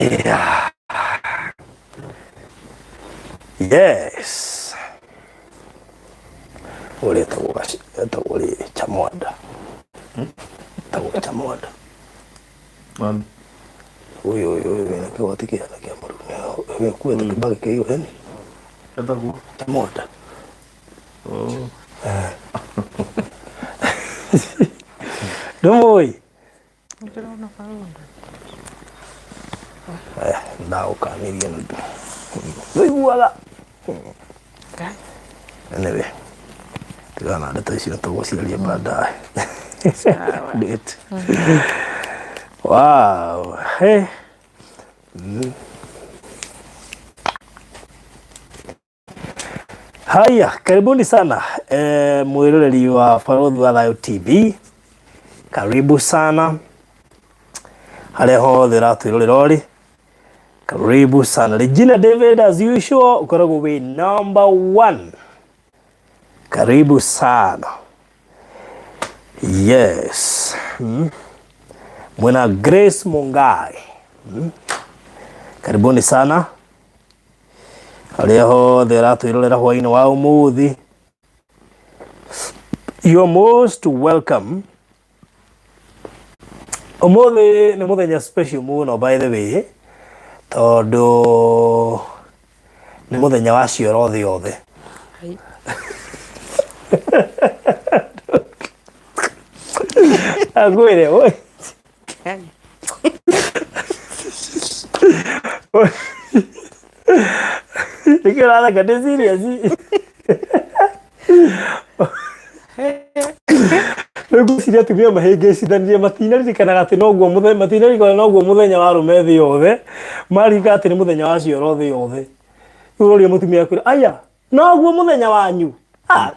Yeah. Yes. Ule ule Chamwada. Chamwada. Man. Huyo inakiwa tikia na kiamuru. Wewe kuwa tukibaki kwa hiyo yani. Ataku Chamwada. Oh. Domoi. Ndĩrona kaũndũ. Ndao kaniria ndu. Wiguaga. Anyway. Tigana ndeto icio tũgũciaria baadaye. Sawa. Date. Wow. Hey. Haya, karibuni sana mwiroreri wa Barũthi wa Thayũ TV. Karibu sana harĩa hothe ũratwĩrorera ũrĩ. Karibu sana. Regina David as usual ukoragwo wĩ number 1. Karibu sana. Yes. Mwena Grace Mungai. Karibuni sana harĩa hothe ũratwĩrorera hwaĩ-inĩ wa ũmũthĩ. You're most welcome. Ũmũthĩ nĩ mũthenya special mũno by the way, tondũ nĩ mũthenya wa cioro thĩ yothe. Agwĩre oi. Nĩkĩo ũratheka ndĩ serious. Ngwĩciria atumia mahĩngĩcithanirie matinaririkanaga atĩ noguo mũthenya wa arũme thĩ yothe, maririkana atĩ nĩ mũthenya wa cioro thĩ yothe. Rĩu ũroria mũtumia akwĩra aya noguo mũthenya wanyu,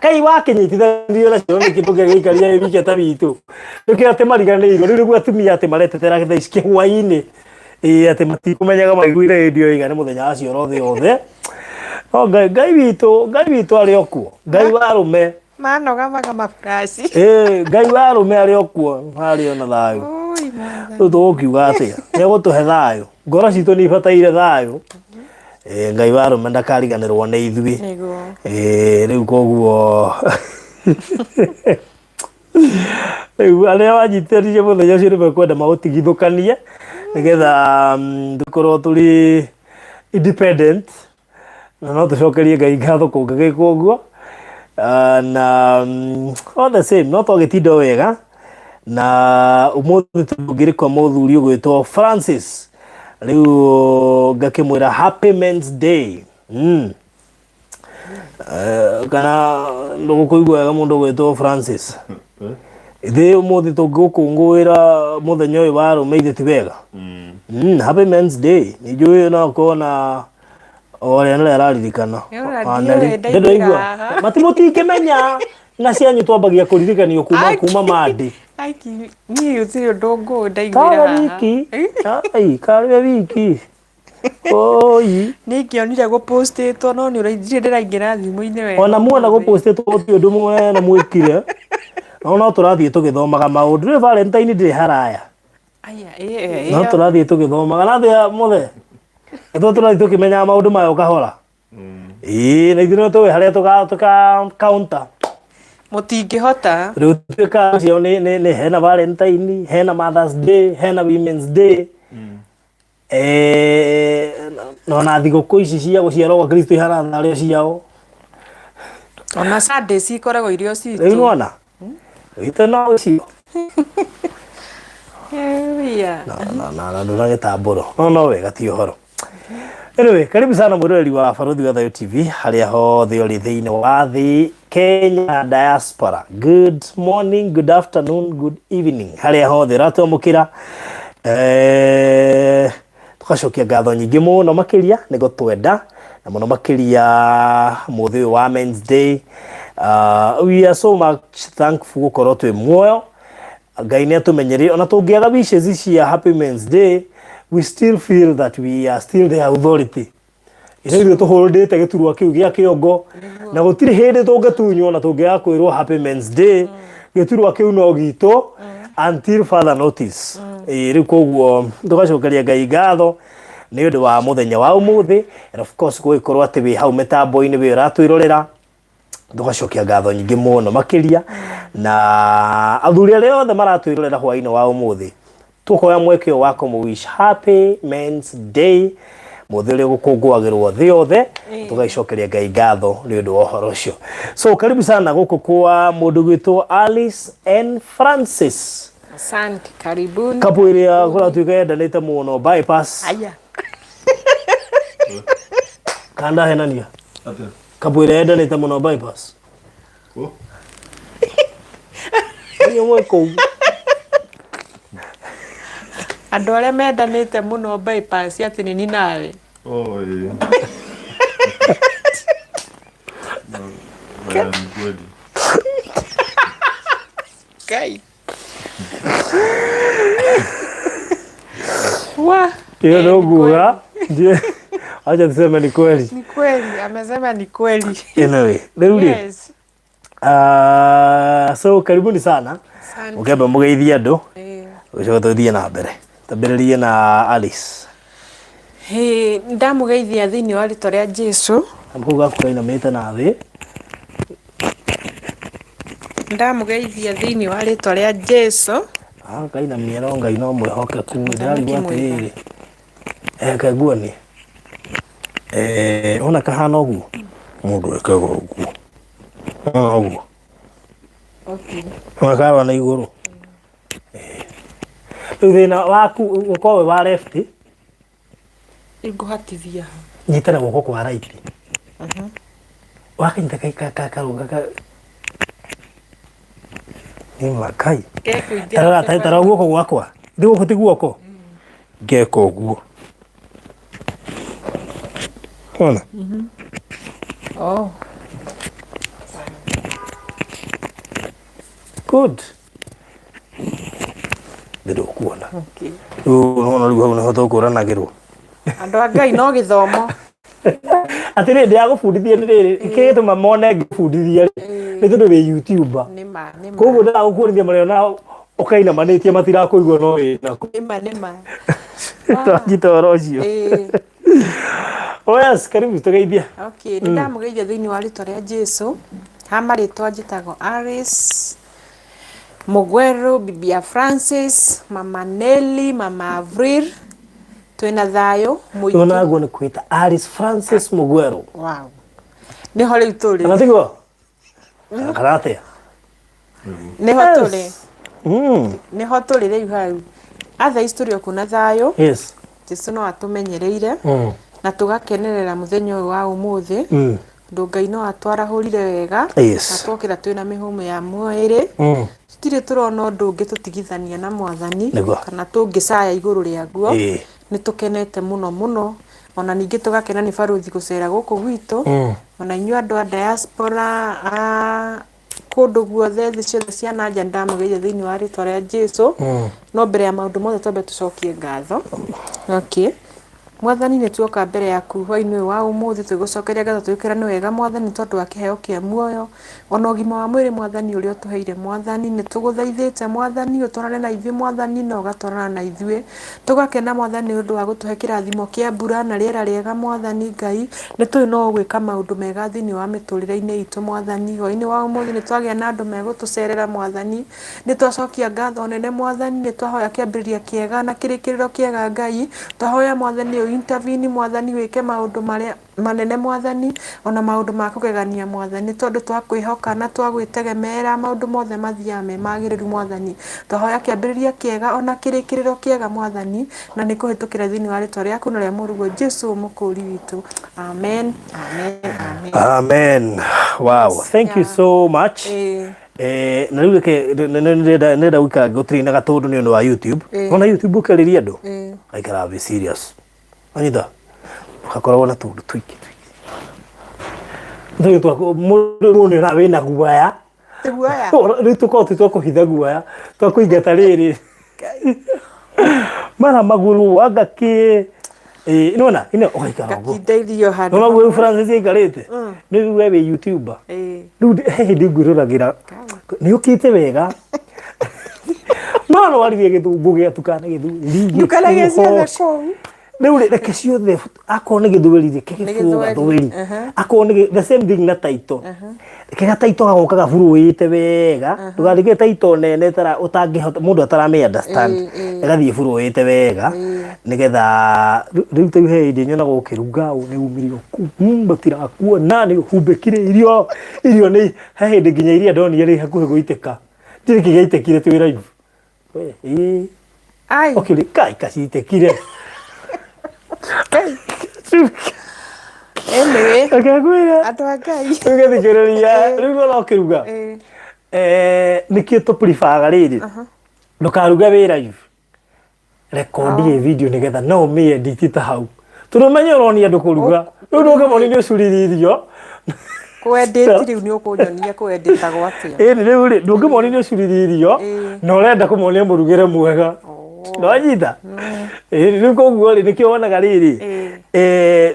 Kai wakĩnyitithanirio na cioro nĩkĩ tũngĩgĩikaria wiki ta witũ. Nĩkĩo atĩ mariganĩirwo rĩu nĩguo atumia atĩ maretetera thaa ici kĩhwaĩ-inĩ atĩ matikũmenyaga maiguire rĩndio ĩga nĩ mũthenya wa cioro thĩ yothe. Ngai witũ arĩ o kuo, Ngai wa arũme Manoga mafurashi. Ngai wa arũme arĩ o kuo harĩ ona thayũ. Rĩu tũgũkiuga atĩa, nĩegũtũhe thayũ, ngoro citũ nĩ ibataire thayũ. Ngai wa arũme ndakariganĩrwo nĩ ithuĩ. Rĩu koguo rĩu arĩa wanyitithanirie mũthenya ũcio nĩmekwenda maũtigithũkanie nĩgetha tũkorwo tũrĩ independent na no tũcokerie Ngai ngatho kũngĩgĩka ũguo. Na all the same no twagĩtinda wega na ũmũthĩ tũngĩrĩkwa mũthuri ũgwĩtwo Francis, rĩu ngakĩmwĩra happy men's day. Kana ndũgũkũigua wega mũndũ ũgwĩtwo Francis? Ithĩ ũmũthĩ tũngĩgũkũngũĩra mũthenya ũyũ wa arũme ithĩ ti wega? Happy men's day. Nĩnjũĩ no gũkorwo na orĩa nĩrĩa araririkana. Ndĩraigua matimũtingĩmenya na cianyu twambagia kũririkanio kuma mandĩ. Niĩ gũtirĩ ũndũ ngũĩ ndaiguĩra haha. Karĩ wiki. Oi. Nĩingĩonire gũpostĩtwo no nĩũraingire ndĩraingĩra thimũ-inĩ wega. Ona muona gũpostĩtwo ti ũndũ mũnene mwĩkire. No tũrathiĩ tũgĩthomaga maũndũ. Rĩu Valentine ndĩrĩ haraya. No tũrathiĩ tũgĩthomaga na thĩ mũthe. Ito tũrathiĩ tũkĩmenyaga maũndũ maya ũkahora. Na ithuĩ no tũĩ harĩa tũka-counter. Mũtingĩhota. Rĩu tuĩka cio nĩ hena Valentine, hena Mother's Day, hena Women's Day. Na thigũkũ ici cia gũciarwo gwa Kristo ihana narĩa ciao. Ona Sunday cikoragwo irio citũ. Rĩu nĩwona? Itũ no cio. Na ndũragĩtambũro. No wega ti ũhoro. Anyway, karibu sana mwĩroreri wa Barũthi wa Thayũ TV harĩa hothe ũrĩ thĩinĩ wa thĩ Kenya diaspora. Good morning, good afternoon, good evening. Harĩa hothe ũratwamũkĩra. Tũgacokia ngatho nyingĩ mũno makĩria nĩguo twenda na mũno makĩria mũthĩ ũyũ wa Men's Day. We are so much thankful gũkorwo twĩ muoyo. Ngai nĩ atũmenyereire ona tũngĩaga wishes cia Happy Men's Day, we still feel that we are still the authority. Ithuĩ tũhũrĩte gĩturwa kĩu gĩa kĩongo na gũtirĩ hĩndĩ tũngĩtunywo na tũngĩaga kwĩrwo Happy Men's Day. Gĩturwa kĩu no gitũ until further notice. Rĩu koguo tũgacokeria Ngai ngatho nĩ ũndũ wa mũthenya wa ũmũthĩ, and of course gũgĩkorwo atĩ wĩ hau mĩtambo-inĩ wĩ ũratwĩrorera, tũgacokia ngatho nyingĩ mũno makĩria, na athuri arĩa othe maratwĩrorera hwaĩ-inĩ wa ũmũthĩ, tũkoya mweke ũyũ wa kũmũ-wish happy men's day, mũthĩ ũrĩa gũkũngũagĩrwo thĩ yothe, tũgaicokeria Ngai ngatho nĩ ũndũ wa ũhoro ũcio. So karibu sana gũkũ kwa mũndũ gwĩtwo Alice and Francis. Asante, karibuni. Kapu ĩrĩa kũratuĩka yendanĩte mũno bypass. Aya. Kanda henania. Atĩa? Kapu ĩrĩa yendanĩte mũno bypass. Kũ? Nĩ ũmwe kũu. Andũ arĩa mendanĩte mũno bypass atĩ nĩ ni nawe. Oi. Ni kweli. Kai. Wa. Hiyo ndio nguga. Je, acha tuseme ni kweli. Ni kweli, amesema ni kweli. Anyway, rĩu Yes. So karibuni sana. Asante. Ũkĩamba mũgeithie andũ. Eh. Ũcoke tũthiĩ na mbere. Tambĩrĩrie na Alice. Ndamugeithia thĩinĩ wa rĩtwa rĩa Jesũ. Kau gaku kainamĩte na thĩ. Ndamugeithia thĩinĩ wa rĩtwa rĩa Jesũ. Kainamie no Ngai no mwĩhokeku. Ndĩrarigwo atĩrĩrĩ. Reke nguonie. Ona kahana ũguo. Mũndũ ekaga ũguo. Ũguo. Okay. Ona karwa na igũrũ. Rĩu thĩna waku ũkorwo wĩ wa left. Ngũhatithia. Nyita na guoko kwa right. Wakanyita karũga ni makai. Tara guoko gwakwa. Ndi guoko ti guoko. Ngeka ũguo. Ona. Oh. Good. Ndĩrũkuona. Okay. Ona rĩu hau nĩho tũkũranagĩrwo. Andũ a Ngai no gĩthomo. Atĩrĩ ndĩragũbundithia nĩ rĩrĩ, kĩgĩtũma mone ngĩbundithia nĩ tondũ wĩ YouTuber. Nĩma. Koguo ndĩragũkuonithia marĩa na ũkainamanĩtie matirakũigua no wĩnako. Nĩma. Twanyita ũhoro ũcio. Oh yes, karibu tũgeithia. Okay, nĩ ndamugeithia thĩinĩ wa rĩtwa rĩa Jesũ. Ha marĩtwa njĩtagwo Alice Mugweru, bibi ya Francis, mama Nelly, mama Avril. Twĩna thayũ mũingĩ. Ona nguo nĩ kwĩta Alice Francis Mugweru. Wow. Nĩho rĩu tũrĩ. Kana tiguo? Kana atĩa? Nĩho tũrĩ. Nĩho tũrĩ rĩu hau. Athaici tũrĩ o kuna thayũ. Yes. Jesũ no atũmenyereire. Na tũgakenerera mũthenya ũyũ wa ũmũthĩ. Ngai no atwarahũrire wega. Yes. Na twokĩra twĩna mĩhũmũ ya mwĩrĩ. Tutirĩ tũrona ũndũ ũngĩ tũtigithania na Mwathani. Kana tũngĩcaya igũrũ rĩaguo. Nĩ tũkenete mũno mũno. Ona ningĩ tũgakena nĩ barũthi gũcera gũkũ gwitũ. Ona inyuĩ andũ a diaspora kũndũ guothe thĩ ciothe cia na nja ndamugeithia thĩinĩ wa rĩtwa rĩa Jesũ. No mbere ya maũndũ mothe twambe tũcokie ngatho. Okay. Mwathani nĩ tuoka mbere yaku hwaĩ-inĩ ũyũ wa ũmũthĩ twĩgũcokeria ngatho twĩkĩra nĩ wega Mwathani tondũ wa kĩheo kĩa muoyo. Ona ũgima wa mwĩrĩ Mwathani ũrĩa ũtũheire Mwathani, nĩ tũgũthaithĩte Mwathani ũtwarane na ithuĩ Mwathani na ũgatwarana na ithuĩ. Tũgakena Mwathani nĩ ũndũ wa gũtũhe kĩrathimo kĩa mbura na rĩera rĩega Mwathani Ngai. Nĩ tũĩ no gwĩka maũndũ mega thĩinĩ wa mĩtũrĩre-inĩ itũ Mwathani. Hwaĩ-inĩ wa ũmũthĩ nĩ twagĩa na andũ megũtũcerera Mwathani. Nĩ twacokia ngatho nene Mwathani, nĩ twahoya kĩambĩrĩria kĩega na kĩrĩkĩrĩro kĩega Ngai. Twahoya Mwathani intervene Mwathani wĩke maũndũ marĩa manene Mwathani, ona maũndũ ma kũgegania Mwathani, tondũ twakwĩhoka na twagwĩtegemeera maũndũ mothe mathiaga me magĩrĩru Mwathani. Twahoya kĩambĩrĩria kĩega ona kĩrĩkĩrĩro kĩega Mwathani, na nĩ kũhĩtũkĩra thĩinĩ wa rĩtwa rĩaku na rĩa mũrũguo Jesũ mũkũũri witũ. Amen. Amen. Amen. Amen. Wow. Thank you so much. Na rĩu reke nĩrenda gũikara gũtirĩ na gatũndũ nĩ ũndũ wa YouTube. Ona YouTube ũkĩarĩria andũ. Aikara be serious. Anyita. Ukakoragwo na tũndũ tũingĩ. Ndio mũndũ nĩ wĩna guaya. Guaya. Rĩu tũkorwo twakũhitha guaya. Twakũingata rĩrĩ. Mara magũrũ agakĩ. Nona, ino ũgaikara ũguo. Gakindeirio handũ. Nona guo Francis aikarĩte. Nĩ wewe YouTuber. Rĩu hindi ngwĩroragĩra. Nĩ ũkĩte wega. No warithia gĩthumbu gĩa tukana gĩthumbu. Ndukanagia ciothe kũu. riu reke ciothe akorwo nĩ gĩthweri reke gĩbũrwo gathweri, akorwo nĩ the same thing na taito, reke gataito gagoka gaburuĩte wega, ndũkareke taito nene ũtangĩhota mũndũ ataramĩ understand, ĩgathiĩ buruĩte wega nĩgetha rĩu ta he hĩndĩ nyonaga ũkĩruga nĩ umire mũtirakuona nĩ humbĩkire irio nĩ he hĩndĩ nginya iria ndonire rĩ hakuhĩ gũitĩka, ndirĩ kĩgĩaitĩkire twĩ live okay kai kacitĩkire anyway akakwĩra andũ a Ngai ũgĩthikĩrĩria rĩu no ũkĩruga nĩkĩo tũpuribaga rĩrĩ ndũkaruga wĩ live rekondi video nĩgetha no ũmĩ-edit ta hau tondũ ũmenye ũronia andũ kũruga rĩu ndũngĩmonia nĩ ũcurire irio kũ-edit rĩu nĩ ũkũnyonia kũ-editagwo atĩa rĩu rĩ ndũngĩmonia nĩ ũcurire irio na ũrenda kũmonia mũrugĩre mwega ndwanyita rĩu koguo rĩ nĩkĩo wonaga rĩrĩ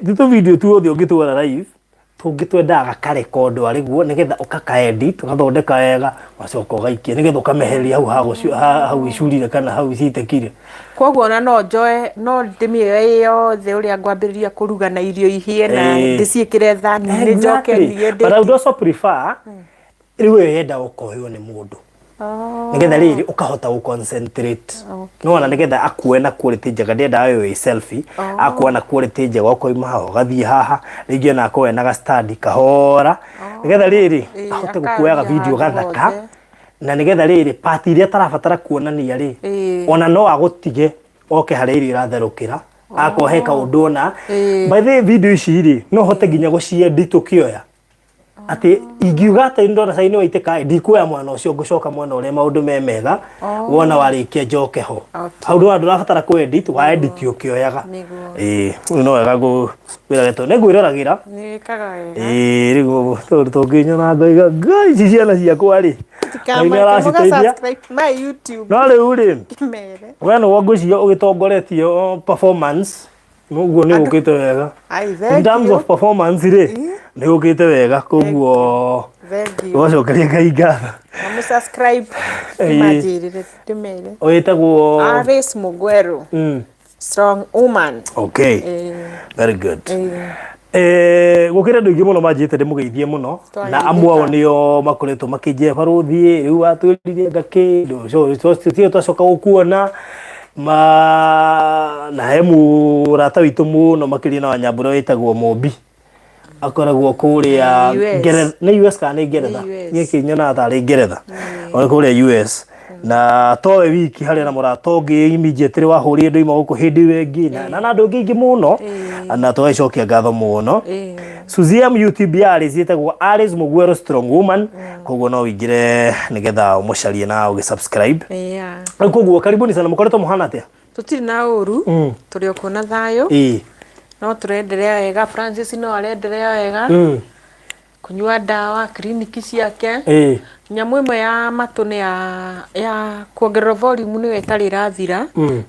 thitũ video tuothe ũngĩtwara live tũngĩtwendaga gakarekondwo arĩguo nĩgetha ũgaka-edit ũgathondeka wega ũgacoka ũgaikia nĩgetha ũkameheria hau icurire kana hau citĩkire. Koguo ona no njoe no ndĩmĩoe yothe ũrĩa ngwambĩrĩria kũruga na irio ihĩe na ndĩciĩkĩre thani-inĩ njoke niĩ but I would also prefer rĩu ĩyo yendaga ũkoywo nĩ mũndũ nĩgetha rĩrĩ ũkahota gũ-concentrate nĩwona nĩgetha akuoe na quality njega ndĩendaga wĩ selfie akuoa na quality njega ũkoima haha ũgathiĩ haha rĩngĩ ona akorwo ena ga-stand kahora nĩgetha rĩrĩ ahote gũkuoyaga video gathaka na nĩgetha rĩrĩ part iria atarabatara kuonania rĩ ona no agũtige oke harĩa irio iratherũkĩra akorwo he kaũndũ ona by the way video ici rĩ no hote nginya gũci-edit ũkĩoya atĩ ingiuga atĩ ndona cainĩ waitĩka ndikuoya mwena ũcio ngũcoka mwena ũrĩa maũndũ me mega wona warĩkia njoke ho hau ndũrabatara kũ-edit wa-edit ũkĩoyaga no wega gwĩra gĩtũ nĩngwĩroragĩra rĩu tũngĩnyona ngoiga Ngai ici ciana ciakwa rĩ Ngai nĩaraciteithia no rĩu rĩ we nĩguo ngwĩciria ũgĩtongoretie performance Nuguo nĩ gũkĩte wega. In terms of performance rĩ nĩ gũkĩte wega koguo ũgacokeria Ngai ngatho. Na subscribe majirire ndĩmere. Wĩtagwo Alice Mugweru. Strong woman. Okay. Very good. Gũkĩra andũ aingĩ mũno manjĩte ndĩmũgeithie mũno na amwe ao nĩo makoretwo makĩnjĩra barũthi rĩu watwĩrire ngakĩ twacoka gũkuona na he mũrata witũ mũno makĩria na Wanyambura wĩtagwo Mombi akoragwo kũrĩa Ngeretha nĩ US kana nĩ Ngeretha niĩ kĩnyonaga tarĩ Ngeretha ona kũrĩa US na towe wiki harĩa na mũrata ũngĩ immediately wahũrire ndũ ima gũkũ hĩndĩ wengi na andũ aingĩ mũno na tũgaicokia ngatho mũno Suziam YouTube ya Alice ĩtagwo Alice Mugweru Strong Woman koguo no wĩingĩre nĩgetha ũmũcarie na ũgĩ-subscribe koguo karibuni sana mũkoretwo mũhana atĩa tũtirĩ na ũru tũrĩ o kuo na thayũ no tũrenderea wega Francis no arenderea wega kunyua ndawa kliniki ciake nyamũ ĩmwe ya matũ nĩ ya kuongerera volume nĩyo ĩtarĩ ĩrathira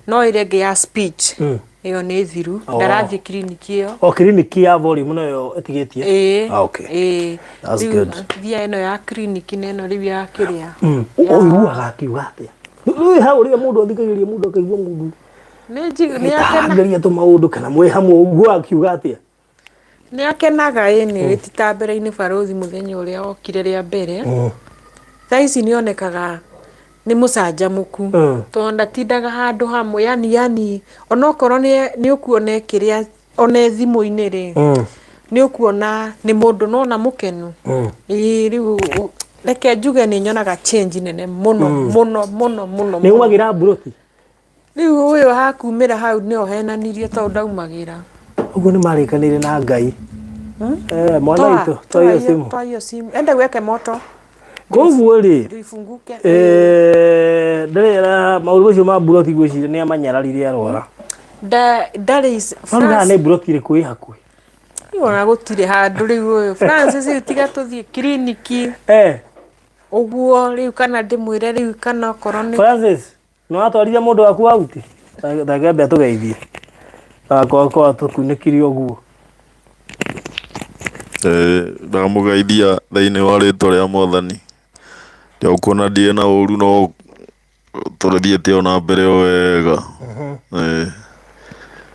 no ĩrĩa ĩngĩ ya speech ĩyo nĩ thiru ndarathiĩ kliniki ĩyo kliniki ya volume nayo ĩtigĩtie okay that's good thia ĩno ya kliniki na ĩno rĩu ya kĩrĩa ũiguaga akiuga atĩa ha ũrĩa mũndũ athikagĩrĩria mũndũ akaigua mũndũ nĩ tũmaũndũ kana mwĩ hamwe ũguo akiuga atĩa nĩ akenaga nĩ gĩtita mbere-inĩ barũthi mũthenya ũrĩa okire rĩa mbere thaa ici nĩ onekaga nĩ mũcanjamũku tondũ ndatindaga handũ hamwe yani onokorwo nĩ ũkuona kĩrĩa ona thimũ-inĩ rĩ nĩ ũkuona nĩ mũndũ nona mũkenu rĩu reke njuge nĩ nyonaga change nene mũno nĩ umagĩra mburoti rĩu ũyũ hakumĩra hau nĩo henanirie tondũ ndaumagĩra ũguo nĩ marĩkanĩire na Ngai mwana witũ twayo simu enda weke moto koguo rĩ ifunguke ndarera maũndũ macio ma mburoti gwĩciria nĩ amanyararire arwara ndarĩ nĩ mburoti ĩrĩkũ ĩ hakuhĩ ona gũtirĩ handũ rĩu ũyũ Francis tiga tũthiĩ kliniki ũguo rĩu kana ndĩmwĩre rĩu kana okorwo nĩ Francis no atwarithia mũndũ waku auti ndakĩambia tũgeithie akorwo tũkunĩkire ũguo ndamũgeithia thĩinĩ wa rĩtwa rĩa Mwathani ndĩkuona ndirĩ na ũru no tũrĩthiĩte ona mbere o wega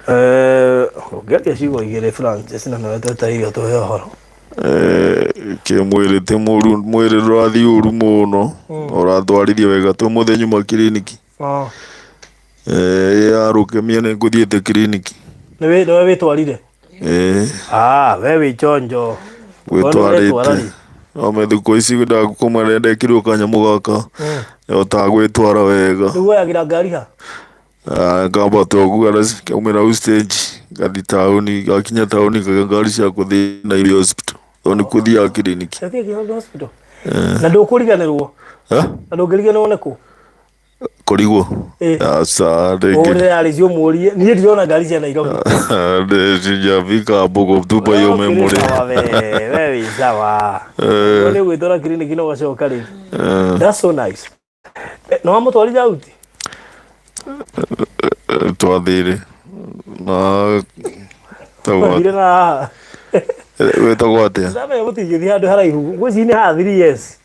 Ngeria ciugo igĩrĩ Francis na nowe twetereire tũhe ũhoro. Kĩmwĩrĩ ti mũru, mwĩrĩ ndũrathiĩ ũru mũno, ũratwarithia wega twĩ mũthenya uma kiriniki. Yarũkemia nĩ ngũthiĩte kiriniki. Nĩwe wĩtwarire? We wĩ chonjo. Gwĩtwarĩte. Ome thikũ ici ndagũkoma ndekirwo kanyamũ gaka yotaga gwĩtwara wega. Rĩu woyagĩra ngari ha? Ngamba toguo kaumĩra hau stage ngathi taũni, gakinya taũni ngaiga ngari cia gũthiĩ Nairobi hospital, tondũ nĩ kũthiaga kiriniki. Hospital? Na ndũkũriganĩrwo? Na ndũngĩriganĩrwo nĩ kũ? Kũrigwo? Aca ũrĩa arĩcio mũrie, niĩ ndirona ngari cia Nairobi. Sijafika Mbogo tu pa hiyo memory. We wĩ sawa. Nĩ gwĩtwara kiriniki no gacoka rĩu. That's so nice. No wamũtwarire auti? Twathire na twathire na wĩtagwo atĩa? Sabe gũtigĩthiĩ handũ haraihu gwĩci nĩ haha 3 years.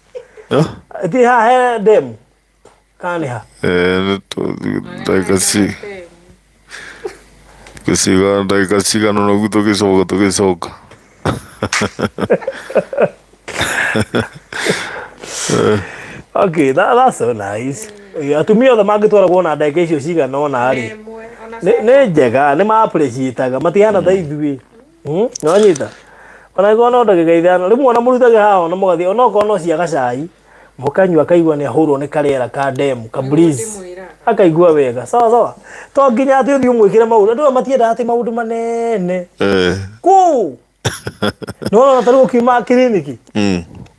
Ti haha he demu kana nĩ ha? Ndagĩka cigana ũguo tũgĩcoka. Okay, that's so nice. Atumia othe mangĩtwaragwo na ndagĩka icio cigana ona rĩ nĩ njega, nĩ ma-appreciate-aga matihana ta ithuĩ. Nĩwanyita? Ona no ndagĩka ithano rĩmwe ona mũrutage haha ona mũgathiĩ onokorwo no cia gacai mũkanyua akaigua nĩ ahũrwo nĩ karĩera ka demu ka breeze akaigua wega sawa. To nginya atĩ ũthiĩ ũmwĩkĩre maũndũ, andũ matiendaga atĩ maũndũ manene kũu. No ta rĩu ũkiuma kiriniki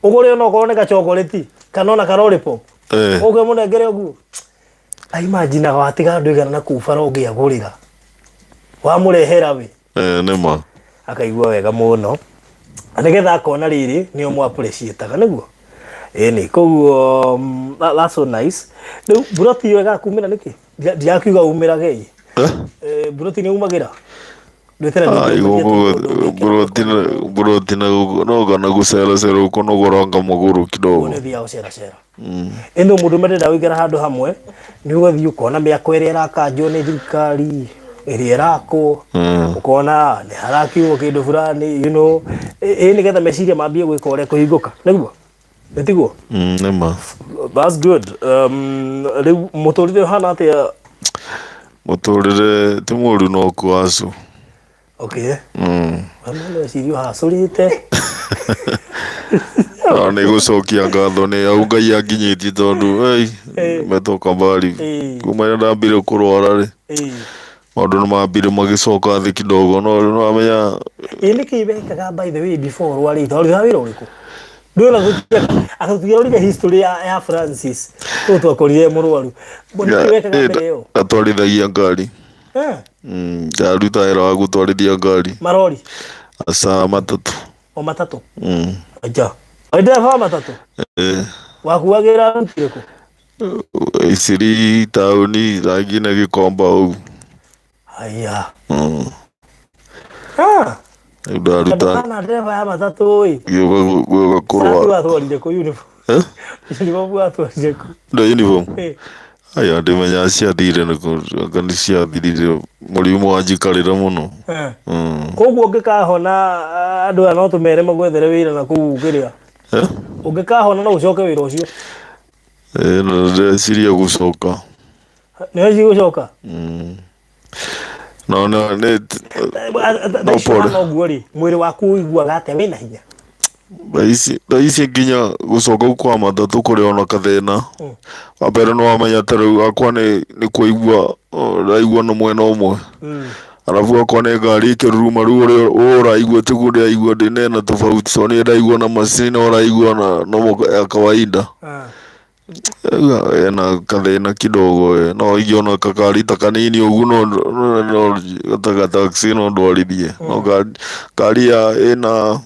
ũgũre onokorwo nĩ gachokoleti kana ona karoripop ũge mũnengere ũguo. Imagine watiga andũ igana na kũu bara ũngĩagũrĩra wamũrehera we nĩma akaigua wega mũno, nĩgetha akona rĩrĩ nĩo mũ-appreciate-aga nĩguo. Ĩni koguo that's so nice. Rĩu buroti ĩyo ĩgakumĩra nĩkĩ? Ndiakiuga umĩrage ĩ. Buroti nĩ umagĩra? Buroti no kana gũceracera ũkũnogoranga magũrũ kidogo. Nĩ thiaga gũceracera. Ĩno mũndũ mendenda gũikara handũ hamwe nĩ ũgathiĩ ũkona mĩako ĩrĩa ĩrakanjwo nĩ thirikari ĩrĩa ĩrakwo ũkona nĩ harakiugo kĩndũ fulani, you know, nĩgetha meciria mambie gwĩka ũrĩa kũhingũka nĩguo nĩtiguo. Nĩma. That's good. Rĩu mũtũrĩre ũhana atĩa? Mũtũrĩre ti mũru no kũacu. Okay. Meciria ũhacũrĩte. Nĩ gũcokia ngatho nĩ au Ngai anginyĩtie tondũ metoka mbali kuma rĩrĩa ndambire kũrwara rĩ maũndũ nĩ mambire magĩcoka thĩ kidogo, no nĩwamenya nĩkĩ wekaga by the way before rwarĩte warutaga wĩra ũrĩkũ? Ndwĩra akatũtigarũrire history ya Francis tũ twakorire mũrwaru. Nĩkĩ wekaga mbere ĩyo? Atwarithagia ngari. Ndaruta wĩra wa gũtwarithia ngari. Marori? Aca matatũ. O matatũ? Aja. Ndereba wa matatũ? Wakuagĩra ruti rĩkũ? Iciri taũni rangi na Gĩkomba ũgu. Aya. Ndaruta. Na ndereba ya matatũ ĩ. Gĩũka kũrwara. Watwarire kũ uniform? Uniform watwarire kũ? Nda uniform? Aya ndĩmenya ciathire nĩ ciathirire mũrimũ wanjikarĩra mũno. Koguo ũngĩkahona andũ aya no tũmere magwethere wĩra na kũu kĩrĩa? Ũngĩkahona no ũcoke wĩra ũcio? Ndĩreciria gũcoka. Nĩweciria gũcoka? No ũguo rĩ mwĩrĩ waku ũiguaga atĩa wĩna hinya? Thaa ici nginya gũcoka kwa matatũ kũrĩ ona kathĩna. Wambere nĩ wamenya ta rĩu akwa nĩ kũigua raigua na mwena ũmwe, arabu akwa nĩ ngari ĩkĩruruma rĩu ũrĩa ũraigua tiguo ndĩraigua ndĩnena tofauti, so nĩ ndaigua na macini ũraigua na ya kawaida. Ena kathĩna kidogo no ingĩona kakari ta kanini ũguo no gataga taxi no ndwarithie, no ngari ĩna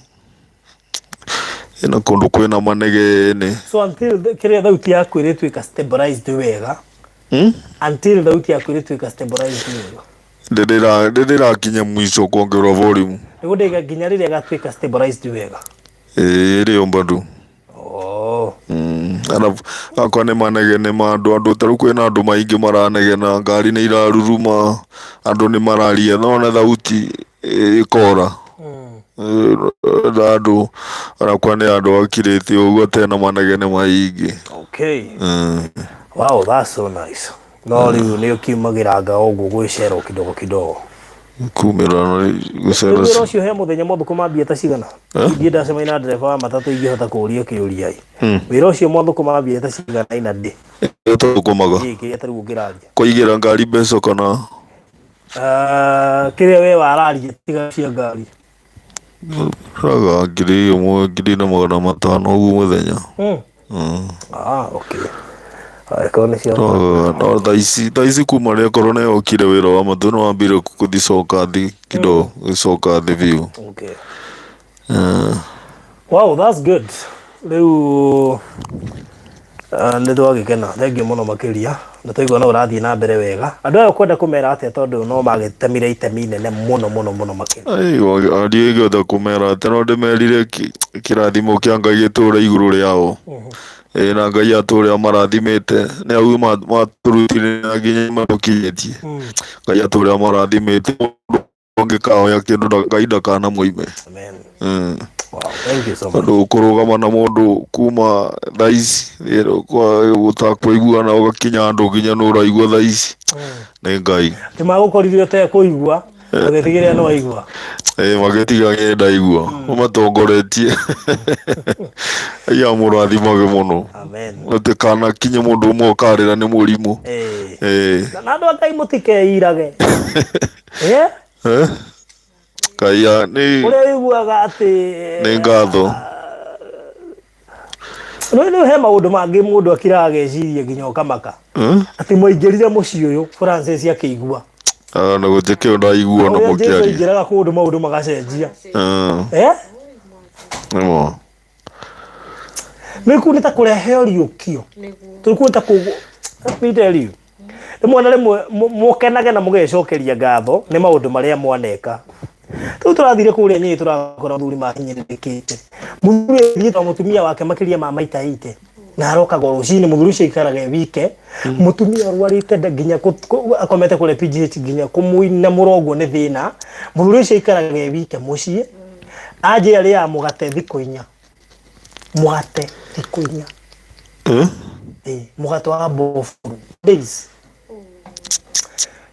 kũndũ kwĩna manegene. So until kĩrĩa thauti yaku ĩrĩtuĩka stabilized wega, until thauti yaku ĩrĩtuĩka stabilized wega, ndĩrakinya mwico kuongerera volume nĩguo ndĩga nginya rĩrĩa ĩgatuĩka stabilized wega ĩrĩ o bado. Arabu akwa nĩ manegene ma andũ tarĩu kwĩna andũ maingĩ maranegena, ngari nĩ iraruruma, andũ nĩ mararia nona thauti ĩkora andũ arakwa nĩ andũ akirĩte ũguo tena manegene maingĩ. Okay. Wow, that's so nice. No rĩu nĩ ũkiumagĩranga ũguo gwĩcera kidogo kidogo. Kumĩra gũcera. Wĩra ũcio he mũthenya mathũkũ mambia ta cigana? Ingĩ ndacemania na ndereba wa matatũ ingĩhota kũũria kĩũria. Wĩra ũcio mathũkũ mambia ta cigana ina ndĩ? Ũtathũkũmaga. Kĩrĩa tarĩu ũngĩraria. Kũigĩra ngari mbeca kana? Kĩrĩa we wararia tiga cia ngari. Raga ngiri ĩmwe, 1,500 ũguo mũthenya. Okay. No thaici kuma rĩa korona yokire wĩra wa matũ nĩ wambire gũthicoka thĩ kidogo, gũcoka thĩ biũ. Okay. Wow, that's good. Rĩu nĩ twagĩkena, thengiũ mũno makĩria, na tũigua no ũrathiĩ na mbere wega. Andũ aya ũkwenda kũmera atĩa tondũ no magĩtemire itemi inene mũno makĩria? Ndiĩngĩhota kũmera atĩ no ndĩmerire kĩrathimo kĩa Ngai gĩtũũre igũrũ rĩao. Na Ngai atũũre amarathimĩte, nĩ auge matũrutire na nginya matũkinyĩtie. Ngai atũũre amarathimĩte, mũndũ ũngĩkahoya kĩndũ Ngai ndakanamũime. Amen. Wow, thank you so much. Andũ kũrũgama na mũndũ kuma thaici gũtakũiguana ũgakinya andũ nginya nĩ ũraigua thaici nĩ Ngai. Nĩmagũkorire ũtekũigua ũgĩtigĩrĩra nĩ waigua. Magĩtiga ndaigua ũmatongoretie. Ngai amũrathimage mũno. Amen. Ũtikanakinye mũndũ ũmwe ũkarĩra nĩ mũrimũ. Na andũ a Ngai mũtikeirage. Ngai nĩ ũrĩa wĩiguaga atĩ nĩ ngatho. Rĩu he maũndũ mangĩ mũndũ akiraga ageciria nginya ũkamaka atĩ mwaingĩrire mũciĩ ũyũ Francis akĩigua. Na gũtikĩo ndaigua na mũkĩaria. Jesu aingĩraga kũndũ maũndũ magacenjia. Nĩkuo nĩ ta kũrehe ũriũkio. Tũrikuo ta kũguo. Let me tell you. Rĩmwe na rĩmwe mũkenage na mũgecokeria ngatho nĩ maũndũ marĩa mwaneka. Tũu tũrathire kũrĩa Nyĩrĩ tũrakora mũthuri mahinyĩrĩrĩkĩte. Mũthuri athĩĩtwo mũtumia wake makĩria ma maita 80. Na arokaga rũcinĩ mũthuri ũcio aikaraga wike. Mũtumia arwarĩte nginya akomete kũrĩa PGH nginya kũmũina mũrongo nĩ thĩna. Mũthuri ũcio aikaraga wike mũciĩ. Anjĩra rĩa mũgate thikũ 4. Mũgate thikũ 4. Mũgate wa mbofuru. Days.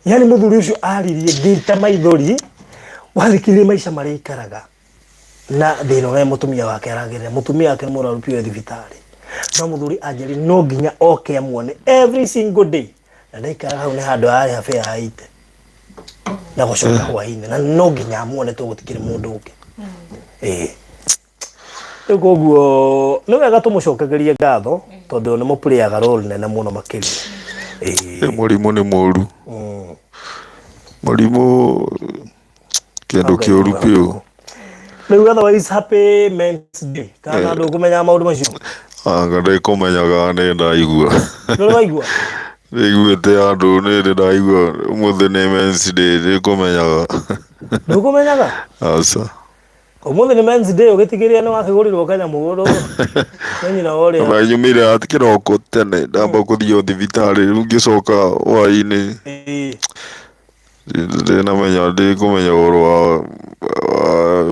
Yani mũthuri ũcio aririe ndĩta maithori. Wathikĩrĩria maica marĩa ikaraga. Na thĩna ũrĩa mũtumia wake aragerera. Mũtumia wake nĩ mũrwaru biũ thibitarĩ. No mũthuri anjĩrĩ no nginya oke amuone every single day. Na ndaikara hau nĩ handũ harĩ habea haite. Na gũcoka hwainĩ na no nginya amuone tũgũtikĩrĩ mũndũ ũngĩ. Rĩu koguo nĩ wega tũmũcokegerie ngatho tondũ nĩ mũplayaga role nene mũno makĩria. Mũrimũ nĩ mũru. Mũrimũ kĩndũ kĩũru biũ. Rĩu otherwise happy Men's Day. Kana andũ kũmenya maũndũ macio. Ndĩkũmenyaga nĩ ndaigua. Nĩ waigua? Nĩiguĩte andũ nĩ ndaigua ũmũthĩ nĩ Men's Day ndĩkũmenyaga. Ndũkũmenyaga? Aca. Ũmũthĩ nĩ Men's Day ũgĩtigĩrĩra nĩ wakĩgũrirwo kanyamũ ũguo. Nyina ũrĩa. Na nyumire kĩroko tene ndamba gũthiĩ thibitarĩ rĩu ngĩcoka hwainĩ. Ndĩkũmenya ũhoro wa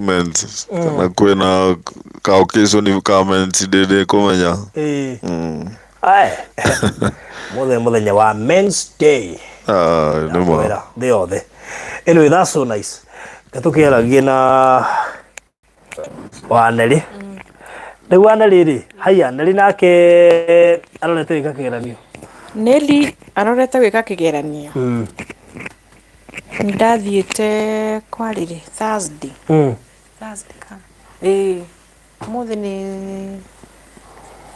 Men's. Na kwĩna ka occasion ka Men's Day ndĩkũmenya. Mũthenya wa Men's Day. Nĩ ma. Thĩ yothe. Anyway, that's so nice. Gatũkĩaragie na Waneri. Rĩu Waneri rĩ, haya Waneri nake arorete gwĩka kĩgeranio. Nelly arorete gwĩka kĩgeranio. Ndathiĩte kwarĩrĩ Thursday. Thursday kana.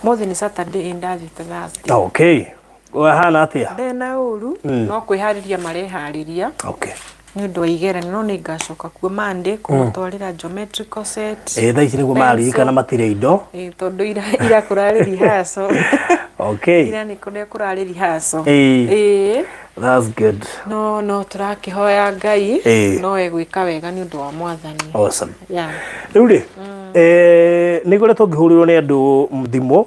Mũthĩ nĩ Saturday ndathiĩte Thursday. Okay. Wahana atĩa? Ndena ũru no kwĩharĩria mareharĩria. Okay. Nĩ ũndũ wa igeranio no nĩ ngacoka kuo Monday kũmũtwarĩra geometrical set. Thaa ici nĩguo maririkana matirĩ indo. Tondũ ira kũrarĩ rehearsal. Okay. Ira nĩ kũrarĩ rehearsal. That's good. No tũrakĩhoya Ngai no egwĩka wega nĩ ũndũ wa Mwathani. Awesome. Yeah. Rĩu rĩ nĩ ngoretwo ngĩhũrĩrwo nĩ andũ thimũ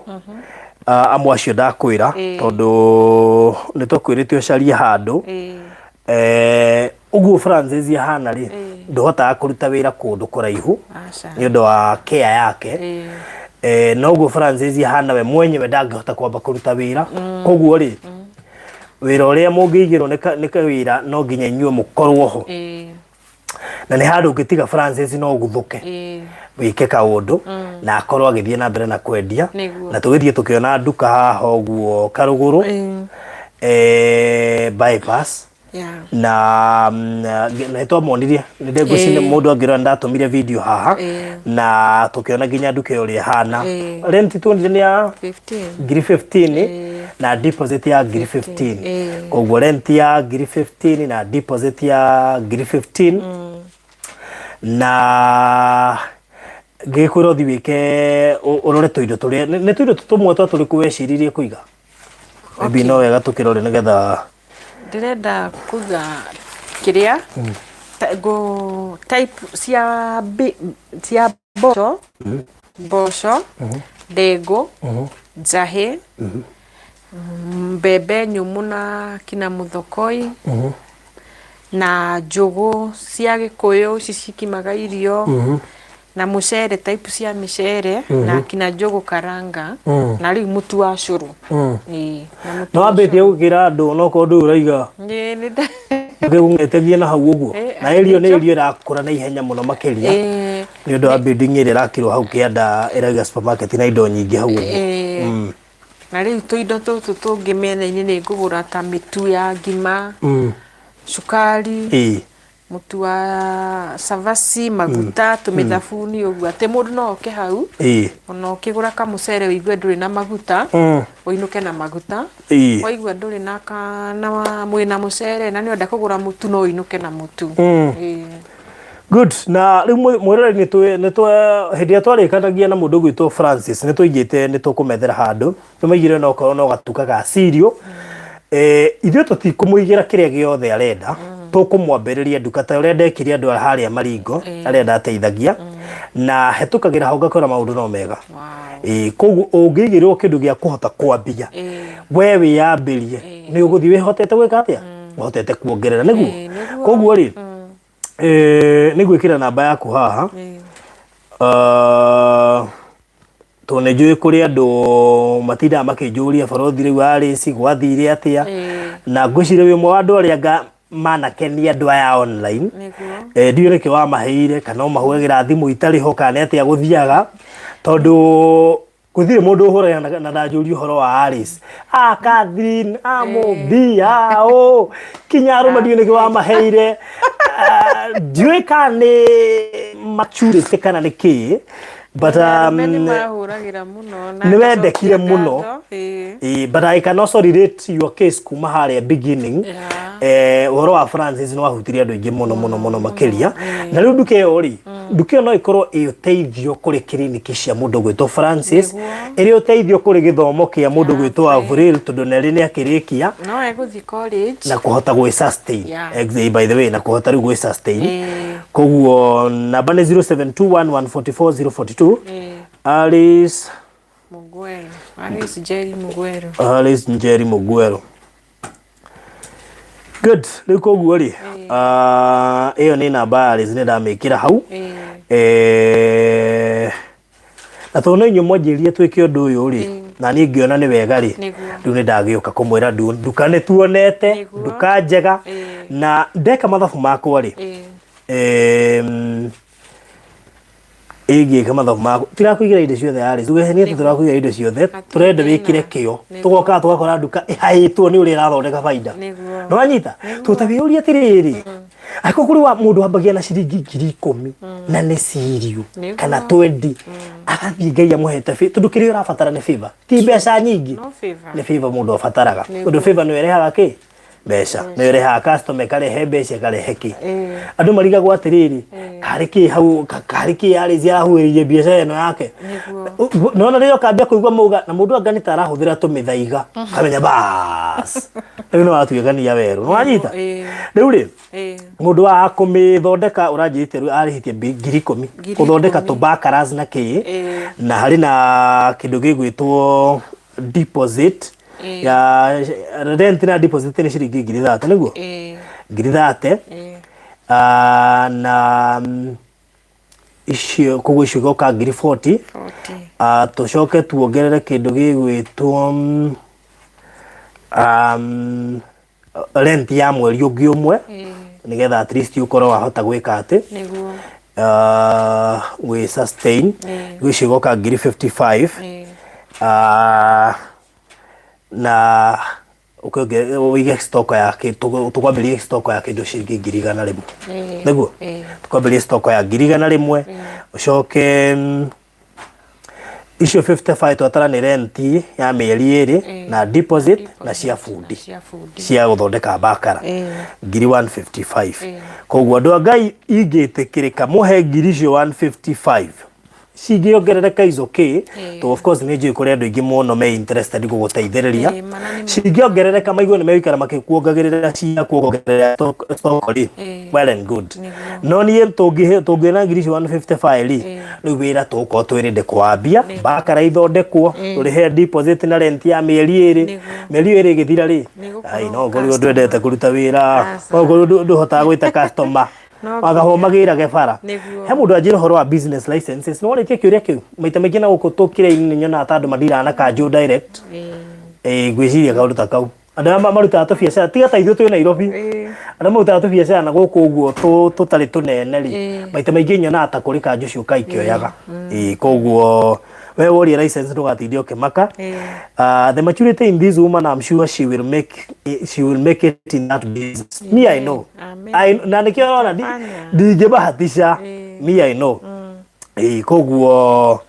amwe acio ndakwira tondu nitwakwirite ucarie handu uguo Francis ihana ri ndohotaga kuruta wira kundu kuraihu ni undu wa care yake no uguo Francis ihana we mwenyewe ndangihota kwamba kuruta wira koguo ri wira uria mungigirwo nika wira no nginya inyuo mukorwo ho na ni handu ngitiga Francis no guthuke wike kaundu na akorwo agithie na mbere na kwendia na tugithie tukiona nduka haha uguo Karuguru bypass na nitwa monirie ndegusine mundu angirwa ndatumire video haha na tukiona nginya nduka uri hana rent tundi ni ya 15 na deposit ya 15 koguo rent ya 15 na deposit ya 15 na gikwira thi wike urore tuindo turia ni tuindo tumwe turi kuweciririe kuiga bino wega tukirore nigetha ndirenda kuga kiria go type cia bosho ndego njahi mbembe nyumu na kina muthokoi na njugu cia gikuyu cicikimaga irio na mucere type cia micere na kina njugu karanga na riu mutu wa curu no ambitie gugira andu no ko ndu uraiga ni ngegung'etegie na hau uguo na irio ni irio irakura na ihenya muno makiria ni undu wa building iri irakirwo hau kianda iraiga supermarket na indo nyingi hau uguo na riu tuindo tutu tungi mena-ini ni ngugura ta mitu ya ngima sukari mutu wa savasi maguta tumithabuni uguo ati mundu no oke hau ona ukigura kamucere wigue nduri na maguta uinuke na maguta waigua nduri na kana mwina mucere na ni wenda kugura mutu no uinuke na mutu good na riu mwirore ni twa hindi ya twarikanagia na mundu gwitwo Francis ni tuigite ni tukumethera handu tumaigire no korwo no gatuka ga cereal ithuĩ tũtikũmũigĩra kĩrĩa gĩothe arenda tũkũmwambĩrĩria nduka ta ũrĩa ndekire andũ harĩa Maringo arĩa ndateithagia na hetũkagĩra hau ngakora maũndũ no mega koguo ũngĩigĩrwo kĩndũ gĩa kũhota kwambia we wĩyambĩrie nĩ ũgũthiĩ wĩhotete gwĩka atĩa ũhotete kuongerera nĩguo koguo rĩ nĩ gwĩkĩra namba yaku haha to ne njũĩ kũrĩ andũ matindaga makĩnjũria barothi rĩu Alice gwathire atĩa na ngwĩciria wĩ ũmwe wa andũ arĩa manakenia andũ aya online ndiũ nĩkĩ wamaheire kana ũmahũragĩra thimũ itarĩ ho kana atĩa gũthiaga tondũ gũtirĩ mũndũ ũhũraga na ndanjũria ũhoro wa Alice Catherine Mũmbi kinya arũme ndiũ nĩkĩ wamaheire ndiũĩ kana nĩ maturĩte kana nĩ kĩ but niwendekire muno but I can also relate your case kuma haria beginning uhoro wa Francis no ahutiria andu ingi muno makiria na riu nduka iyo ri nduka iyo no ikorwo iteithio kuri clinic cia mundu gwitwo Francis iri uteithio kuri githomo kia mundu gwitwo Avril tondu neri ni akirikia no eguthi college na kuhota gwi sustain by the way na kuhota riu gwi sustain koguo namba ni 0721144042 Alice Mugwero Alice Njeri Mugwero good riu koguo ri iyo ni namba Alice ni ndamikira hau na to no inyo mwanjirie twike undu uyu ri na ni ngiona ni wega ri riu ni ndagioka kumwira nduka ni tuonete nduka njega na ndeka mathabu makwa ri kama mathabu mako tirakuigira indo ciothe ari tugehenia turakuigira indo ciothe turenda wikire kio tugoka tugakora nduka ihaitwo ni uri rathondeka faida no anyita tutabiuria tiriri ako kuri wa mundu ambagia na ciringi 10,000 na ni siriu kana 20 akathii ngai amuhete tondu kiri urabatara ni favor ti mbeca nyingi ni favor mundu abataraga tondu favor ni werehaga ki mbeca ni werehaga customer karehe mbeca karehe ki andu marigagwo atiriri kariki hau kariki yari cia huirie biacara ino yake nona rio kambia kuigwa muga na mundu angani tarahuthira tumithaiga kamenya bas riu no atugania weru no anyita riu ri mundu wa kumithondeka uranjirite riu arihitie 10,000 kuthondeka tobaccaras na ki na hari na kindu gigwitwo deposit ya rent na deposit ni shilingi 30 niguo 30 na icio kugwicigo ka 40 tucoke tuongerere kindu gigwitwo rent ya mweri ungi umwe nigetha at least ukorwo wahota gwika ati niguo we sustain gwicigo ka 55 na uige stock yake tukwambirie stock yake ndo ciringi 100,000 niguo tukwambirie stock ya 100,000 ucoke icio 55 twatara ni rent ya mieri 2 na deposit na cia fundi cia guthondeka bakara 155 koguo andu Ngai ingitikirika muhe ngiri icio 155 cingiongerereka is okay to of course ni njui kuri andu ingi muno me interested guguteithiriria cingiongerereka maigua ni meikara makikuongagirira cia kuongerera stock well and good no ni tungina ngiri icio 155 riu wira tuko twirinde kwambia bakara ithondekwo turihe deposit na rent ya mieri 2 mieri 2 igithira ri ai no ngori ndwendete kuruta wira ngori nduhota gwita customer agahomagira gebara he mundu ajira horo wa business licenses no reke kiuria kiu maita maingi na guku tukire ini nyona atandu madira na kanju direct gwiciria kaundu ta kau andu maruta tu biacara tiga ta ithu twi Nairobi andu maruta tu biacara na guku uguo tutari tunene ri maita maingi nyona ata kuri kanju ciuka ikioyaga koguo we woria license ndugatindie ukimaka the maturity in this woman I'm sure she will make it in that business me I know na nikiona ndingibahatisha me I know koguo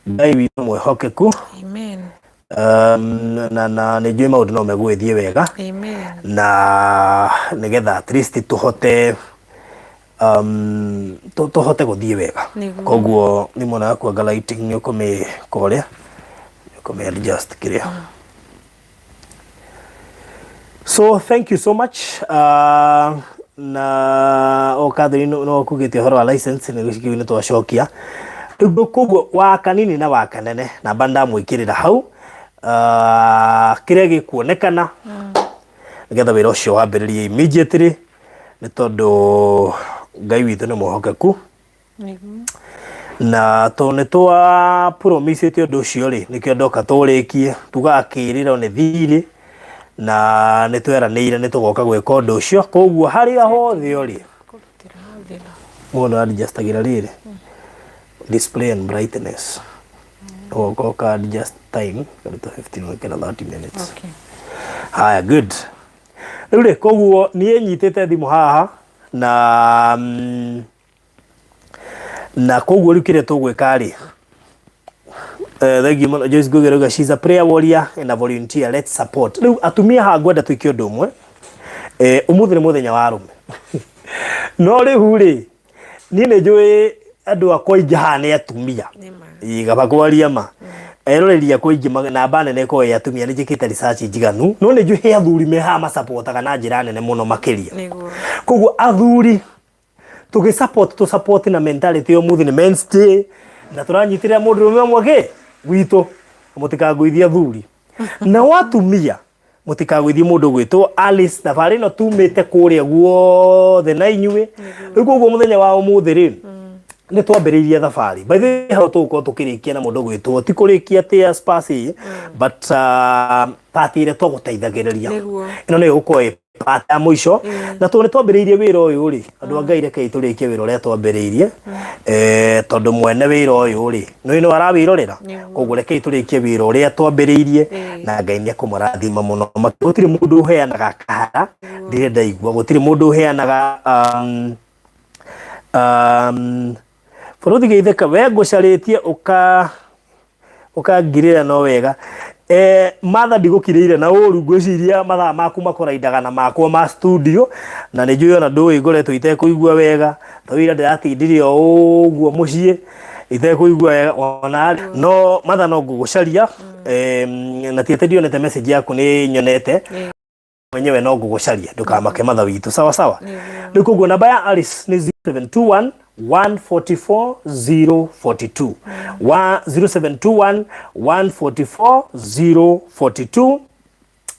Ngai witũ mwehokeku amen na nĩ njũĩ maũndũ no megwĩthiĩ wega amen na nigetha at least tuhote tuhote guthie wega koguo ni mwana wakwa ga lighting ni ukome korea ukome adjust kiria so thank you so much na okadri no kugite horo wa license ni gicikiwe ni twacokia riu koguo wa kanini na wa kanene na banda mwikirira hau kiria gikuonekana nigetha wira ucio wambiririe immediately ni tondu Ngai witũ nĩ mũhokeku na to nĩ twa promise te ũndũ ũcio rĩ nĩkĩo ndoka tũrĩkie tugakĩrĩra nĩ thirĩ na nĩ tweranĩire nĩ tũgoka gwĩka ũndũ ũcio koguo harĩa hothe ũrĩ mũndũ adjustagĩra rĩrĩ display and brightness ũgoka adjust time karuta 15 kana 30 minutes haya good rĩu rĩ koguo niĩ nyitĩte thimũ haha na koguo riu kire tugwika ri thank you Joyce Gugeruga, she's a prayer warrior and a volunteer. Let's support. Riu atumia ha ngwenda twike undu umwe umuthi ni muthenya wa arume no riu ri ni ne njui andu akwa ingiha ni atumia gaba kwaria ma eroreria kwa ingi namba nene ko ya atumia ni njikite research njiganu no ni njui he athuri me ha ma supportaga na njira nene muno makiria koguo athuri tugi support na mentality yo muthi ni men's day na turanyitira mundu rume mwake gwitu mutikagwithia athuri na watumia mutikagwithia mundu gwitwo Alice thabari no tumite kuria guothe na inyue riu koguo muthenya wa umuthi ri ni twambiriria thabari by the way how tuko tukirikia na mundu gwitwo ti kurikia tia space but patire tugutaithagiriria ino ni ukoe pata mwisho na tu ni twambiririe wira uyu ri andu a Ngai reke turikie wira uria twambiririe tondu mwene wira uyu ri no ino arawirorera koguo reke turikie wira uria twambiririe na Ngai ni akumurathima muno gutiri mundu uheanaga kahara ndirenda igua gutiri mundu uheanaga Forothi geitheka we ngucaritie ukangirira no wega matha ndigukiriire na uru ngwiciria mathaa maku makoraindaga na makwa ma studio na ni njui ona ndui ngoretwo itekuigua wega tawira ndiratindirie uguo mucii itekuigua wega ona no matha no ngugucaria na tietendio nete message yaku ni nyonete mwenyewe no ngugucaria ndukamake matha witu sawa sawa ni koguo namba ya Alice ni 0721 144 042 0721 144 042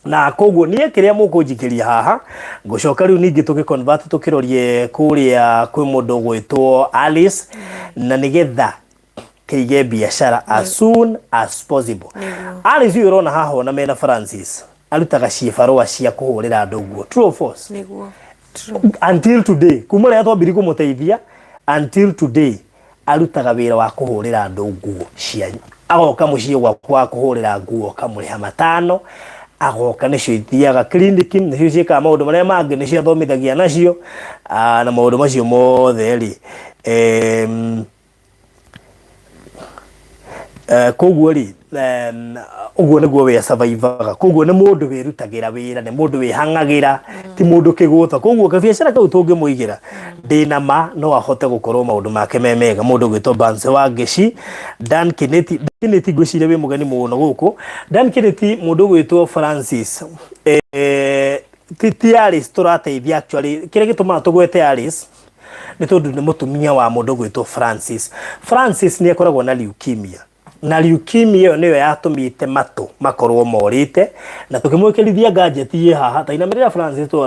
na koguo nie kiria mukunjikiria haha ngucoka riu ningi tugiconvert tukirorie kuria kwi mundu gwitwo Alice na nigetha kige biashara as soon as possible. Alice uyu urona haha na mena Francis alutaga cibarua cia kuhurira andu guo, true or false? Niguo. Until today kuma ria twambiri kumuteithia until today alutaga wira wa kuhurira andu nguo cia agoka mucii gwakwa kuhurira nguo kamuriha matano agoka nicio ithiaga clinic nicio ciikaga maundu maria mangi nicio athomithagia nacio na maundu macio mothe ri koguo ri uguo niguo we survivaga koguo ni mundu wirutagira wira ni mundu wihangagira ti mundu kigutha koguo kabiashara kau tungimuigira ndina ma no ahote gukorwo maundu make memega mundu gwitwo Banse wa Ngeci Dan Kennedy ngwicire wi mugeni muno guku Dan Kennedy mundu gwitwo Francis ti Alice turateithia actually kire gituma tugwete Alice ni tondu ni mutumia wa mundu gwitwo Francis ni akoragwo na leukemia na leukemia yo niyo yatumite matu makorwo morite na tukimwikirithia gadget ye haha ta inamerera Francis to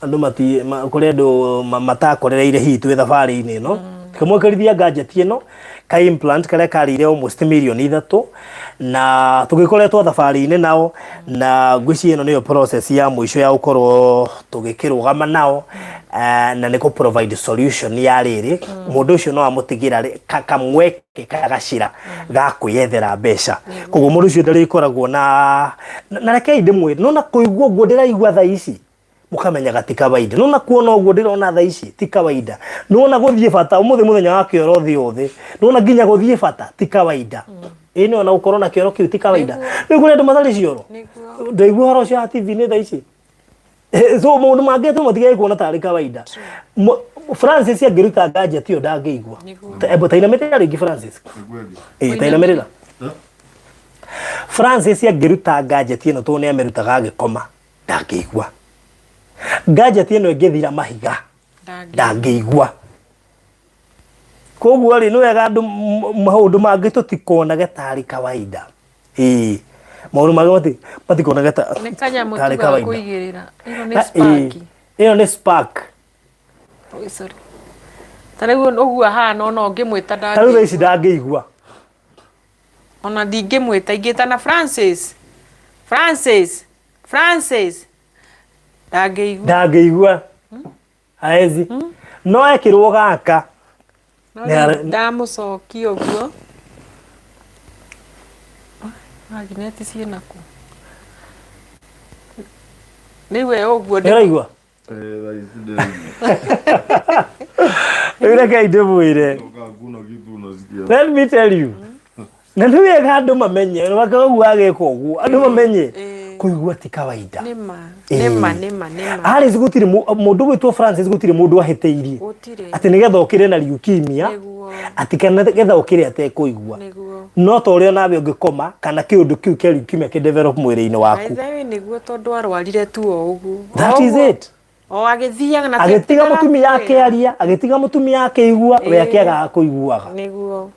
andu mati kuri andu matakorereire hitu thabari ini no tukimwikirithia gadget ino ka implant kare karire almost million 3 na tugikoretwo thabari ini nao na ngwici ino niyo process ya mwisho ya ukorwo tugikirugama nao na niko provide solution ya riri mundu ucio no amutigira kamweke kagacira ga kuyethera mbeca koguo mundu ucio ndari koragwo na reke ndimwe no na kuigua guo ndiraigua tha ici mukamenya gati kawaida no na kuona guo ndirona tha ici ti kawaida no na guthie bata umuthi muthenya wa kioro thiothi no na nginya guthie bata ti kawaida ino na ukorona kioro kiu ti kawaida niguo ndu mathari cioro ndaigua horo cia TV ni tha ici so mundu mange tu matigai kuona tari kawaida Francis angiruta gadget yo ndangeigua taina metera ringi Francis taina merera Francis angiruta gadget ino to ne ameritaga agikoma ndangeigua gadget ino ingithira mahiga ndangeigua koguo ri no wega andu maundu mangi tutikona getari kawaida maundu mangi matikona geta ni kanya mutu wa kuigirira ino ni spark ino ni spark sorry taregu uguo ha no ngimwita ndangi taregu ici ndangeigua ona ndingimwita ingita na Francis ndangeigua aezi no ekirwo gaka ndamucokia uguo magneti ciena ku niwe uguo ndiraigua Reke ndimwire let me tell you na niwega andu mamenye wakaguo ageka uguo andu mamenye kuigua ti kawaida nema Alice gutire mundu gwitwo Francis gutire mundu ahiteirie ati nigetha ukire na leukemia ati kana getha ukire ate kuigua no to rio nawe ungikoma kana kiundu kiu kia leukemia ki develop mwiri-ini waku aithawe niguo tondu arwarire tu o uguo that is it o agithiaga na agitiga mutumia yake aria agitiga mutumia yake igua we akiaga kuiguaga niguo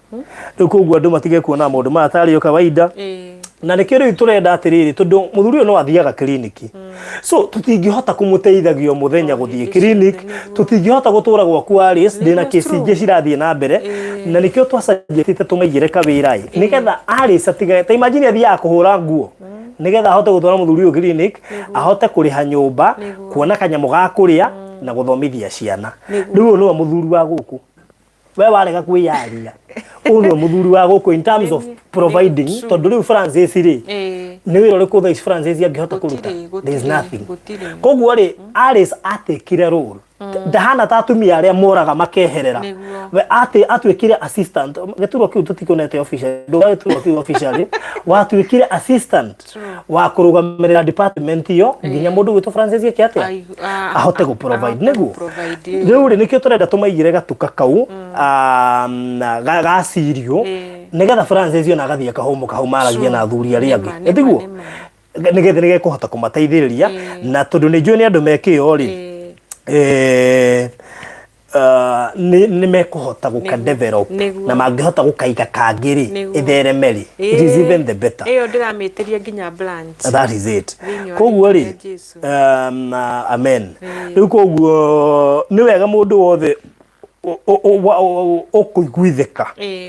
koguo andu matige kuona maundu ma tari o kawaida na nikio riu turenda atiriri tondu muthuri uyu no athiaga clinic so tutingihota kumuteithagio muthenya guthie clinic tutingihota gutura gwaku Alice ndina kesi ingi cirathie na mbere na nikio twasajitite tumaigire kawira nigetha Alice atiga ta imagine athia kuhura nguo nigetha ahote gutwara muthuri uyu clinic ahote kuriha nyumba kuona kanyamu ga kuria na guthomithia ciana riu no muthuri wa guku we warega kwiyaria uno muthuri wa guku in terms of providing tondu riu Francis ri ni wira uri kutha Francis angihota kuruta there is nothing koguo ri Alice atekire role ndahana tatumia aria moraga makeherera we atwikire assistant geturwo kiu tutikonete official ndoga turwo kiu official watwikire assistant wa kurugamirira department yo nginya mundu gwitwo Francis akiatia ahote go provide niguo riu ri nikio turenda tumaigire gatuka kau ga sirio nigetha Francis yo nagathie kahomo kahumaragia na athuri aria angi etiguo nige kuhota kumateithĩrĩria na tondu nĩ njũĩ nĩ andũ mekĩo ri nĩ mekuhota guka develop na mangĩhota gukaiga kangĩrĩ ithereme ri, it is even the better. Iyo ndiramĩtĩria nginya branch. That is it. Koguo ri amen. Rĩu koguo nĩ wega mũndũ wothe ũkũiguithĩka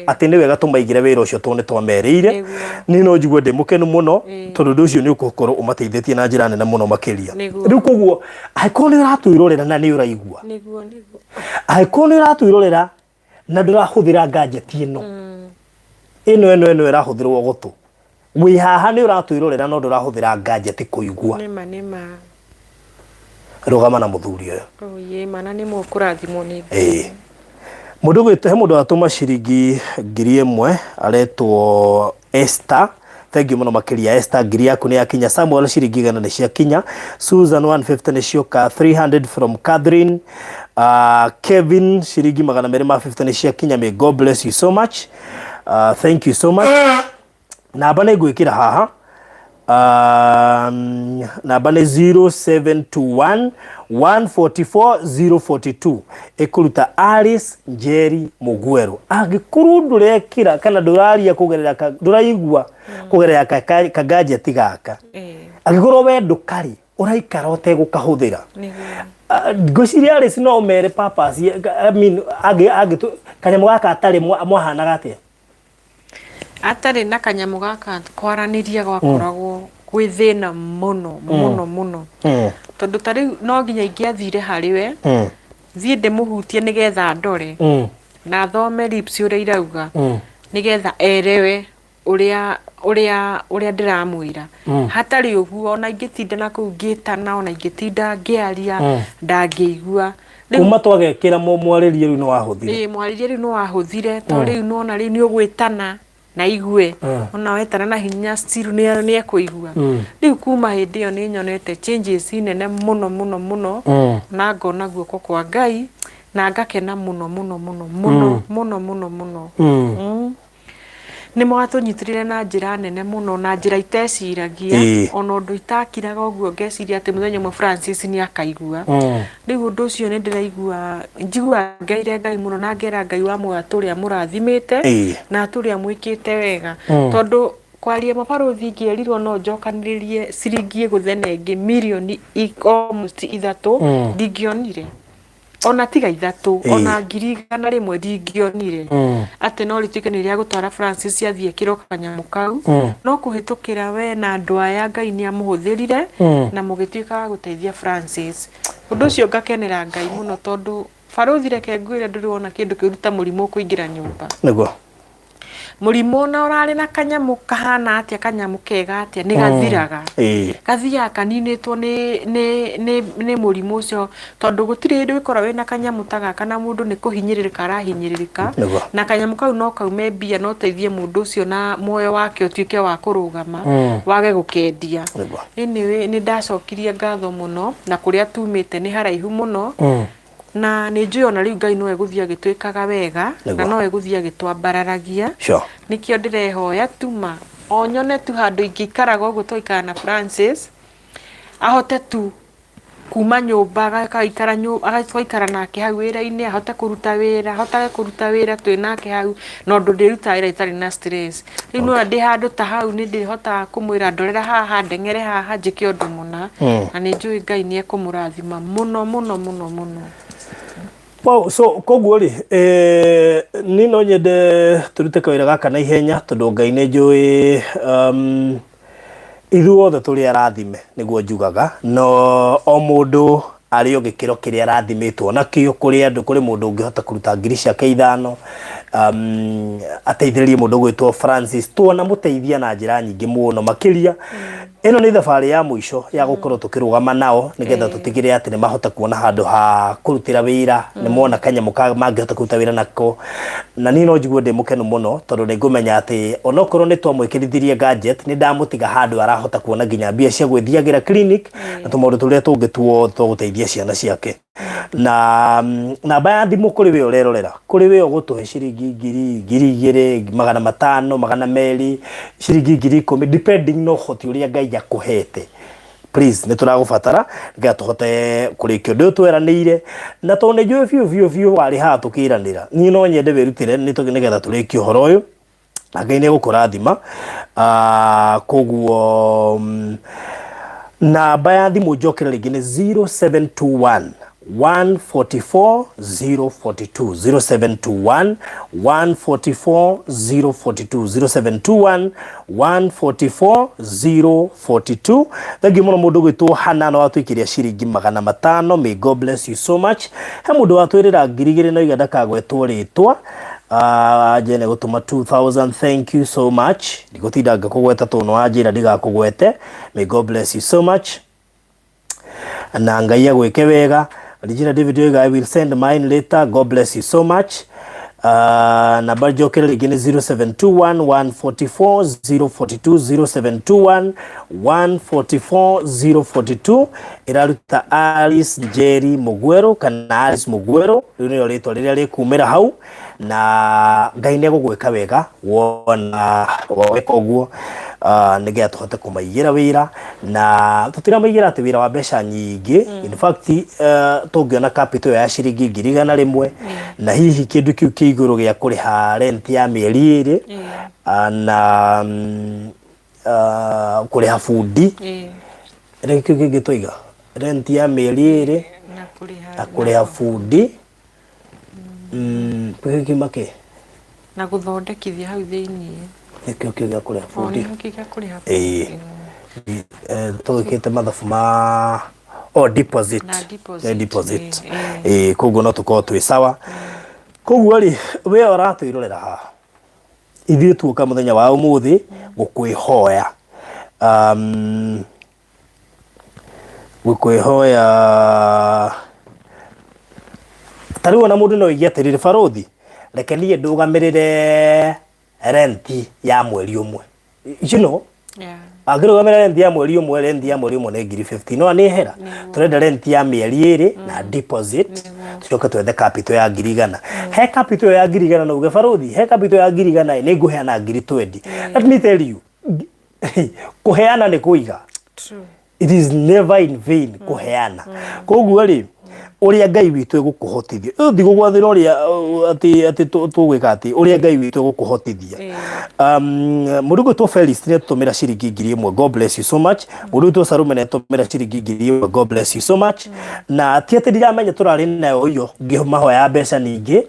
atĩ nĩ wega tũmaigĩre wĩra ũcio tondũ nĩ twamerĩire. Niĩ no njigue ndĩ mũkenu mũno tondũ ũndũ ũcio nĩ ũgũkorwo ũmateithĩtie na njĩra nene mũno makĩria. Rĩu koguo angĩkorwo nĩ ũratwĩrorera na nĩ ũraigua, angĩkorwo nĩ ũratwĩrorera na ndũrahũthĩra gadget ĩno ĩno ĩrahũthĩrwo gũtũ, wĩ haha nĩ ũratwĩrorera no ndũrahũthĩra gadget kũigua, rũgama na mũthuri ũyũ. Mana nĩ mũkũrathimwo nĩ mũndũ gwĩte he mũndũ atũma ciringi 1000 aretwo Esther. Thank you mũno makĩria Esther, ngiri yaku nĩ yakinya. Samuel ciringi 100 nĩ ciakinya. Susan 150 nĩ cioka. 300 from Catherine. Kevin ciringi 250 nĩ ciakinya. May God bless you so much. Thank you so much. Namba nĩ ngwĩkĩra haha. Namba nĩ 0721 144 042 ikuruta Alice Njeri Mugweru. Angĩkorwo ndũrekĩra kana ndũraria kugerera ndũraigua kugerera ka gadget gaka, angĩkorwo we ndũkari ũraikara ũtegũkahũthĩra, ngwĩciria Alice no mere purpose, I mean kanyamũ gaka atarĩ mwahanaga atĩa? Atarĩ na kanyamũ gaka kwaranĩria gwakoragwo gwĩ thĩna mũno tondũ tarĩu no nginya ingĩathire harĩ we thiĩ ndĩmũhutie nĩgetha ndore na thome lips ũrĩa irauga nĩgetha erewe ũrĩa ndĩramwĩra. Hatarĩ ũguo ona ingĩtinda na kũu ngĩtana, ona ingĩtinda ngĩaria ndangĩigua. Kuma twagekĩra mwarĩrie rĩu nĩ wahũthire. Mwarĩrie rĩu nĩ wahũthire tondũ rĩu nona rĩu nĩ ũgwĩtana na igue ona wetana na hinya still nĩ ekũigua. Rĩu kuma hĩndĩ ĩyo nĩ nyonete changes nene mũno na ngona guoko kwa Ngai na ngakena mũno. Nĩ mwatũnyitĩrĩre na njĩra nene mũno, na njĩra iteciragia ona ũndũ itakiraga ũguo ngeciria atĩ mũthenya ũmwe Francis nĩ akaigua. Rĩu ũndũ ũcio nĩ ndĩraigua njigua ngaire Ngai mũno na ngera Ngai wa mũga tũrĩa mũrathimĩte na tũrĩa mwĩkĩte wega tondũ kwaria mabarothi ngĩerirwo no njokanĩrĩrie ciringi gũthenenge milioni almost 3 ndingĩonire. Ona tiga 3 ona 100,000 ndingĩonire atĩ no rĩtuĩke nĩ rĩa gũtwara Francis athiĩ kĩro kanyamũ kau no kũhĩtũkĩra we na andũ aya Ngai nĩ amũhũthĩrire na mũgĩtuĩka wa gũteithia Francis. Ũndũ ũcio ngakenera Ngai mũno tondũ barothi reke ngwĩre ndũrĩ wona kĩndũ kĩruta mũrimũ kũingĩra nyũmba. Nĩguo Mũrimũ na ũrarĩ na kanyamũ kahana atĩa, kanyamũ kega atĩa nĩ gathiraga. Gathiaga kaninĩtwo nĩ mũrimũ ũcio tondũ gũtirĩ hĩndĩ ũgĩkora wĩna kanyamũ ta gaka na mũndũ nĩ kũhinyĩrĩrĩka arahinyĩrĩrĩka na kanyamũ kau no kaume mbia no teithie mũndũ ũcio na muoyo wake ũtuĩke wa kũrũgama wage gũkendia. Nĩ ndacokirie ngatho mũno na kũrĩa tumĩte nĩ haraihu mũno na nĩ njũĩ ona rĩu Ngai no egũthiĩ agĩtwĩkaga wega na no egũthiĩ agĩtwambararagia. Nĩkĩo ndĩrehoya tuma o nyone tu handũ ingĩikaraga ũguo twaikara na Francis ahote tu kuma nyũmba agaikara nake hau wĩra-inĩ, ahote kũruta wĩra twĩ nake hau na ũndũ ndĩrutaga wĩra itarĩ na stress. Rĩu no ndĩ handũ ta hau nĩ ndĩhotaga kũmwĩra ndorera haha ndeng'ere haha njĩke ũndũ mũna na nĩ njũĩ Ngai nĩ ekũmũrathima mũno. Wow, so koguo ri ni no nyende turute kawira gaka na ihenya tondu Ngai nĩ njũĩ ithuothe tũrĩ arathime nĩguo njugaga no o mũndũ arĩ o gĩkĩro kĩrĩa arathimĩtwo nakĩo. Kũrĩ andũ, kũrĩ mũndũ ũngĩhota kũruta 5,000 ateithĩrĩrie mũndũ gwĩtwo Francis, tuona mũteithia na njĩra nyingĩ mũno makĩria. Ĩno nĩ thabarĩ ya mũico ya gũkorwo tũkĩrũgama nao nĩgetha tũtigĩrĩre atĩ nĩ mahota kuona handũ ha kũrutĩra wĩra, nĩ mona kanyamũ mangĩhota kũruta wĩra nako. Na niĩ no njigue ndĩ mũkenu mũno tondũ nĩ ngũmenya atĩ onokorwo nĩ twamwĩkĩrithirie gadget nĩ ndamũtiga handũ arahota kuona nginya mbia cia gwĩthiagĩra clinic na tũmaũndũ tũrĩa tũngĩ tuothe twa gũteithia ciana ciake. na namba ya thimu kuri we urerorera kuri we ugutuhe ciringi 2,000 500 200 ciringi 10,000 depending no hoti uria Ngai akuhete. Please ne turagubatara nginya tuhote kurikio ndio tweranire na to ne jwe fiu wari ha tukiranira ni no nyende berutire ni tuginegetha turikio horo uyu Ngai ne gukurathima koguo namba ya thimu njokera ringi ni 0721 144 042 0721 144 042 0721 144 042. Thank you muno mundu gwitwo Hanana watwikiria ciringi 500. May God bless you so much. He mundu watwirira 2,000 no iganda kagwetwo ritwa jene gutuma 2,000. Thank you so much. Ndigutinda ngakugweta tuno ajira ndigakugwete. May God bless you so much. Na Ngai agwike wega. Regina David Yoga, I will send mine later. God bless you so much. Namba jokera again 0721 144 042 0721 144 042. Iraruta Alice Jerry Mugwero kana Alice Mugwero rino ritwa riria rikumira hau na Ngai ne gugwika wega wona waweka uguo nigia tuhote kumaigira wira na tutira maigira ati wira wa besha nyingi. In fact tungiona capital ya ciringi 100 na hihi kindu kiu kiiguru gia kuriha rent ya mieri iri na kuriha fundi rent kiu gitwiga rent ya mieri iri na kuriha fundi kimake na guthondekithia hau thiini nikio kiga kuriha fundi tugikite mathabu ma deposit koguo no tukorwo twi sawa. Koguo ri we uratwirorera ha ithuĩ tuoka muthenya wa umuthi gukwihoya tari wona mundu no igia tirire barothi reke niĩ ndugamirire renti ya mweri umwe, you know, agirugamira renti ya mweri umwe ne ngiri 50 no ni hera turenda renti ya mieri iri na deposit tucoke twethe capital ya 100,000. He capital ya 100,000 no uge barothi he capital ya 100,000 ni nguheana 20,000. Let me tell you, kuheana ni kuiga. True. It is never in vain kuheana. Koguo ri uria Ngai witu egukuhotithia ndigugwathira uria ati tugwika ati uria Ngai witu egukuhotithia. Murugo to Felix ne tumira ciringi 1,000. God bless you so much. Murugo to Sarume ne tumira ciringi 1,000. God bless you so much. Na tiete ndiramenya turari nayo iyo ngimahoya mbeca ningi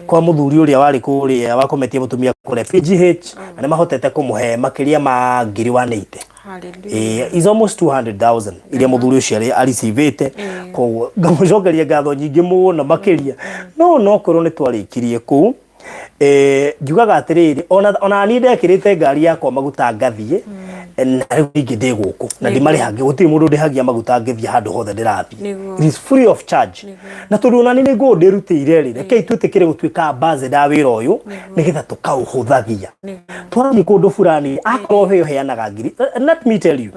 kwa muthuri uria wari kuria wakometie mutumia kure PGH na ne mahotete kumuhe makiria ma 1,180. Hallelujah. Is almost 200,000 iria muthuri ucio alicivite ko ngamucokeria ngatho nyingi muno makiria no korwo ni twarikirie ku njugaga atiriri ona ni ndekirite ngari yakwa maguta ngathie na riu ingi ndi guku na ndimarihange gutiri mundu ndihagia maguta ngithia handu hothe ndirathie. It is free of charge na tundu ona ni niguo ndirutire ri reke itwitikire gutwika baze da wira uyu nigetha tukauhuthagia twani kundu fulani akorwo he heanaga ngiri. Let me tell you,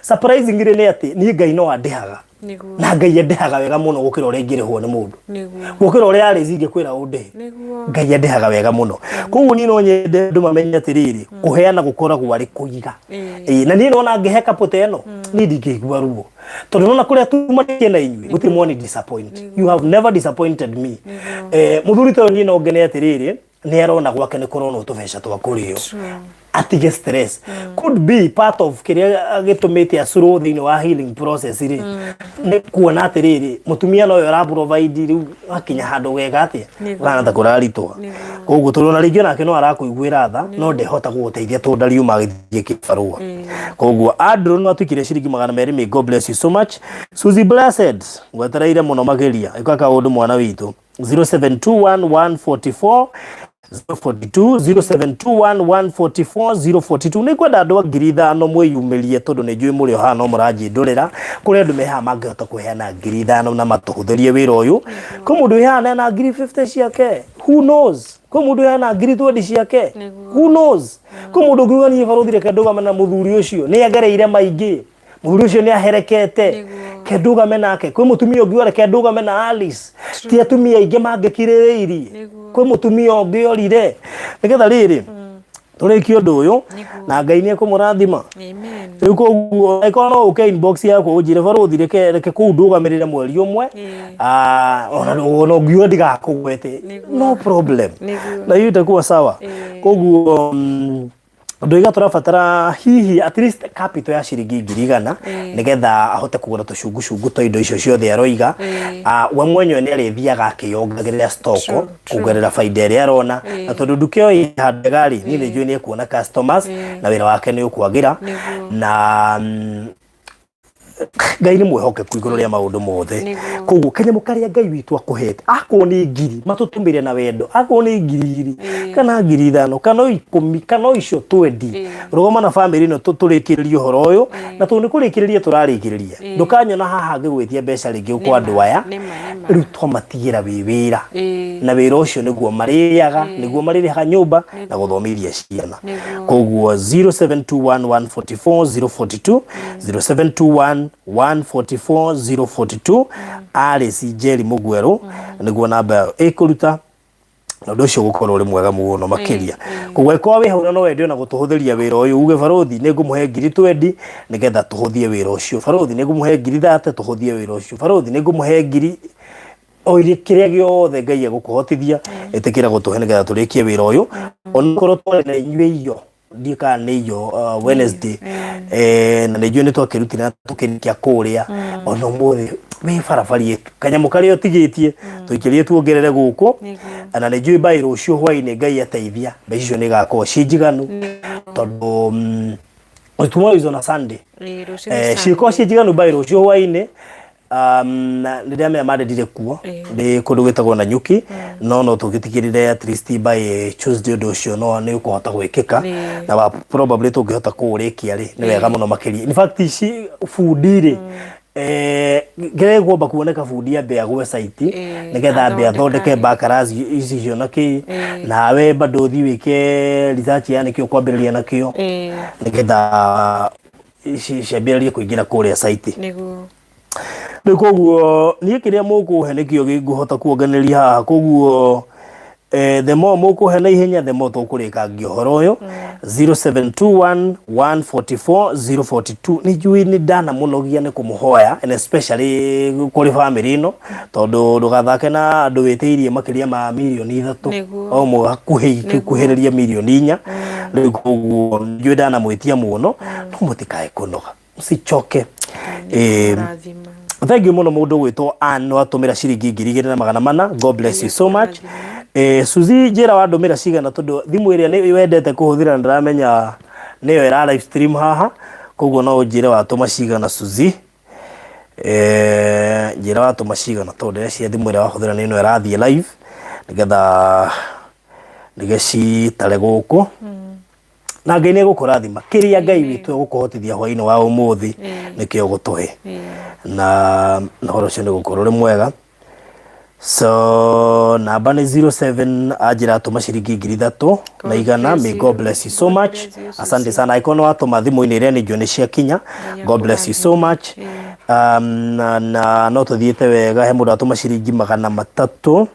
surprisingly ni ati ni Ngai no andihaga na Ngai endehaga wega muno gukira uria ngirihwo ni mundu gukira uria arizirie kwira unde Ngai endehaga wega muno. Koguo ni no nyende ndu mamenya atiriri kuheana gukoragwo ari kuiga na ni nona ngehe kapote eno ni ndingigua ruo tondu nona kuria tumakie na inyui gutiri mwoni disappoint. You have never disappointed me. Muthuri to ni no ngene atiriri ni arona gwake ni korona utubeca twakurio atige stress could be part of kiria gitumite acuru thini wa healing process ri ni kuona atiriri mutumia no yora provide riu akinya handu wega atia gana kuraritwa koguo turona ringio nake no arakuiguira tha no ndehota guguteithia tondari uma githie kibarua. Koguo Andrew no atukire ciringi 200. May God bless you so much. Suzy Blessed gwetereire muno mageria ikaka undu mwana witu 0721 144 042 0721 144 042 ni kwenda andu 5,000 mwiyumirie tondu ni njui muri oha no muranji ndurira kuri andu meha mangihota kuheana 5,000 na matuhuthirie wira uyu ko mundu ihana na 50 ciake who knows ko mundu ihana 20 ciake who knows ko mundu ngugani baruthire kandu bamana muthuri ucio ni agereire maingi muthuri ucio ni aherekete kendugame nake kwi mutumia ungi ore kendugame na Alice ti atumia ingi mangikirireirie kwi mutumia ungi orire nigetha riri turiki undu uyu na Ngai ni ekumurathima amen riu koguo iko no uke inbox yako ujire baruthi reke ku ndugamirire mweri umwe ona no ngiu ndigakugwete no problem na hiyo itakuwa sawa koguo ndoiga turabatara hihi at least capital ya ciringi 100 nigetha ahote kugura tucungu to indo icio ciothe aroiga we mwenyewe ni arithiaga akiyongagirira stock kugerera faida iria arona na tondu nduka iyo ihande gari ni njui ni kuona customers na wira wake ni ukwagira na Ngai ni mwihokeku iguru ria maundu mothe koguo kanyamo karia Ngai witu akuhete akwo ni 1000 matutumire na wendo akwo ni 2000 kana 5000 kana 10 kana icio 20 rugoma na family no turikiririe horo uyu na tu ni kurikiririe turarikiririe ndukanyona haha ngigwitia mbeca ringi kwa andu aya riu twamatigira wira na wira ucio niguo mariaga niguo maririha nyumba na guthomithia ciana koguo 0721144042 0721144042 Alice Njeri Mugweru niguo namba ikuruta na ndu ucio gukorwo uri mwega muno makiria kugwe kwa wi hau no wendio na gutuhuthiria wira uyu uge baruthi ni ngumuhe 20 nigetha tuhuthie wira ucio baruthi ni ngumuhe 30 tuhuthie wira ucio baruthi ni ngumuhe 1000 oire kiria giothe Ngai agukuhotithia etikira gutuhe nigetha turikie wira uyu onkorwo twari na inywe iyo ndika niyo Wednesday na nijo ni twakirutira tukirikia kuria ono muthi we farafari yetu kanyamo kari otigitie tuikirie tuongerere guku na nijo bairo ucio hwaine Ngai ateithia mbecio ni gako cinjiganu tondu tomorrow is on a Sunday ciko cinjiganu bairo ucio hwaine ndiria me madedire kuo ndi kundu gwitagwo na nyuki no tugitikirire at least by Tuesday undu ucio no ni ukuhota gwikika na probably tungihota kurikia ri ni wega muno makiri in fact ici fundire ngegomba kuoneka fundi ambe agwe site nigetha ambe athondeke backers ici cio naki nawe bado thi wike research yani kio kwambiriria nakio nigetha ici ciambiririe kuingira kuria site niguo koguo ni kiria mukuhe nikio giguhota kuonganiria haha koguo the more mukuhe na ihenya the more tukurika ngihoro uyu 0721144042 ni jui ni dana munogia ni kumuhoya and especially kuri family no tondu ndugathake na andu witiirie makiria ma milioni 3 o mu kuhiriria milioni 4 riu koguo jui dana mwitia muno no mutikae kunoga msichoke thank you muno mundu gwitwo no atumira ciringi 2400 God bless you so much Suzi njira wandumira cigana tondu thimu iria ni wendete kuhuthira ndiramenya niyo ira live stream haha koguo no njire watuma cigana Suzi njira watuma cigana tondu cia thimu iria wahuthira ni no irathie live nigetha nigeci guku na Ngai ni gukurathima kiria Ngai witu gukuhotithia hwaini wa umuthi nikio gutuhe na horo cio ni gukorwo ri mwega so namba ni 07 ajira atuma ciringi 3000 na igana may God bless you so much asante sana ikono atuma thimu-ini iria ni njone cia kinya God bless you so much na no tuthiete wega he mundu atuma ciringi 300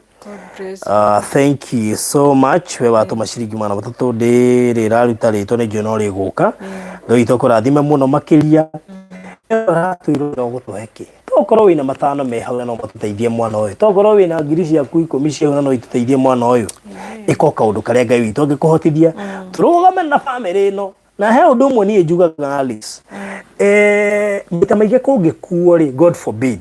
thank you so much we watuma ciringi 300 ndirira ruta rito ni njone ri guka no itokurathime muno makiria tuiro gutuheki tokorwo wina matano me hau no matuteithie mwana uyu tokorwo wina ngiri ciaku 10 cia no ituteithie mwana uyu iko kaundu karia Ngai witu angikuhotithia turugame na family no na he undu mwe nie njugaga Alice mita maige kungikuo ri God forbid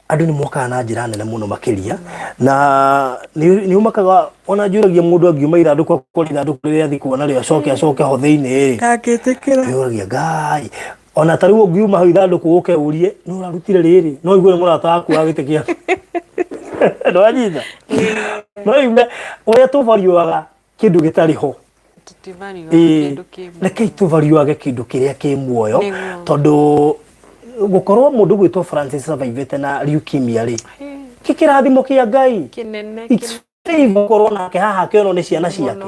andu ni moka na njira nene muno makiria na ni umakaga ona njuragia mundu angiuma ithanduku akori ithanduku riria thikuona ri acoke ho thiini ri kagitikira njuragia Ngai ona tariu ngiuma hau ithanduku uke urie no urarutire riri no igwe murata waku agitikia ndo anyita no igwe uria tuvariuaga kindu gitari ho reke tuvariuage kindu kiria ki muoyo tondu gukorwo mundu gwitwo Francis survivete na leukemia ri kikirathimo kia Ngai kinene favor corona ke haha ke ono ne ciana ciake.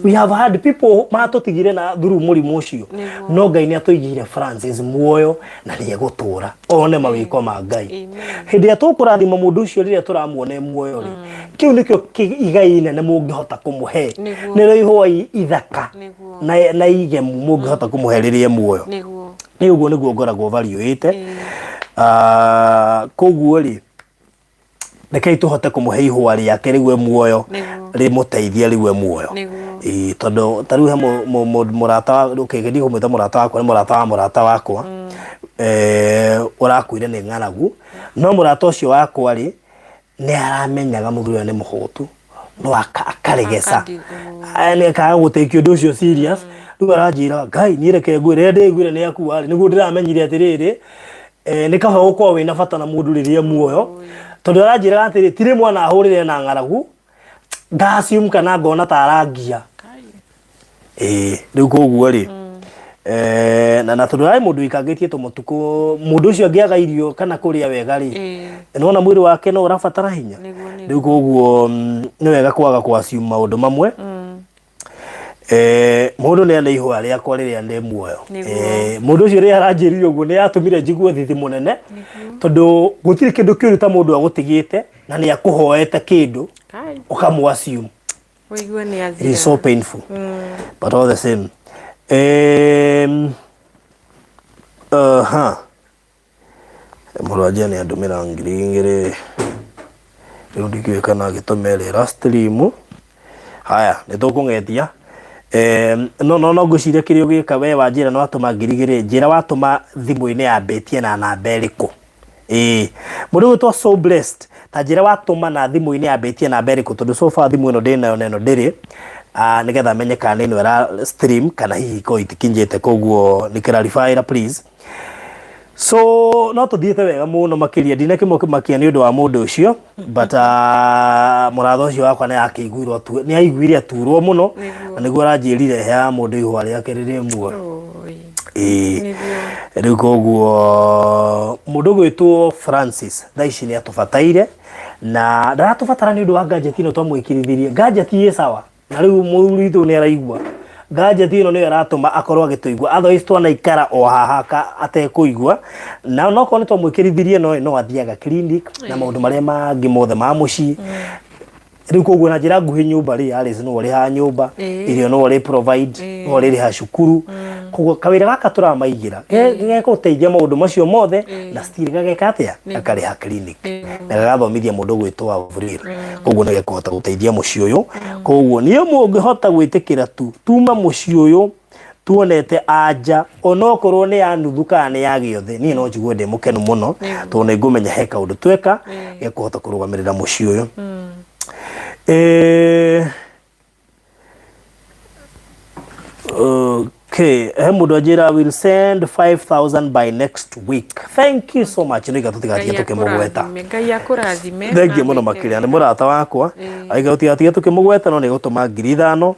We have had people matutigire na through murimu ucio no Ngai ni atuigire Francis muoyo na ni egutura one mawiko ma Ngai hindi ya tukurathima mundu ucio riria turamuone muoyo ri kiu nikio igai nene mungihota kumuhe ni roiho ithaka na igemu mungihota kumuhe riria muoyo ni uguo niguo ngoragwo valuate koguo ri rekei tuhote kumuhe ihwa riake riwe muoyo rimuteithia riwe muoyo tondu tariu he murata ukigeni kumwita murata wakwa ni murata wakwa urakuire ni ng'aragu no murata ucio wakwa ri ni aramenyaga muthuri ni muhutu no akaregesa ni akaga gutekio undu ucio serious riu aranjira Ngai ni reke ngwire ndigwire ni akuwa niguo ndiramenyire atiriri ni kaba ukorwo wina bata na mundu riria muoyo tondu aranjira atiri tire mwana ahurire na ng'aragu ndasium kana ngona tarangia riu koguo ri na tondu ai mundu ikangitie tumutuku mundu ucio angiaga irio kana kuria wega ri nona mwiri wake no urabatara hinya riu koguo ni wega kwaga kwasium maundu mamwe mundu ni ana ihwa riakwa riria ndi muoyo mundu ucio riria aranjirire uguo ni atumire njigwe thithi munene tondu gutiri kindu kiuru ta mundu agutigite na ni akuhoete kindu ukamwasium Wigwe ni it is so painful but all the same murajia ni andumira ngiri riu ndikiwe kana gitumerera stream haya nitukungetia no nguciria kirio gika we wanjira no atuma ngirigiri njira watuma thimu-ini ya betie na namba iriku mundu witwa so blessed ta njira watuma na thimu-ini ya betie na namba iriku tondu so far thimu ino ndinayo neno ndiri nigetha menye kana ino era stream kana hihi ko itikinjite koguo ni clarify please so no tuthiete wega muno makiria ndina kimakia ni undu wa mundu ucio but muratho ucio wakwa ni akiguirwo tu ni aiguire aturwo muno na niguo aranjirire he mundu ihwa riake riria muoyo riu koguo mundu gwitwo Francis thaici ni atubataire na ndaratubatara ni undu wa gadget ino twamwikirithirie gadget ye sawa na riu murithu ni araigua gadget ino ni aratuma akorwo agituigua otherwise twana ikara o haha atekuigua na no ko twamwikirithirie no athiaga clinic na maundu maria mangi mothe ma muci riu koguo na njira nguhi nyumba ri Alice no ri ha nyumba irio no ri provide no ri ha cukuru koguo kawira gaka turamaigira geko teithia maundu macio mothe na still gageka atia akari ha clinic na gagathomithia mundu gwitwa Avril koguo ni gekuhota guteithia muci uyu koguo niyo mungihota gwitikira tuma muci uyu tuonete anja onokorwo ni ya nuthu kana ni ya giothe ni no njigwe ndi mukenu muno tondu ni ngumenya he kaundu tweka gekuhota kurugamirira muci uyu okay mundu ajira will send 5,000 by next week. Thank you so much niga tutigatie tukimugweta Ngai akurathime thank you muno makiria ni murata wakwa aiga tutigatie tukimugweta no ni gutuma 5,000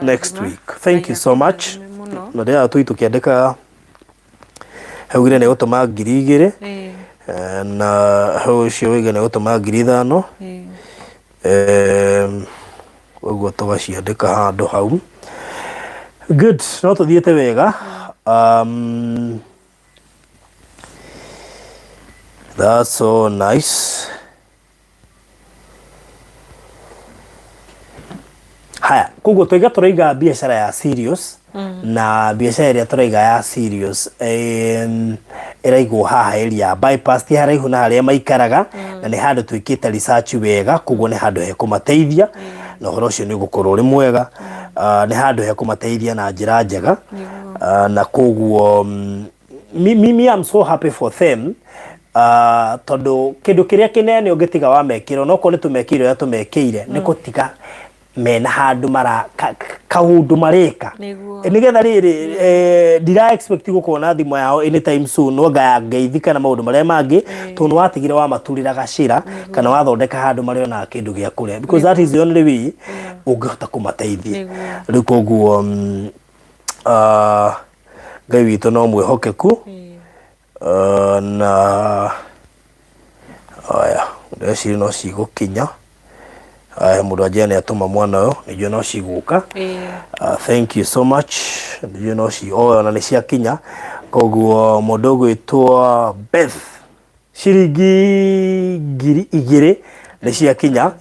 next week. Thank you so much no ndia tukiandika haugire ni gutuma 2,000 na hau cio wiga ni gutuma 5,000 uguo tugaciandika handu hau. Good, no tuthiete wega. That's so nice. Haya, koguo twiga turaiga biashara ya serious na biashara iria turaiga ya serious iraigwo haha area bypass ti haraihu na haria maikaraga na ni handu twikite research wega koguo ni handu he kumateithia na horo ucio ni gukorwo ri mwega ni handu he kumateithia na njira njega na koguo mimi I'm so happy for them tondu kindu kiria kinene ungitiga wa mekiro no ko ni tumekiro ya tumekeire ni gutiga mena handu mara kaundu mareka nigetha riri ndira expect gukona thimu yao anytime soon no ngaithika na maundu maria mangi tondu watigire wa maturira gacira kana wathondeka handu mario na kindu gia kuria because that is the only way ungihota kumateithia riu koguo Ngai witu no mwihokeku na aya ndeci no cigukinya mundu ajene atuma mwana yo nijo no ciguka thank you so much nijo no ci na ni cia kinya koguo mundu gwitwa Beth ciringi 2,000 ni cia kinya.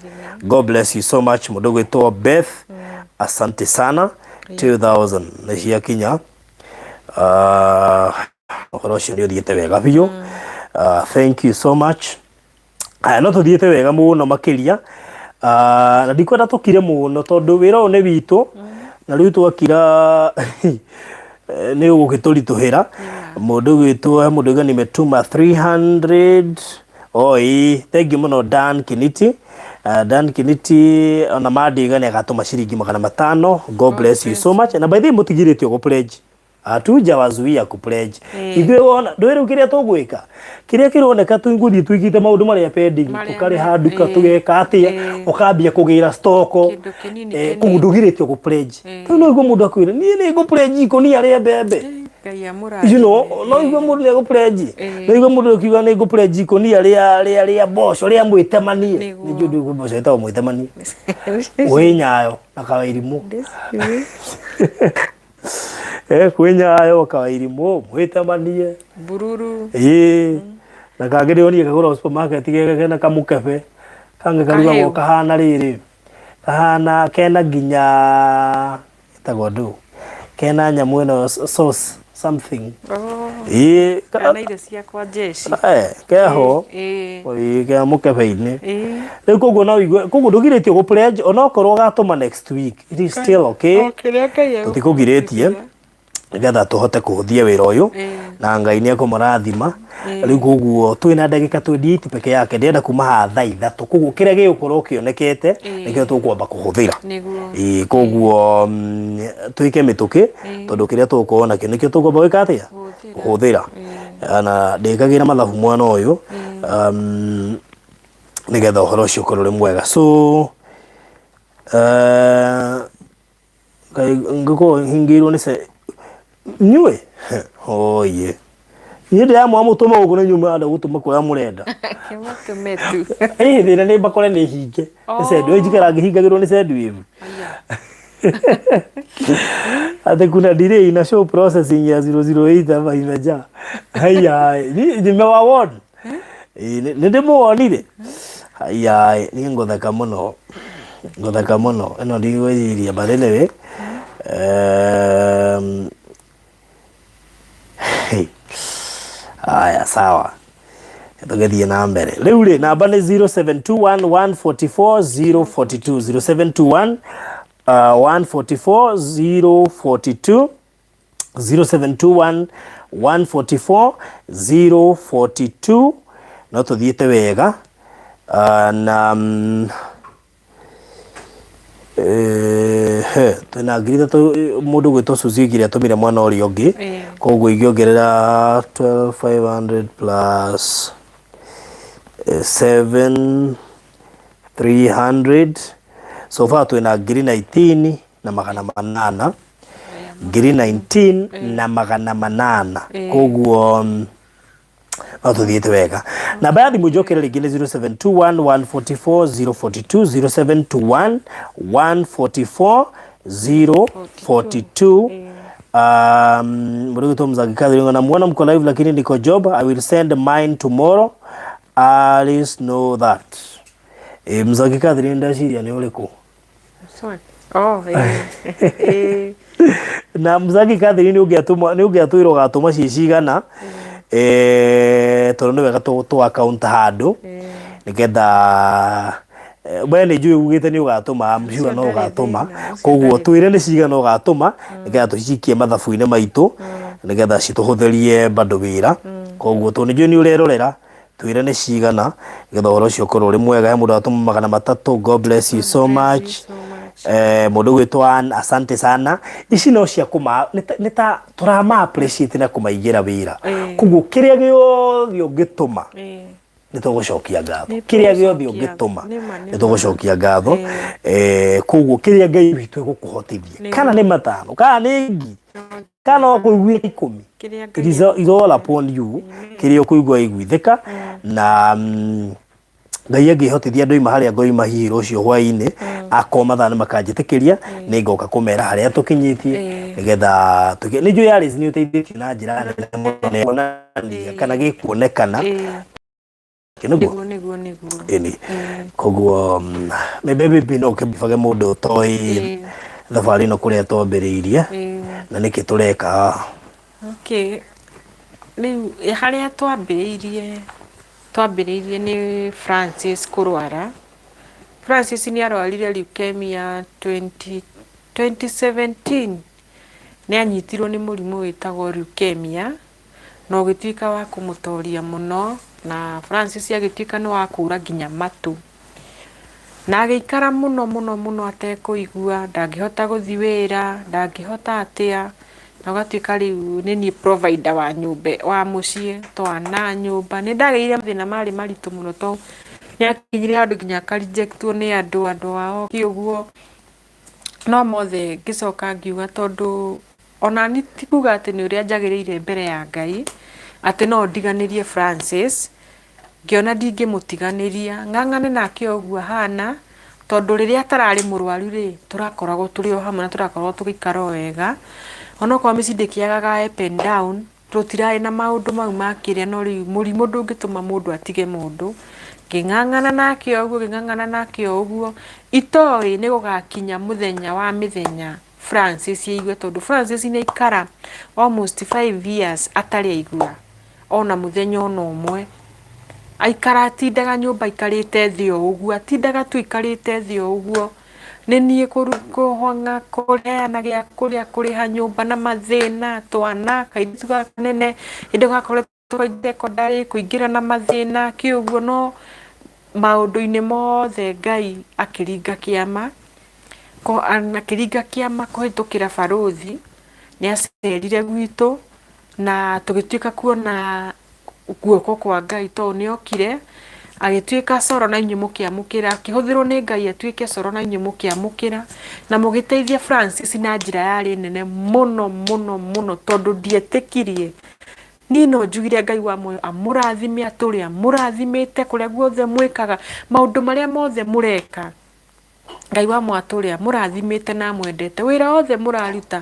God bless you so much mundu gwitwa Beth asante sana 2,000 ni cia kinya. Okorocio ni uthiete wega biu. Thank you so much. No tuthiete wega muno makiria. Na ndikwenda tukire muno tondu wira one witu na riu twakira ni ugituritũhĩra mundu gwitũ mundu gani metuma 300. Thank you muno Dan Kiniti. Dan Kiniti ona mandiga ni agatuma ciringi 500. God bless you so much. Na by the way mutigirĩtio go pledge. Atuja wazuia ku pledge. Ithuĩ wona ndwĩrũ kĩrĩa tũgwĩka kĩrĩa kĩroneka tũngũthiĩ twĩkĩte maũndũ marĩa pending tũkarĩ handuka tũgeka atĩa ũkambia kũgĩra stoko kũndugirĩtio ku pledge. No igua mũndũ akwĩra niĩ nĩ ngũ pledge ikũnia rĩa mbembe. You know, no igua mũndũ nĩ ngũ pledge. No igua mũndũ akiuga nĩ ngũ pledge ikũnia rĩa mboco rĩa mwĩtemanie. Nĩ njũndũ igua mboco ĩtagwo mwĩtemanie. Wĩ Nyayo na Kawairimũ. Kwĩ Nyayo Kawairimũ mwĩtemanie Bururu na kangĩ nĩonire kagũra supermarket kena kamũkebe kangĩ karugagwo kahana rĩrĩ kahana kena nginya ĩtagwo ndũ kena nyamũ ĩno sauce something kana irio ciakwa jeshi keho kea mũkebe-inĩ rĩu koguo no igue koguo ndũgirĩtio gũ pledge onokorwo gatũma next week it is still okay tũtikũgirĩtie nĩgetha tũhote kũhũthia wĩra ũyũ na Ngai nĩ ekũmũrathima. Rĩu koguo twĩna ndagĩka 28 peke yake ndĩrenda kuma haha thaa 3 koguo kĩrĩa gĩgũkorwo kĩonekete nĩkĩo tũkwamba kũhũthĩra koguo twĩke mĩtũkĩ tondũ kĩrĩa tũgũkorwo nakĩo nĩkĩo tũkwamba gwĩka atĩa kũhũthĩra na ndĩkagĩra mathabu mwana ũyũ nĩgetha ũhoro ũcio ũkorwo ũrĩ mwega. So ngĩkorwo hingĩirwo nĩ nyue niĩ ndĩramwa mũtũma ũguo nĩ nyuma nda gũtũma kũrĩa mũrenda thĩna nĩ mbakore nĩ hinge nĩ sendu njikara ngĩhingagĩrwo nĩ sendu ĩmu ati kuna delay na show processing ya 008 hapa imejaa. Haya nimewaona nĩ ndĩmuonire haya ni ngotheka mũno ĩno ndigwĩciria but anyway haya sawa tũgĩthiĩ na mbere rĩu rĩ namba nĩ 0721 144 042 0721 144 042 0721 144 042 no tũthiĩte wega na twĩna ngiri ithatũ mũndũ gwĩtwo Suzy kĩrĩa atũmire mwana ũrĩa ũngĩ koguo ingĩongerera 12,500 plus 7,300 so far twĩna ngiri 19 na magana manana ngiri 19 na magana manana koguo no tũthiĩte wega. Namba ya thimũ njokera rĩngĩ nĩ 0721 144 042 0721 144 042 mũndũ gwĩtwo Mzagi Catherine na muona mko live lakini niko job. I will send mine tomorrow. Alice know that. Mzagi Catherine ndaciria nĩ ũrĩkũ? Na Mzagi Catherine nĩ ũngĩatwĩrwo gatũma cigana tondũ nĩ wega tũ account handũ nĩgetha we nĩ njũĩ ugĩte nĩ ũgatũma mbica no ũgatũma koguo twĩre nĩ cigana ũgatũma nĩgetha tũcikie mathabu-inĩ maitũ nĩgetha citũhũthĩrie bado wĩra koguo tondũ nĩ njũĩ nĩ ũrerorera twĩre nĩ cigana nĩgetha ũhoro ũcio ũkorwo ũrĩ mwega. Mũndũ atũma 300. God bless you so much. Mũndũ gwĩtwo asante sana. Ici no cia nĩ ta tũrama appreciate na kũmaigĩra wĩra koguo kĩrĩa gĩothe ũngĩtũma nĩ tũgũcokia ngatho kĩrĩa gĩothe ũngĩtũma nĩ tũgũcokia ngatho koguo kĩrĩa Ngai witũ egũkũhotithia kana nĩ 5 kana nĩ ngiri kana ũkũigua 10 is all upon you kĩrĩa ũkũigua iguithĩka na ngai angihotithia andu ima haria ngoima hihi rucio hwaini akoma thana makanjitikiria ni ngoka kumera haria tukinyitie nigetha ni njui Alice ni uteithĩtie na njĩra nene mũno kana gĩkuonekana niguo ini koguo maybe no kĩbage mũndũ ũtoĩ thabarĩ ĩno kũrĩa twambĩrĩirie na nĩkĩ tũreka. Okay, rĩu harĩa twambĩrĩirie nĩ Francis kũrwara. Francis nĩ arwarire leukemia 2017 nĩ anyitirwo nĩ mũrimũ wĩtagwo leukemia na ũgĩtuĩka wa kũmũtoria mũno, na Francis agĩtuĩka nĩ wa kũra nginya matũ, na agĩikara mũno atekũigua, ndangĩhota gũthiĩ wĩra, ndangĩhota atĩa, na ũgatuĩka rĩu nĩ niĩ provider wa nyũmba wa mũciĩ, twana nyũmba, nĩ ndageire mathĩna marĩ maritũ mũno tondũ nĩ akinyire handũ nginya akarejectwo nĩ andũ ao kĩũguo, no mothe ngĩcoka ngiuga tondũ ona nĩ ti kuga atĩ nĩ ũrĩa njagĩrĩire mbere ya Ngai atĩ no ndiganĩrie Francis, ngĩona ndingĩmũtiganĩria, ng'ang'ane nake ũguo ahana, tondũ rĩrĩa atararĩ mũrwaru rĩ tũrakoragwo tũrĩ o hamwe na tũrakoragwo tũgĩikara wega, onokorwo mĩciĩ ndĩkĩagaga up and down, tũtirarĩ na maũndũ mau makĩrĩa, no rĩu mũrimũ ndũngĩtũma mũndũ atige mũndũ. Ngĩng'ang'ana nake ũguo itoĩ nĩ gũgakinya mũthenya wa mĩthenya Francis aigue, tondũ Francis nĩ aikara almost 5 years atarĩ aigua ona mũthenya ona ũmwe, aikara atindaga nyũmba aikarĩte thĩ o ũguo, atindaga tu aikarĩte thĩ o ũguo, nĩ niĩ kũhonga kũheana gĩa kũrĩa, kũrĩha nyũmba na mathĩna, twana kairĩtu gaka kanene hĩndĩ gakoretwo thekondarĩ kũingĩra na mathĩna kĩũguo, no maũndũ-inĩ mothe Ngai akĩringa kĩama kũhĩtũkĩra barũthi, nĩ acerire gwitũ na tũgĩtuĩka kuona guoko kwa Ngai, tondũ nĩ okire agĩtuĩka coro na inyuĩ mũkĩamũkĩra, akĩhũthĩrwo nĩ Ngai atuĩke coro na inyuĩ mũkĩamũkĩra, na mũgĩteithia Francis na njĩra yarĩ nene mũno, tondũ ndietĩkirie. Niĩ no njugire Ngai wa muoyo amũrathime atũrĩ amũrathimĩte kũrĩa guothe mwĩkaga, maũndũ marĩa mothe mũreka, Ngai wa muoyo atũrĩ amũrathimĩte na mwendete, wĩra wothe mũraruta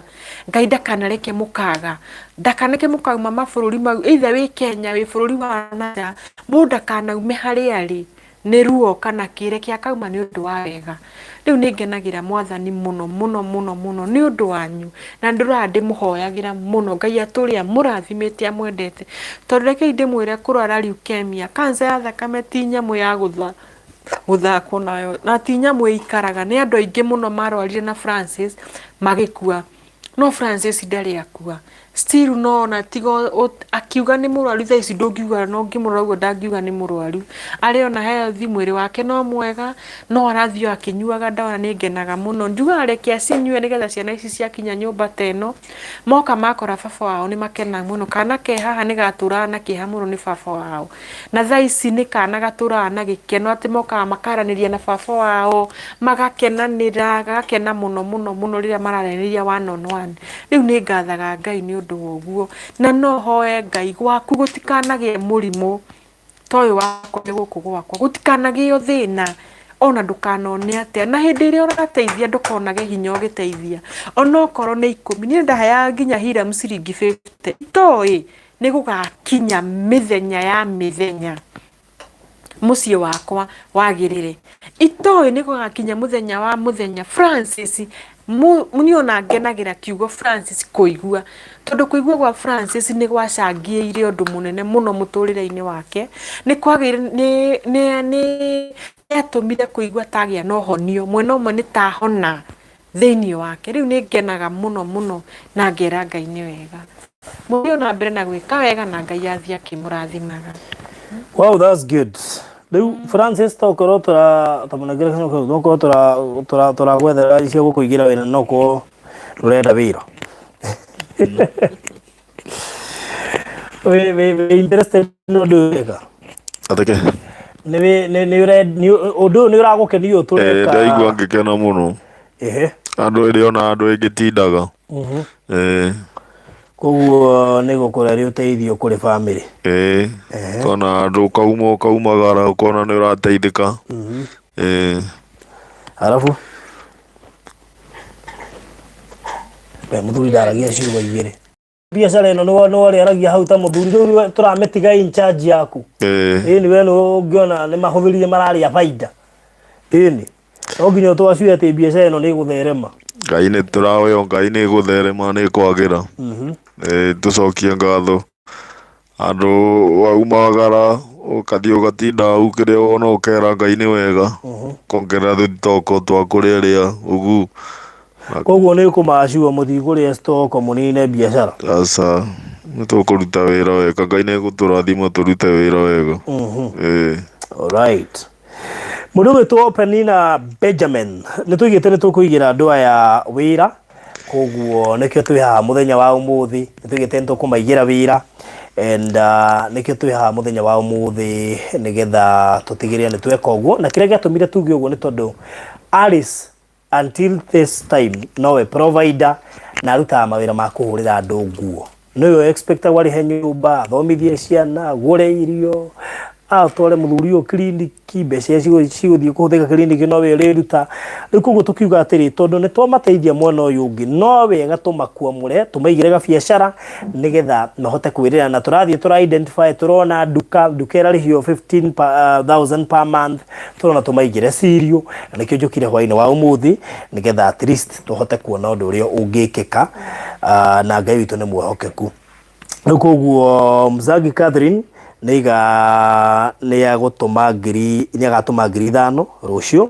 Ngai ndakanareke mũkaga, ndakanareke mũkauma mabũrũri mau, either wĩ Kenya wĩ bũrũri wa nanja, mũndũ ndakanaume harĩa arĩ nĩ ruo kana kĩreke akauma nĩ ũndũ wa wega. Rĩu nĩ ngenagĩra Mwathani mũno nĩ ũndũ wanyu, na ndũra ndĩmũhoyagĩra mũno Ngai atũrĩ amũrathimĩte amwendete, tondũ reke ndĩmwĩre kũrwara leukemia, cancer ya thakame ti nyamũ ya gũthakwo nayo, na ti nyamũ ĩikaraga. Nĩ andũ aingĩ mũno marwarire na Francis magĩkua, no Francis ndarĩ akua, still no na tiga akiuga nĩ mũrwaru, thaa ici ndũngiuga no ngĩmũrora ũguo ndangiuga nĩ mũrwaru, arĩ ona healthy, mwĩrĩ wake no mwega, no arathiĩ akĩnyuaga ndawa. Nĩ ngenaga mũno, njugaga reke acinyue nĩgetha ciana ici ciakinya nyũmba teno moka makora baba wao nĩ makenaga mũno, kana ke haha nĩ gatũraga na kĩeha mũno nĩ baba wao, na thaa ici nĩ kana gatũraga na gĩkeno atĩ mokaga makaranĩria na baba wao magakenanĩra, gagakena mũno rĩrĩa mararanĩria one on one. Rĩu nĩ ngathaga Ngai nĩ ũndũ wa ũguo, na no hoe Ngai gwaku gũtikanagĩe mũrimũ toyũ wakwa gũkũ gwakwa, gũtikanagĩe thĩna ona ndũkanone atĩa, na hĩndĩ ĩrĩa ũrateithia ndũkonage hinya ũgĩteithia, onokorwo nĩ 10 niĩ ndaheaga nginya Hiram ciringi 50, toĩ nĩ gũgakinya mĩthenya ya mĩthenya mũciĩ wakwa wagĩrĩre, itoĩ nĩ gũgakinya mũthenya wa mũthenya Francis niĩ ona ngenagĩra kiugo Francis kũigua, tondũ kũigua gwa Francis nĩ gwacangĩire ũndũ mũnene mũno mũtũrĩre-inĩ wake, nĩ kwagĩire nĩ yatũmire kũigua tagĩa na ũhonio, mwena ũmwe nĩ tahona thĩinĩ wake. Rĩu nĩ ngenaga mũno na ngera Ngai nĩ wega, mũthĩ ona mbere na gwĩka wega na Ngai athiĩ akĩmũrathimaga. Wow, that's good. Rĩu Francis tokorwo tũramunagĩra nokorwo tũragwethera icio gũkũigĩra wĩra nokorwo rũrenda wĩra wĩ interested nĩ ũndũ wĩka ateke ũndũ ũyũ nĩ ũragũkenia tũreka? Ndaigua ngĩkena mũno, andũ ĩrĩ ona andũ ĩngĩtindaga Koguo nĩ gũkũra rĩ ũteithio kũrĩ family. Tona andũ kaumagara ũkona nĩ ũrateithĩka. Alafu mũthuri ndaragia ciugo igĩrĩ. Biacara ĩno nĩ warĩaragia hau ta mũthuri rĩu tũramĩtiga in charge yaku. Ĩni we nĩ ũngĩona nĩ mahũthĩrire mararĩa baida. Ĩni no nginya twacuire atĩ biacara ĩno nĩ ĩgũtherema. Ngai nĩ tũrahoya Ngai nĩ ĩgũtherema nĩ ĩkwagĩra. Tũcokie ngatho andũ waumagara ũkathiĩ ũgatinda hau kĩrĩa wona ũkera Ngai nĩ wega kongerera tũtoko twa kũrĩrĩa ũgu. Koguo nĩ kũmacua mũthigũrĩa stoko mũnine biacara. Sasa nĩ tũkũruta wĩra wega Ngai nĩ egũtũrathima tũrute wĩra wega. Alright. Mũndũ wĩtwo Penina Benjamin nĩ tũigĩte nĩ tũkũigĩra andũ aya wĩra, koguo nĩkĩo twĩ haha mũthenya wa ũmũthĩ, nĩ tũigĩte nĩ tũkũmaigĩra wĩra and nĩkĩo twĩ haha mũthenya wa ũmũthĩ nĩgetha tũtigĩrĩre nĩ tweka ũguo, na kĩrĩa gĩatũmire tuge ũguo nĩ tondũ Alice until this time nowe provider na arutaga mawĩra ma kũhũrĩra andũ nguo. Nĩwe expectagwo arĩhe nyũmba, athomithie ciana, agũre irio, atware mũthuri ũyũ kiriniki, mbeca cigũthiĩ kũhũthĩka kiriniki nowe ũrĩruta. Rĩu koguo tũkiuga atĩrĩ tondũ nĩ twamateithia mwena ũyũ ũngĩ no wega tũmakuamũre tũmaigĩre gabiacara nĩgetha mahote kwĩrĩra, na tũrathiĩ tũra identify tũrona nduka ĩrarĩhio 15,000 per month, tũrona tũmaigĩre cereal, na nĩkĩo njũkire hwainĩ wa ũmũthĩ nĩgetha at least tũhote kuona ũndũ ũrĩa ũngĩkĩka, na Ngai witũ nĩ mwĩhokeku. Rĩu koguo Mzagi Catherine nĩ agatũma ngiri 5,000 rũciũ.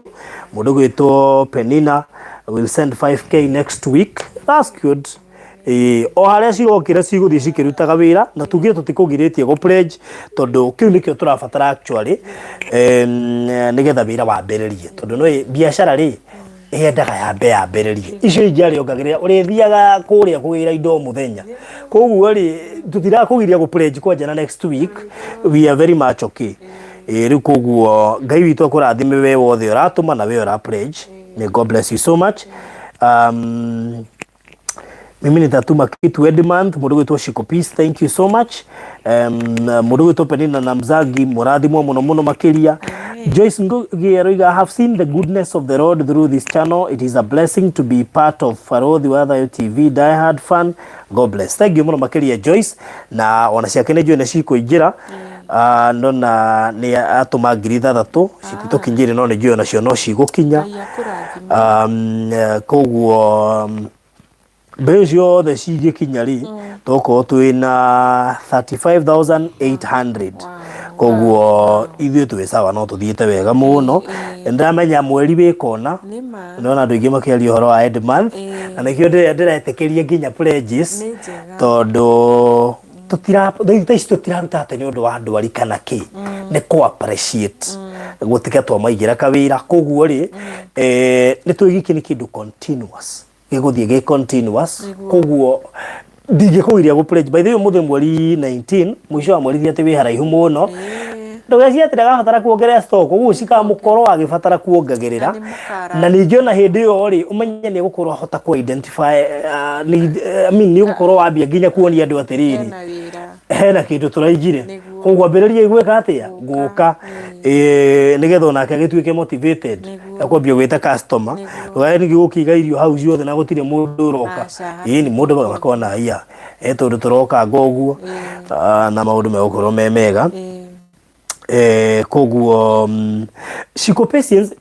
Mũndũ gwĩtwo Penina will send 5k next week. That's good. O harĩa cirokĩra cigũthiĩ cikĩrutaga wĩra, na tugire tũtikũgirĩtie gũ pledge tondũ kĩu nĩkĩo tũrabatara actually nĩgetha wĩra wambĩrĩrie, tondũ no biacara rĩ yendaga yambĩrĩrie. Icio ingĩ arĩongagĩrĩra ũrĩthiaga kũrĩa kũgĩra indo mũthenya. Koguo rĩ tũtirakũgiria gũ pledge kwanja na next week, we are very much okay. Rĩu koguo Ngai witũ akũrathime we wothe ũratũma na we ũra pledge. May God bless you so much. Mimi nitatuma kitu every month. Mũndũ gwĩtwo Shiko Peace, thank you so much. Mũndũ gwĩtwo Penina na Mzagi mũrathimwo mũno mũno makĩria. Joyce Ngugi aroiga, I have seen the goodness of the Lord through this channel. It is a blessing to be part of Farodhi Wathayo TV diehard fan. God bless. Thank you mũno makĩria Joyce, na ona ciake nĩ njũĩ nĩ cikũingĩra. No na nĩ atũma 6,000 cititũkinyĩire, no nĩ njũĩ onacio no cigũkinya. Koguo mbeũ ciothe cingĩkinya rĩ tũkorwo twĩna 35,800. Koguo ithuĩ twĩ sawa, no tũthiĩte wega mũno. Ndamenya mweri wĩkona ndona andũ aingĩ makĩaria ũhoro wa end month, na nĩkĩo ndĩretĩkĩria nginya pledges tondũ tũtiraruta atĩ nĩ ũndũ wa ndwari kana kĩ, nĩ kũ appreciate gũtiga twamaigĩra kawĩra. Koguo rĩ nĩ twĩgĩkĩ nĩ kĩndũ continuous gĩgũthiĩ gĩ continuous. Koguo ndingĩkũgiria gũ pledge by the way mũthĩ mweri 19 mũico wa mweri atĩ wĩ haraihu mũno, ndũgecirie atĩ ndagabatara kuongerera stock, koguo cikamũkorwo agĩbatara kuongagĩrĩra, na ningĩ ona hĩndĩ ĩyo rĩ ũmenye nĩ gũkorwo ahota ku identify nĩ gũkorwo wambia nginya kuonia andũ atĩrĩrĩ hena kĩndũ tũraigire, koguo ambĩrĩria gwĩka atĩa gũka nĩgetha onake agĩtuĩke motivated akwambia gwĩta customer. Nĩ gũkĩiga irio hau ciothe na gũtirĩ mũndũ ũroka, ĩni mũndũ akona haiya tondũ tũroka ngoguo na maũndũ megũkorwo me mega. Koguo Shiko Patience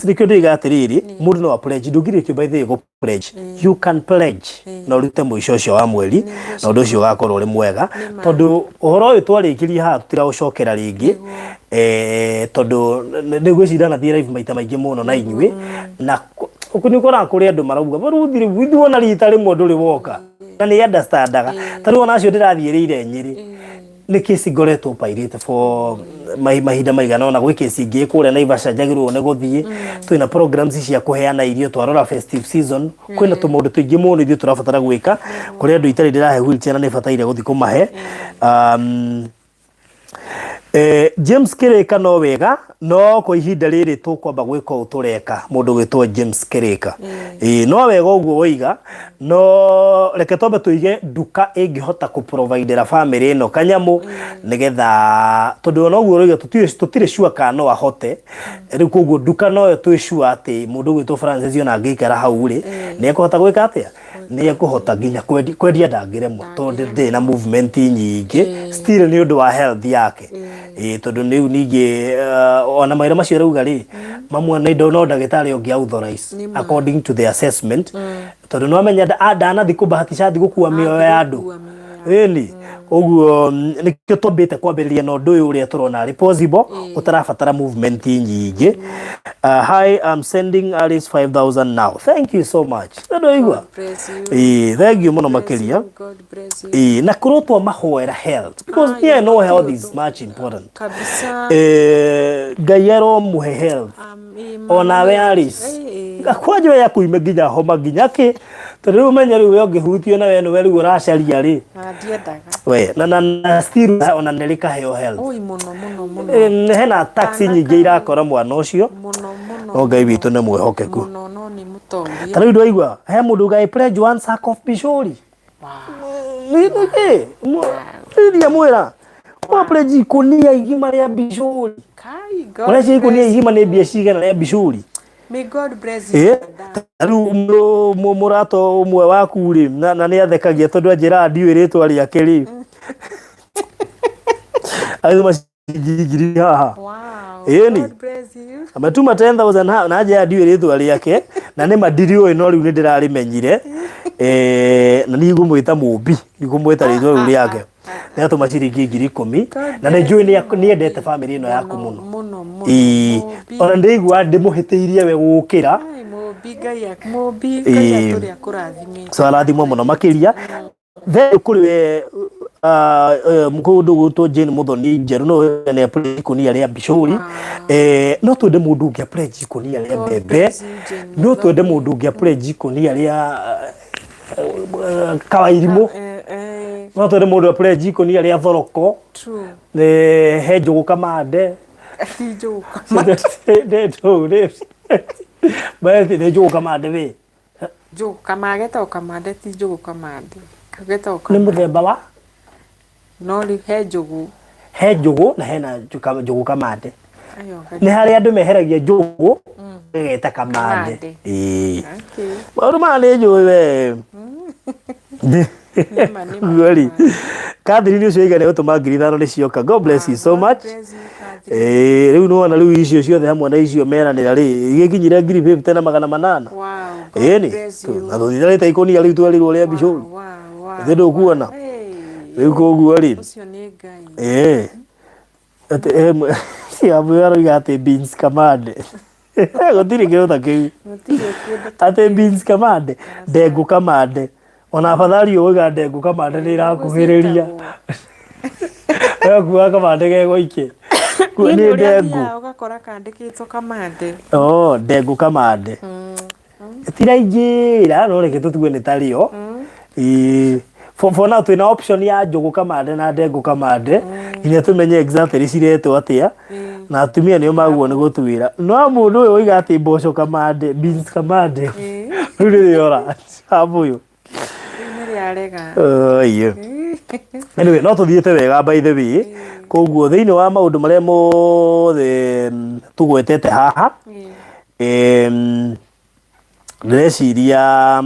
nĩkĩo ndĩiga atĩrĩrĩ, mũndũ no pledge, ndũgirĩtio by the way pledge. You can pledge na ũrute mũico ũcio wa mweri, na ũndũ ũcio ũgakorwo ũrĩ mwega, tondũ ũhoro ũyũ twarĩkĩrie haha tũtiragũcokera rĩngĩ, tondũ nĩgwĩciria nathiĩ live maita maingĩ mũno na inyuĩ, na nĩũkoraga kũrĩ andũ marauga Baruthi rĩu ona rita rĩmwe ndũrĩ woka, na nĩ understandaga. Ta rĩu ona acio ndĩrathiĩrĩire Nyĩrĩ nĩ kesi ngoretwo pairĩte for mahinda maigana ona, gwĩ kesi ingĩ kũrĩa Naivasha njagĩrĩirwo nĩ gũthiĩ. Twĩna programs cia kũheana irio, twarora festive season, kwĩna tũmaũndũ tũingĩ mũno ithuĩ tũrabatara gwĩka kũrĩ andũ itarĩ ndĩrahe wheelchair na nĩ bataire gũthiĩ kũmahe. James Kirika no wega no kwa ihinda riri tukwamba gwika utureka mundu gwitwo James Kirika no wega uguo woiga no reke twambe tuige duka ingihota ku provide ra family no kanyamu nigetha tondu no uguo roiga tutire sure kana no ahote riu koguo duka no twi sure ati mundu gwitwo Francis ona ngikara hau ri ni ekuhota gwika atia ni ekuhota nginya kwendia ndangiremwo tondu ndi na movement nyingi still ni undu wa health yake tondu niu ningi ona maira macio rauga ri mamwe na indo no ndagitari ongi authorize according to the assessment tondu no amenya ndanathi kubahatisha thi gukua mioyo ya andu ni uguo nikio twambite kwambiriria no ndu uria turona ari possible utarabatara movement nyingi. Hi, I'm sending Alice 5,000 now. Thank you so much. Ndoigwa thank you muno makiria na kurotwa mahoera health because yeah no health is much important kabisa. Gayero muhe health ona we Alice gakwaje ya kuime nginya homa nginya ki tondu umenya riu we ngihutio na we no we riu uracaria ri ndiendaga we na still ona nelika heo health oi muno hena taxi nyingi irakora mwana ucio muno no ngai witu ne mwehokeku muno ni mutongi tariu ndoigwa he mundu gai pledge one sack of bishori ni mwira kwa pledge ikonia igima ya bishori kai god pledge ikonia igima ne biashiga na ya bishori. May God bless you. Riu murato umwe waku ri na ni athekagia tondu anjira ndiwiritwa ri akiri ayo masingiri haha wow God bless you amatuma 10,000 na aje ndiwiritwa ri ake na ni madirio ino riu ni ndirarimenyire na ni ngumwita mubi ngumwita ritwa ri ake na atuma ciringi 10,000 na njui ni endete family ino yaku muno ona ndigwa ndimuhitiirie we gukira mubi ngai aturi akurathime so arathimwo muno makiria the kuri we mukundu guto Jane Muthoni njeru no ne pledge kunia ria bishori no twende mundu ungia pledge kunia ria bebe no twende mundu ungia pledge kunia ria kawairimo no twende mundu pledge kunia ria thoroko true he njugu kamande njugu kamande bae ne njugu kamande we njugu kamage to kamande ti njugu kamande kageta ni muthemba wa no ri he njugu na hena njugu kamande ni hari andu meheragia njugu geta kamande okay waruma ni njugu we Really? Catherine ucio igane utuma 5,000 ni cioka. God bless you so much. Riu no na riu icio ciothe hamwe na icio meranira ri igikinyire 50 na 800. Wow. Ni na thuthira ta ikonia riu twarirwo ria bicu. Wow. Thindo kuona. Riu koguo ri. Ucio ni ngai. Ate ya bwaro igate beans kamande. Gotiri kiota kiu. Ate beans kamande, ndengu kamande. Ona afadhali uga ndengu kamande ni irakuhiriria akuwa kamande gego iki ni ndengu ugakora kandikitwo kamande ndengu kamande tiraingira no reke tutugwe ni tario for now twina option ya njugu kamande na ndengu kamande inya tumenye exactly ciretwo atia na atumia nio maguo ni gutwira no mundu uyu uiga ati mboco kamande beans kamande uri yora abuyo yeah. Anyway, no tuthiete wega by the way koguo thiini wa maundu maria mothe tugwetete haha ndeciria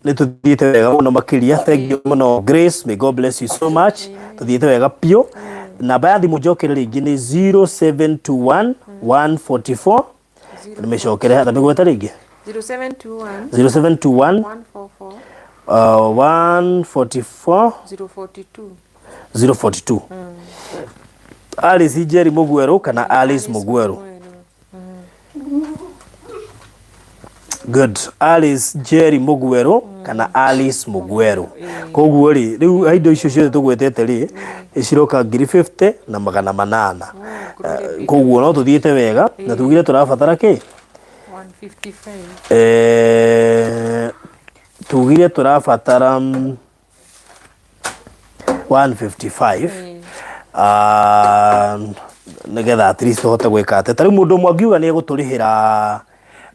ni tuthiete wega muno makiria. Thank you muno Grace, may God bless you so much. Tuthiete wega pio. Namba ya thimu njokere ringi ni 0721 144 nimecokere hata migweta ringi 0721 144 042 Alice Jerry Mugweru kana Alice Mugweru. Good. Alice Jerry Mugweru kana Alice Mugweru. Koguo ri riu indo icio ciothe tugwetete ri iciroka 50 na 800. Koguo no tuthiete wega na tugire turabatara ki 155 tugire turabatara 155 nigetha at least hote gwika ate tari mundu mwe ngiuga ni egutulihira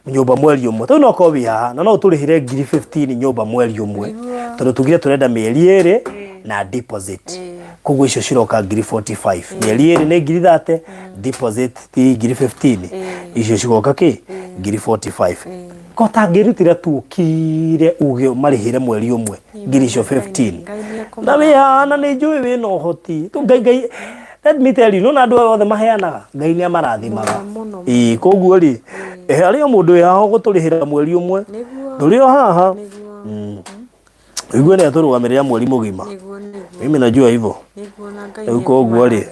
nyumba mweri umwe tu no ko bia na no tulihire 15 nyumba mweri umwe tondu tugire turenda mieri eri na deposit koguo icio ciroka 45 mieri eri ni 30 deposit ti 15 icio cigoka ki 45 ko tangirutira tukire uge marihire mweri umwe icio 15 na bia na ni njui wi no hoti tu ngai let me tell you, no na andå othe maheanaga ngai nä amarathimaga koguo rä harä o må ndå yaho gå tå rä hä ra mweri å mwe ndå rä o haha igua nä atå rå gamä rä ra mweri må gima mimi najua hivo rä koguo rä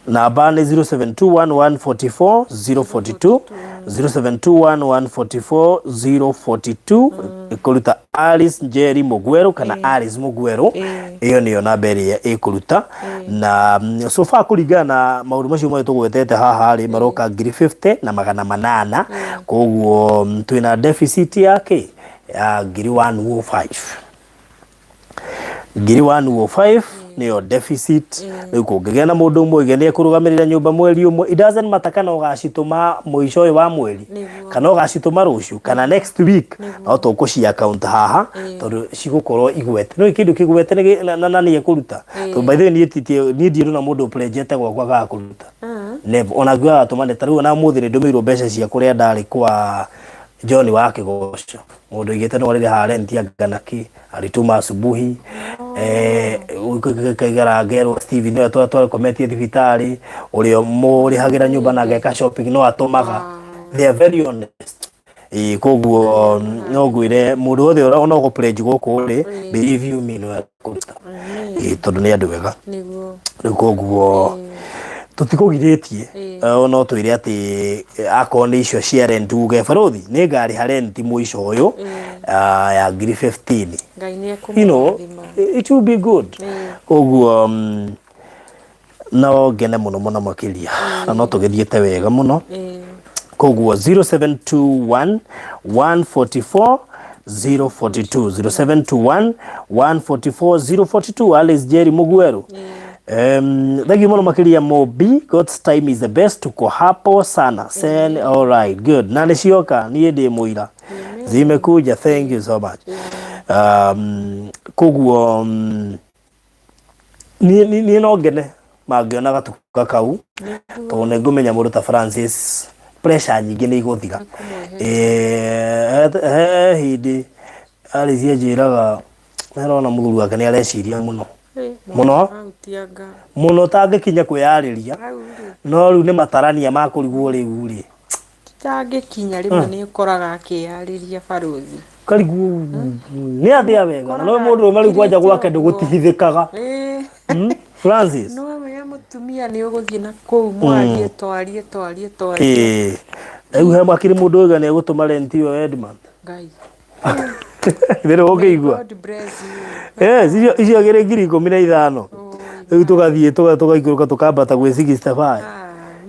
namba nä 0721144042 0721144042 ikuruta Alice Njeri Mugweru kana Alice Mugweru iyo niyo namba ĩrĩa ĩkuruta na so far kũringana na maũndũ macio mothe tũgwetete haha rĩ maroka 50 na 800 koguo twĩna deficit yake ya 105 niyo deficit riu kungigea na mundu umwe igene kurugamirira nyumba mweri umwe it doesn't matter kana ugacituma muico uyu wa mweri kana ugacituma ruciu kana next week no tukuci account haha tondu cigukorwo igwete no ikindu kigwete na ni ekuruta to by the way ni ndiru na mundu project gwakwa ga kuruta never ona gwa tumane taru na muthi ni ndumirwo mbeca cia kuria ndari kwa John wa Kigoco mundu igete no riri ha rent ya ganaki arituma asubuhi ukigera ngero Steve no twatwara kometie thibitari urio muri hagira nyumba na geka shopping no atumaga they are very honest koguo no gwire mundu othe ona go pledge goku ri believe you me no akuta tondu ni andu wega niguo koguo tutikugiritie no twire ati akoni icio cia rent uge barothi ni ngari ha rent muico uyu ya 15 ngai ni ekumuthima it will be good koguo no ngene muno makiria na no tugithiete wega muno koguo 0721 144 042 0721 144 042 Alice Njeri Mugweru thank you muno makiria Mobi God's time is the best tuko hapo sana send all right good na nicioka nie ndi muira zimekuja thank you so much koguo ni no ngene mangiona gatuka kau to ne ngumenya mundu ta Francis pressure nyingi ni iguthiga hindi Alice njiraga nerona muthuri wake ni areciria muno tangikinya kwiyariria no riu ni matarania ma kurigwo riu ri tangikinya rimwe ni ukoraga akiyariria baruthi karigu ni athia wega no mundu mari kwanja gwake ndugutihithikaga Francis no we mutumia ni uguthie na kou mwarie twarie riu he makiri mundu wega ni egutuma rent yo Edmund ngai Pero okay igua. Icio gere ngiri 15. Riu tugathie tugaikũrũka tukambata gwĩ 65.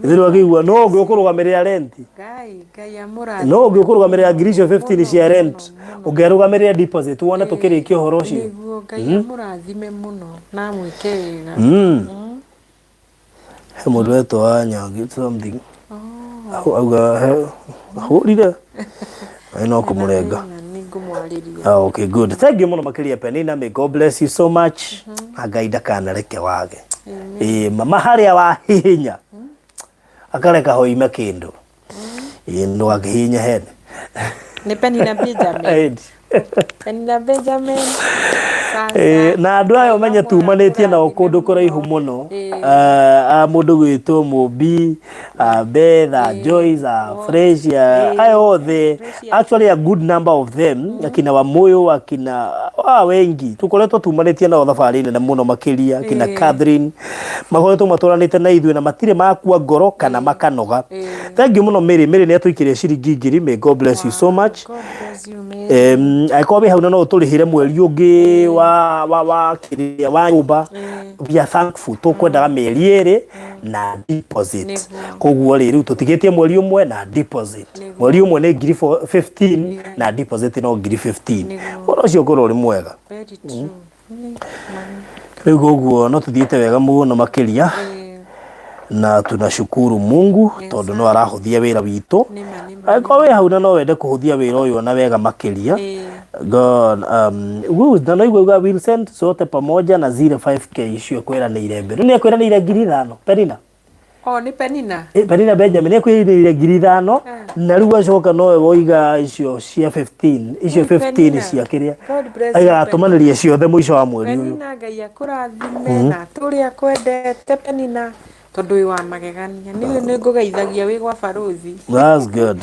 Ithiro akigua no ngĩũkũrũgamĩrĩra rent. Ngai amũrathime. No ngĩũkũrũgamĩrĩra ngiri icio 15 cia rent. Ũngĩrũgamĩrĩra deposit wona tũkĩrĩkia ũhoro ũcio. Nĩguo Ngai amũrathime mũno na mwĩke wega. He mũndũ wetwa Nyangi something. Auga hũrire. No kumurenga. Okay, good. Thank you muno makiria Penina. May God bless you so much. Agaida kana reke wage. Mama haria wa hinya. Akareka hoima kindu. Ndo akihinya hene. Ni Penina Benjamin. Penina Benjamin. Na andu ayo menya tumanĩtie nao kũndũ kũraihu mũno mũndũ gwĩtwo Mobi Betha Joyce Fresh ayo othe actually a good number of them akina Wamoyo akina wengi tukoretwo tumanĩtie nao thabarĩ nene mũno makĩria akina Catherine makoretwo matũranĩte na ithuĩ na matirĩ makua ngoro kana makanoga. Thank you mũno Mary nĩ atũikĩrĩe ciringi ngiri. May God bless you so much. Aikobe hau no tũrĩhĩre mweri ũngĩ wa nyumba we are thankful tukwendaga mĩeri ĩrĩ na deposit koguo rĩu tũtigĩtie mweri ũmwe na deposit mweri ũmwe nĩ ngiri 15 na deposit no ngiri 15 ũcio ngoro ũrĩ mwega Rĩu koguo no tuthiĩte wega mũno makĩria na tunashukuru Mungu tondu no arahuthia wĩra witũ. Angĩkorwo wĩ hau na no wende kũhuthia wĩra ũyũ na wega makĩria, God, na no igua will send sote pamoja na zile 5k icio kwĩranĩire mbere. Nĩ kwĩranĩire 5,000 Penina. Nĩ Penina. Penina Benjamin nĩ kwĩranĩire 5,000 na rĩu acoka nowe woiga icio cia 15, icio 15 cia kĩrĩa. Aigatũmanĩria ciothe mũico wa mweri ũyũ. Penina, Ngai akũrathime na tũrĩa kwendete Penina. Tondu wĩ wa magegania nĩ ngũgeithagia wĩ gwa barothi. That's good.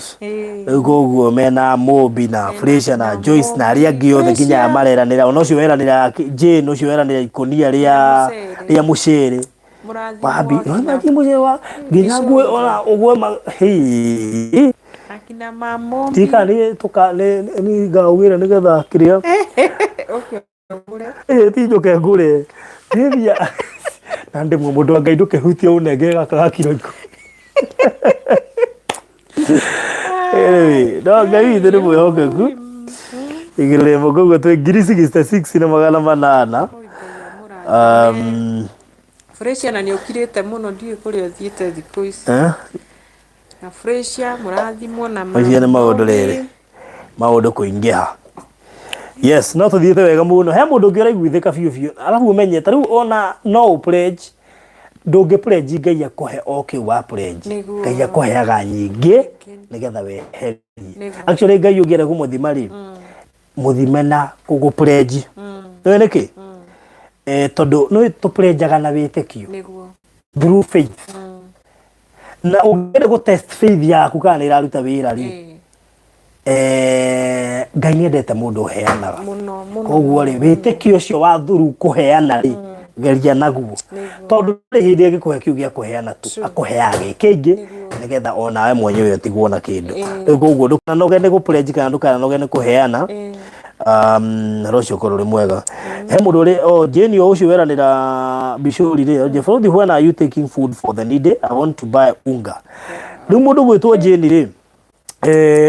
Koguo mena Mobi na Fresha na Joyce na arĩa angĩ othe nginya mareranĩra. Ona ũcio weranĩra Jane, ũcio weranĩra ikonia rĩa mũcere. Wabi, nĩ mũcere wa nginya ngwe ona ũgwe hĩ. Akina mamo. Tika nĩ ngaugĩra nĩgetha kĩrĩa. Okay. Ti njoke ngũre. Nĩthia. Na ndemwe mũndũ wa Ngai ndũkehutia ũnenge gaka kiro iko. No Ngai witũ nĩ mwĩhokeku. Igĩrĩre koguo twĩ 66 na 800. Fresha na nĩ ũkirĩte mũno ndiũĩ kũrĩa ũthiĩte thikũ ici. Na Fresha mũrathimwo na macio nĩ maũndũ rĩrĩ. Maũndũ kũingĩha. Yes, no tuthiĩte wega mũno. He mũndũ ũngĩ ũraiguithĩka biũ biũ. Alafu umenye ta rĩu ona no pledge ndũngĩ pledge Ngai akũhe o kĩu wa pledge. Ngai akũheaga nyingĩ nĩgetha weherie. Actually Ngai ũngĩenda kũmũthima rĩ, mũthime na gũgũ pledge. Nĩ nĩkĩ? Tondũ no tũpledgeaga na wĩtĩkio. Through faith. Na ũngĩenda gũtest faith yaku kana ĩraruta wĩra rĩ. Ngai nĩendete mũndũ ũheanaga. Koguo rĩ wĩtĩkio ũcio wa thuru kũheana rĩ geria naguo. Tondũ rĩ hĩndĩ ĩngĩkũhe kiu gĩa kũheana tu akũheaga kĩngĩ nĩgetha onawe mwenyewe ũtigwo na kĩndũ. Rĩu koguo ndũkanoge nĩ gũpledge kana ndũkanoge nĩ kũheana. Rũciũ ũkorwo ũrĩ mwega. He mũndũ ũrĩ Jane ũcio weranĩra Bishori rĩ Jeffrey, when are you taking food for the needy? I want to buy unga. Rĩu mũndũ gwĩtwo Jane rĩ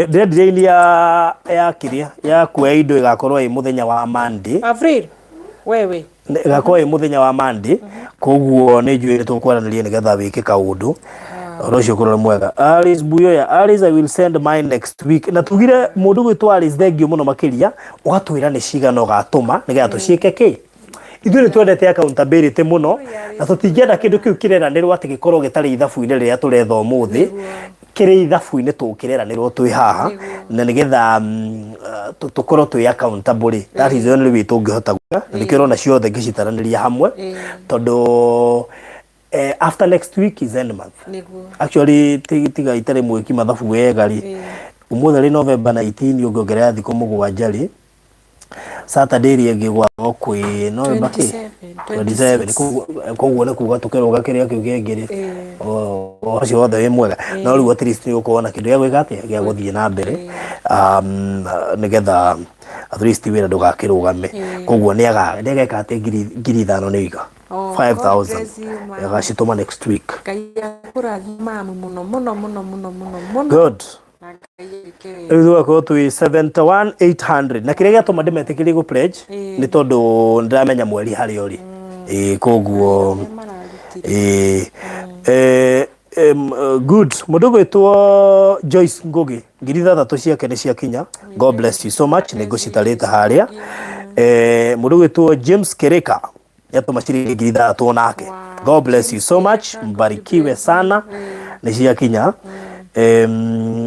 ndĩrendire ya kĩrĩa ya kuoya indo ĩgakorwo ĩ mũthenya wa Monday. Avril wewe ĩgakorwo ĩ mũthenya wa Monday. Koguo nĩ njũĩ nĩ tũkwaranĩria nĩgetha wĩke kaũndũ rũciũ ũkorwo mwega. Alice Buyoya, Alice, I will send mine next week. Na tugire mũndũ gwĩtwo Alice thengio mũno makĩria ũgatwĩra nĩ cigana ũgatũma nĩgetha tũciĩke kĩ. Ithuĩ nĩ twendete accountability mũno na tũtingĩenda kĩndũ kĩu kĩreranĩrwo atĩ gĩkorwo gĩtarĩ ithabu-inĩ rĩrĩa tũretha ũmũthĩ. Kĩrĩ ithabu-inĩ tũkĩreranĩrwo twĩ haha na nĩgetha tũkorwo twĩ accountable. That is the only way tũngĩhota gwĩka. Nĩkĩo ũrona ciothe ngĩcitaranĩria hamwe tondũ after next week is end month. Actually tiga itarĩ mwĩki mathabu wega rĩ ũmũthĩ rĩ November 19 ũngĩongerera thikũ mũgwanja rĩ Saturday rĩ ĩngĩgwa kwĩ November 27. Koguo nĩ kuga tũkĩrũga kĩrĩa kĩu kĩngĩ rĩ ũcio wothe wĩ mwega. No rĩu at least nĩ ũkorwo na kĩndũ gĩa gwĩka atĩa gĩa gũthiĩ na mbere nĩgetha at least wĩra ndũgakĩrũgame. Koguo nĩageka atĩ 5,000 nĩ iga 5,000 agacitũma next week. Good. Rĩu tũgakorwo twĩ 71,800 na kĩrĩa gĩatũma ndĩmetĩkĩrie gũ pledge nĩ tondũ ndĩramenya mweri harĩa ũrĩ. Koguo good. Mũndũ gwĩtwo Joyce Ngugi 6,000 ciake nĩ ciakinya. God bless you so much. Nĩ ngũcitarĩte harĩa. Mũndũ gwĩtwo James Kereka yatũma ciringi 3,000 nake. God bless you so much. Mbarikiwe sana. Nĩ ciakinya.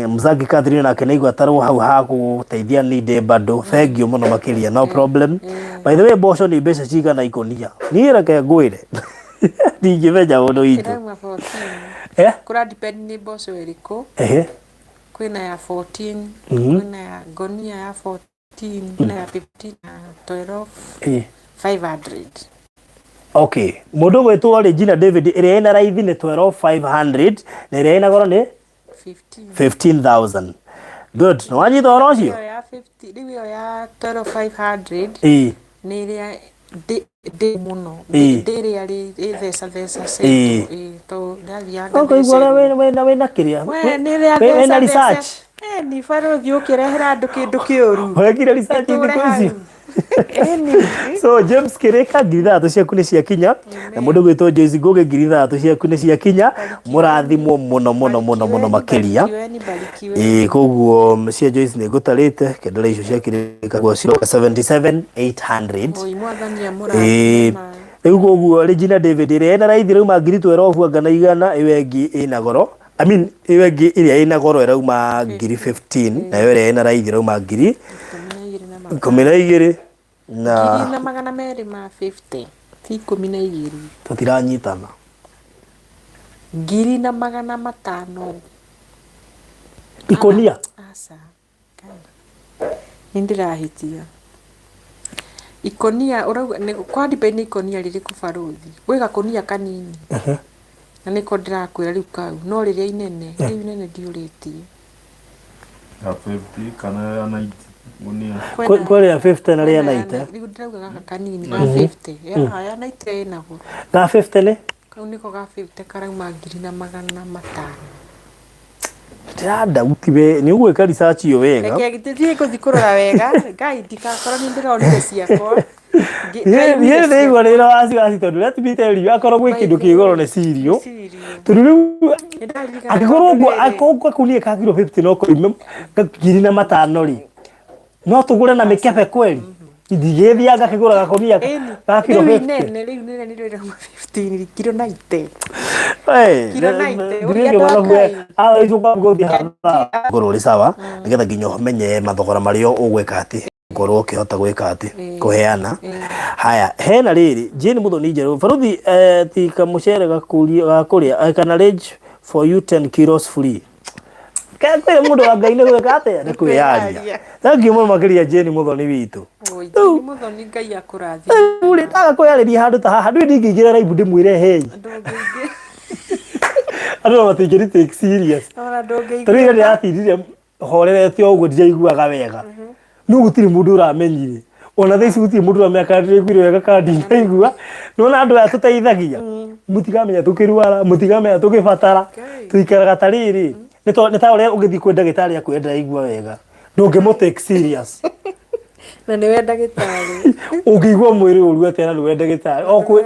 Mzagi Catherine nake nĩigua tarwo hau ha gũteithia ninde bado. Thengio mũno makĩria, no problem. By the way mboco nĩ mbeca cigana ikonia. Niĩ reke ngwĩre. Ndingĩmenya ũndũ witũ. Kũra depend nĩ mboco ĩrĩkũ. Kwĩna ya 14, kwĩna ya ngonia ya 14, kwĩna ya 15 na 12, 500. Okay, mũndũ gwĩtwo Regina David ĩrĩa ĩna raithi nĩ 12,500 na ĩrĩa ĩna goro nĩ 15,000. Good. No wanyita ũhoro ũcio? Rĩu ya 12,500 nĩ ĩrĩa ndĩ mũno ndĩrĩa rĩ theca to ndathiaga wĩna kĩrĩa wĩna research nĩ barothi ũkĩrehera andũ kĩndũ kĩũru wekire research thikũ ici So James Kireka ngiri 3 ciaku nĩ ciakinya na mũndũ gwĩtwo Joyce Ngugi ngiri 3 ciaku nĩ ciakinya mũrathimwo mũno makĩria koguo cia Joyce nĩ ngũtarĩte kendera icio ciakirĩka gwa 77,800 rĩu koguo Regina David ĩrĩa ĩna raithi rauma ngiri 12 anga na igana ĩyo ĩngĩ ĩna goro ĩyo ĩngĩ ĩrĩa ĩna goro ĩrauma ngiri 15 na ĩyo ĩrĩa ĩna raithi rauma ngiri 12 na 250 ti 12 tutiranyitana 500 ikonia asa ndirahitia ikonia urauga kwa depend ikonia ririku baruthi gwĩ gakonia kanini na niko ndirakwĩra rĩu kau no rĩrĩa inene rĩu inene ndiũrĩtie ya 50 kana ya 90 kweli ya 50 na ria 90 rĩu ndĩrauga gaka kanini ga 50 ya 90 ĩnaguo ga 50 nĩ kau niko ga 50 karauma 500 ndĩranda utiwe nĩ ũgwĩka research iyo wega reke gĩtĩthiĩ gũthiĩ kũrora wega ngai ndikakorwo nĩ ndĩronire ciakwa Yeye ndio igwa rĩra wasiwasi tondũ rĩa tibiteri akorwo gwĩ kĩndũ kĩgoro nĩ sirio tondũ rĩu angĩkorwo kunie ka kilo 50 no kũrĩ ngiri na 5 rĩ no tũgũre na mĩkebe kweli ndigĩthia ngakĩgũra gakonia ka kilo 50 rĩu nene nĩ rĩra 15 kilo 90 kilo 90 icio kwa gũthia ngoro rĩ sawa nĩgetha nginya ũmenye mathogora marĩa ũgwĩka atĩ ngoro ũkĩhota gwĩka atĩ kũheana haya hena rĩrĩ Jane Muthoni njerũ baruthi ti kamũcere gakũrĩa kana range for you 10 kilos free kwĩ mũndũ wa Ngai nĩ gwĩka atĩa nĩ kwĩyaria thank you mũno makĩria Jane Muthoni witũ Jane Muthoni Ngai akũrathime ũrĩ taga kwĩyarĩria handũ ta haha ndũĩ ndingĩingĩra live ndĩmwĩre hei andũ matingĩri take serious tũrĩa nĩ atirire horerete ũguo ndiraiguaga wega no gũtirĩ mũndũ ũramenyire ona thaici gũtirĩ mũndũ ũramenya ndĩraiguire wega kana ndinaigua nona andũ aya tũteithagia mũtigamenya tũkĩrwara mũtigamenya tũkĩbatara tũikaraga ta rĩrĩ nĩ ta ũrĩa ũgĩthiĩ kwĩ ndagĩtarĩ akwĩra ndĩraigua wega ndũngĩmũ take serious na nĩ we ndagĩtarĩ ũngĩigua mwĩrĩ ũru atĩa na nĩ we ndagĩtarĩ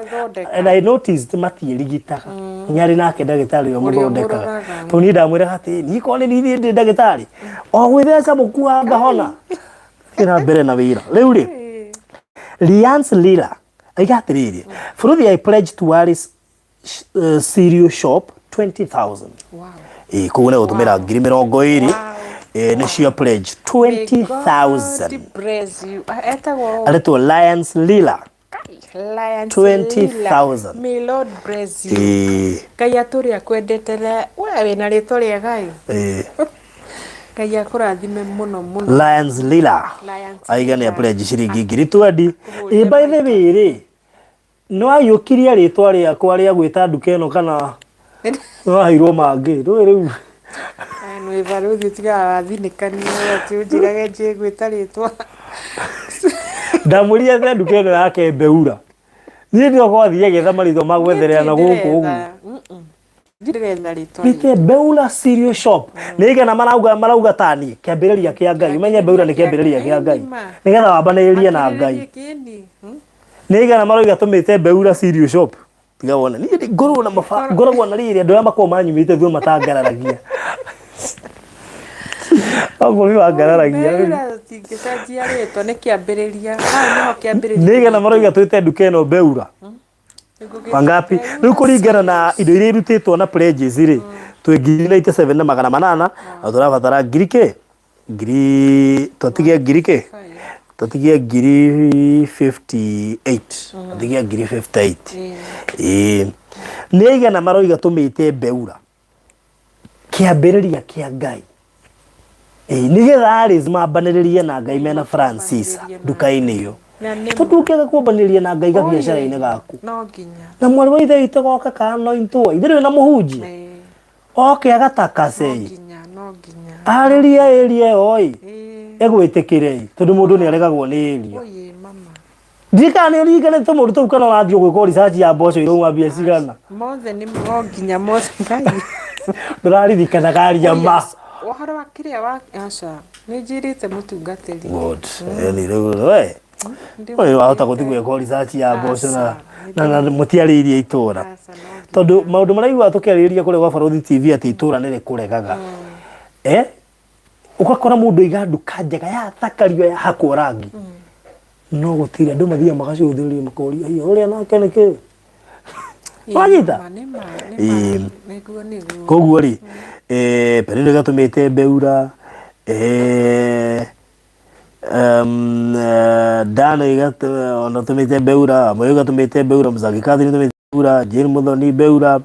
and I noticed matiĩrigitaga nyarĩ nake ndagĩtarĩ ũrĩa mũthondekaga tondũ niĩ ndamwĩraga atĩ niĩ korwo nĩ niĩ ndĩ ndagĩtarĩ o gwĩtheca mũkuaga ngahona na mbere na wĩra rĩu rĩ Lians Lila aiga atĩrĩrĩ bũrũthi I pledge to Alice cereal shop 20,000 koguo nĩ gũtũmĩra 20,000 nĩcio pledge 20,000 arĩtwo Lions Lila 20,000 may Lord bless you Ngai atũrĩ akwendete we wĩna rĩtwa rĩega Ngai akũrathime mũno Lions Lila aiga nĩ pledge ciringi 20,000 by the way rĩ no ayũkirie rĩtwa rĩakwa rĩa gwĩta nduka ĩno kana no airwo mangĩ ndũĩ rĩu nĩ baruthi tigaga wathinĩkania atĩ ũnjĩrage njĩ gwĩta rĩtwa ndamũria atĩ nduka ĩno yake Mbeura niĩ ndio gwathiĩ getha marĩtwa ma gwetherera na gũkũ ũguo ndiretha rĩtwa Bite Mbeura cereal shop nĩigana marauga tani kĩambĩrĩria kĩa Ngai umenye Mbeura nĩ kĩambĩrĩria kĩa Ngai nĩgetha wambanĩrĩrie na Ngai nĩigana marauga tũmĩte Mbeura cereal shop tiga wona niĩ ngorwo na ngoragwo na rĩrĩ andũ arĩa makorwo manyumĩte thuo matangararagia Ogũri wa ngararagia tingĩcenjia rĩtwa nĩ kĩambĩrĩria nĩho kĩambĩrĩria nĩigana marauga twĩte nduka ĩno Mbeura wangapi rĩu kũringana na indo iria irutĩtwo na pledges rĩ twĩ 97,800 na tũrabatara ngiri tũtigie 58 tũtigie 58 nĩigana marauga tũmĩte Mbeura kĩambĩrĩria kĩa Ngai nĩgetha Alice mambanĩrĩrie na Ngai mena Francis nduka-inĩ iyo tũtũkĩga kwambanĩrĩria na Ngai gabiacara-inĩ gaku na mwarĩ wa ithe witũ goka kanointwo itherĩ na mũhunjia oke agatakacei arĩria ĩria ĩyo egwĩtĩkĩre tondũ mũndũ nĩ aregagwo nĩ ĩria ndikana nĩ ũringanĩte mũndũ tũu kana ũrathiĩ gwĩkwo research ya mboco irauma mbia cigana mothe nĩ nginya mothe Ngai ndũraririkanaga aria ma ũhoro wa kĩrĩa wa aca nĩ njĩrĩte mũtungatĩri good ni rĩu we Oyo wahota guthi gweka research ya mboco na mutiarĩirie itura tondu maundu maraigua tukiarĩria kule gwa Barothi TV ati itura nĩ rĩkũregaga ukakora mundu iga nduka njega ya thakario ya hakwo rangi no gutire andu mathia magacuthĩrĩria makoria hiyo uria nake nĩkĩ wanyita koguo ri Perere gatumĩte Beura Dana ona tumĩte Beura Moyo gatumĩte Beura Mzagi Kathi tumĩte Beura Jane Muthoni Beura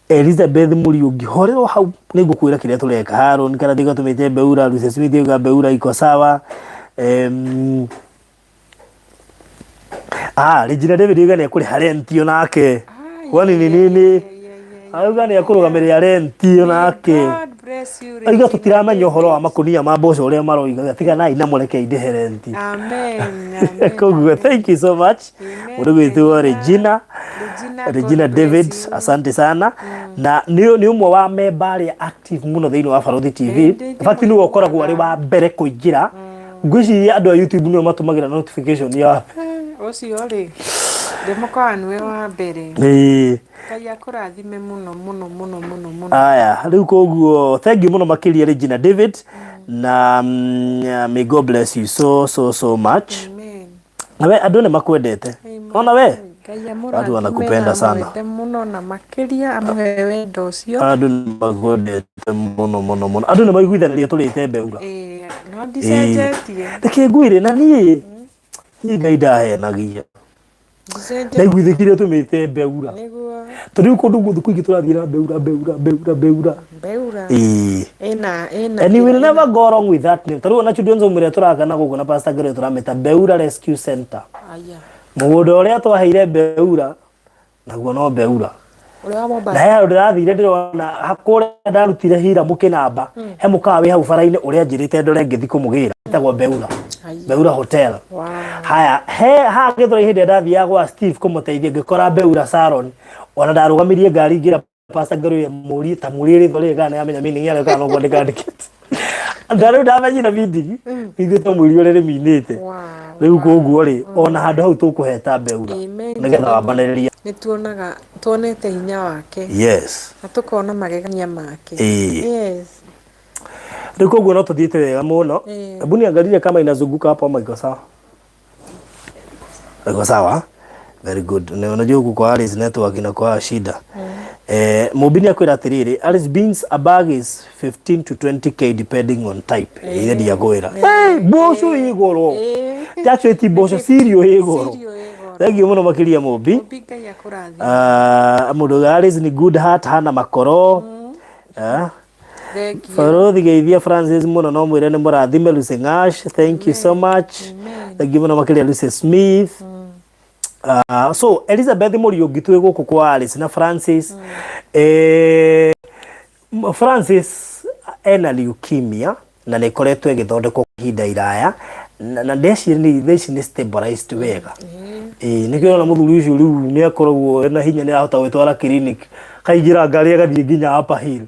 Elizabeth Muriungi horero hau nĩngũkwĩra kĩrĩa tũreka Haron Karathi gatumĩte Beura Lucy Smith ga Beura iko sawa Regina David igane kuri harentio nake wani nini auga nĩ akũrũgamĩrĩra rentio nake aiga tutiramenya ũhoro wa makunia ma mboco ũrĩa maroiga tiganai na mũreke inde renti koguo thank you so much mũndũ gwĩtwo Regina David asante sana na nĩ ũmwe wa member arĩa active mũno thĩinĩ wa Barothi TV in fact nĩ ũkoragwo arĩ wa mbere kũingĩra ngwĩciria andũ a YouTube nĩo matũmagĩra notification ya ucio rĩ ndĩmũkorwa nĩwe wa mbere Ngai akũrathime mũno aya rĩu koguo thank you mũno makĩria Regina David na may God bless you so much nawe andũ nĩ makwendete ona we watu wanakupenda sana mũno na makĩria amuhe wendo ũcio andũ nĩ makwendete mũno andũ nĩ maiguithanĩria tũrĩte Beura no ndicenjetie reke ngwĩre na niĩ Ngai ndahenagia ndaiguithĩkire tumĩte Beura tondũ kũndũ guothe kũingĩ tũrathiĩ na Beura and you will never go wrong with that name tondũ ona children's home ĩrĩa tũrakana gũkũ na Pastor Gere tũramĩta Beura Rescue Center mũgũnda ũrĩa twaheire Beura naguo no Beura na ya ndĩrathire ndĩrona hakũrĩa ndarutire hira mũkĩnamba he mũkawa wĩ hau bara-inĩ ũrĩa njĩrĩte ndore ngĩthi kũmũgĩra etagwo Beura Hotel haya he hagĩthora ihinda ndathiaga gwa Steve kũmũteithia ngĩkora Beura Salon ona ndarũgamirie ngari ngira Pastor Gere mũri ta mũri rĩthore gana yamenya mini yale kana ngwa ndikandikite ndarũ ndamenyira bindi to mũri ũrĩa rĩminĩte rĩu koguo rĩ ona handũ hau tũkũheta Beura nĩgetha wambanĩrĩria nĩtuonaga tuonete hinya wake yes na tukona magegania make yes rĩu koguo no tũthiĩte wega mũno hebu niangalie kama inazunguka hapo ama iko sawa very good unajua huku kwa Alice network inakuwa shida Mubini akwĩra atĩrĩrĩ Alice beans a bag is 15 to 20k depending on type ile dia gwĩra mboco igoro tacho ti mboco sirio igoro thengio mũno makĩria Mubi Ngai akũrathime mũndũ Alice ni good heart hana makoro Barothi geithia Francis mũno no mwĩre nĩ mũrathime Lucy Ngash thank you so much thengio mũno makĩria Lucy Smith so Elizabeth Muriungi twĩ gũkũ kwa Alice na Francis Francis ena leukemia na nĩ koretwo ĩgĩthondekwo ihinda iraya na ndeciria nĩ stabilized wega nĩkĩo na mũthuri ũcio rĩu nĩ akoragwo na hinya nĩ ahota gwĩtwara clinic kaingĩra ngari agathiĩ nginya Upper Hill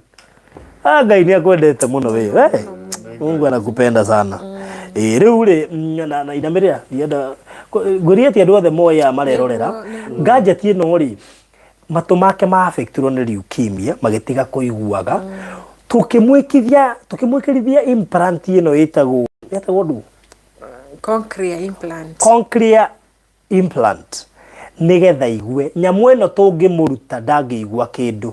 Ngai nĩ akwendete mũno we Mungu anakupenda sana rĩu rĩ na inamĩrĩra ndienda ngũria ti andũ othe moya marerorera gadget ĩno rĩ matũ make ma affectirwo nĩ leukemia magĩtiga kũiguaga tukimwĩkĩrithia implant ĩno ĩtagwo ndũ cochlear implant nigetha igue nyamu ĩno tũngĩmũruta ndangĩigua kĩndũ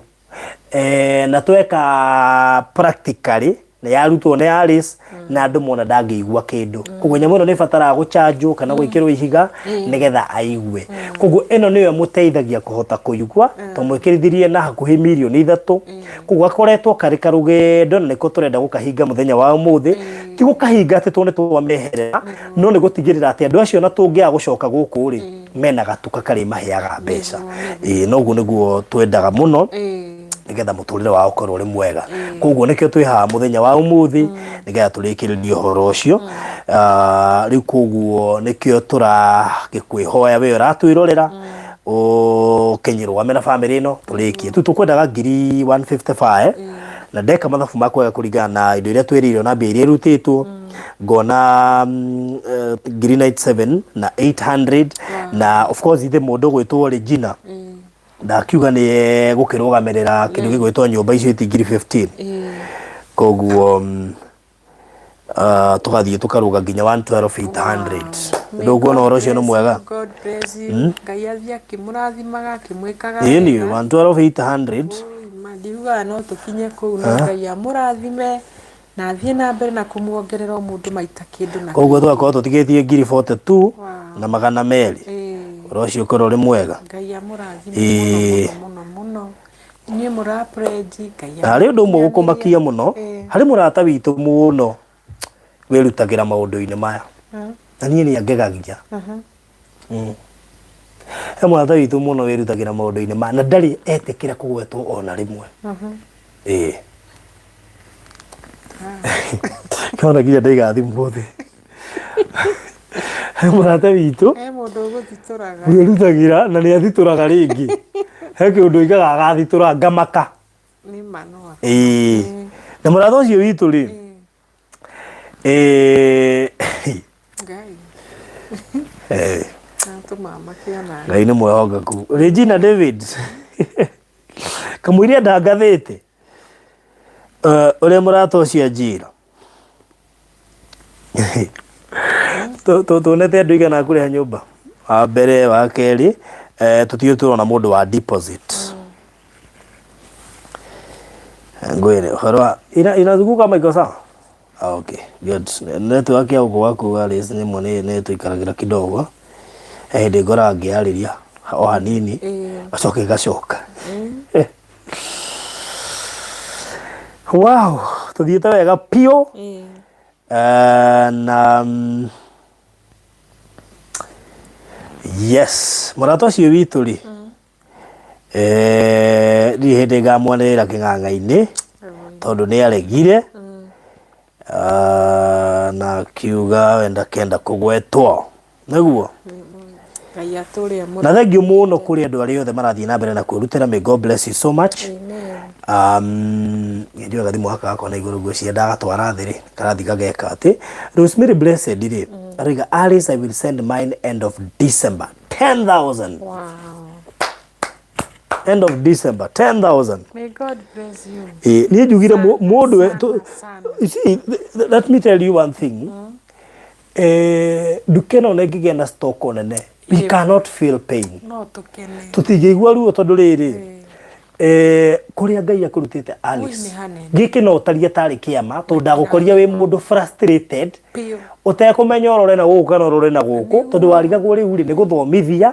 na tweka practically na yarutwo nĩ Alice na andũ mona ndangĩigua kĩndũ koguo nyamu ĩno nĩ bataraga gũchanjwo kana gwĩkĩrwo ihiga nigetha aigue koguo ĩno nĩyo mũteithagia kũhota kũigua tũmwĩkĩrithirie na hakuhĩ milioni 3 koguo akoretwo karĩ karũgendo na nĩko tũrenda gũkahinga mũthenya wa ũmũthĩ ti gũkahinga atĩ tũone twameherera no nĩ gũtigĩrĩra atĩ andũ acio na tũngĩaga gũcoka gũkũ rĩ mena gatuka karĩ maheaga mbeca noguo nĩguo twendaga mũno nigetha mũtũrĩre wao ũkorwo ũrĩ mwega koguo nĩkĩo twĩ haha mũthenya wa ũmũthĩ nigetha tũrĩkĩrĩrie ũhoro ũcio rĩu koguo nĩkĩo tũragĩkwĩhoya we ũratwĩrorera ũkenyerwo wame na family ĩno tũrĩkie tu tũkwendaga 155 na ndeka mathabu makwa kũringana na indo iria twĩrĩirwo na mbia iria irutĩtwo ngona Green Knight 7 na 800 na of course ithe mũndũ gwĩtwo Regina na akiuga nĩ gũkĩrũgamĩrĩra kĩndũ gĩgwĩtwo nyũmba icio ti ngiri 15 koguo tugathiĩ tukarũga nginya 112,800 ndoguo na ũcio nĩ mwega. God bless you. Ngai athia kimũrathimaga kimwĩkaga ni 112,800 mandiuga no tukinye kũu no Ngai amũrathime na athiĩ na mbere na kũmuongerera mũndũ maita kĩndũ na koguo twakorwo tũtigĩtie ngiri 42 na magana merĩ ũcio ũkorwo ũrĩ mwega. Ngai amũrathime mũno niĩ mũrapreji Ngai harĩ ũndũ ũmwe gũkũmakia mũno harĩ mũrata witũ mũno wĩrutagĩra maũndũ-inĩ maya na niĩ nĩ angegagia he mũrata witũ mũno wĩrutagĩra maũndũ-inĩ maya na ndarĩ etĩkĩra kũgwetwo ona rĩmwe kĩona nginya ndaiga thimũ thĩ he mũrata witũ he mũndũ ũgũthitũraga wĩrutagĩra na nĩ athitũraga rĩngĩ he kĩũndũ igaga agathitũra ngamaka nĩ manua na mũrata ũcio witũ rĩ Ngai nĩ mwĩhokeku. Regina David kamũiria ndangathĩte ũrĩa mũrata ũcio anjĩra tuonete andũ igana kũrĩha nyũmba wa mbere wa kerĩ tũtirĩ turona mũndũ wa deposit ngwĩre ũhoro wa inazunguka maiko sawa. Okay, good. Network ya huko wako wale nĩ tuikaragĩra kidogo hĩndĩ ngora ngĩarĩria o hanini gacoke gacoka. Wow, tuthiĩte wega piũ na yes mũrata ũcio witũ rĩ nĩ hĩndĩ ngamwanĩrĩra kĩng'ang'a-inĩ tondũ nĩ aregire na akiuga wenda kenda kũgwetwo nĩguo na thengiũ mũno kũrĩ andũ arĩa othe marathiĩ na mbere na kwĩrutĩra. May God bless you so much. Ndio gathimũ haka gakwa na igũrũ ngwĩciria ndagatwara thĩ rĩ karathi gageka atĩ Rosemary Blessed rĩ arauga Alice I will send mine end of December 10,000. Wow. End of December 10,000. May God bless you. Niĩ njugire mũndũ let me tell you one thing. Nduka ĩno ona ĩngĩgĩa na stock nene we cannot feel pain. No tukene. Tutingĩigua ruo tondũ rĩrĩ kũrĩa Ngai akũrutĩte Alice gĩkĩ no ũtarie tarĩ kĩama tondũ ndagũkoria wĩ mũndũ frustrated ũtekũmenya ũrore na gũkũ kana ũrore na gũkũ tondũ warigagwo rĩu rĩ nĩ gũthomithia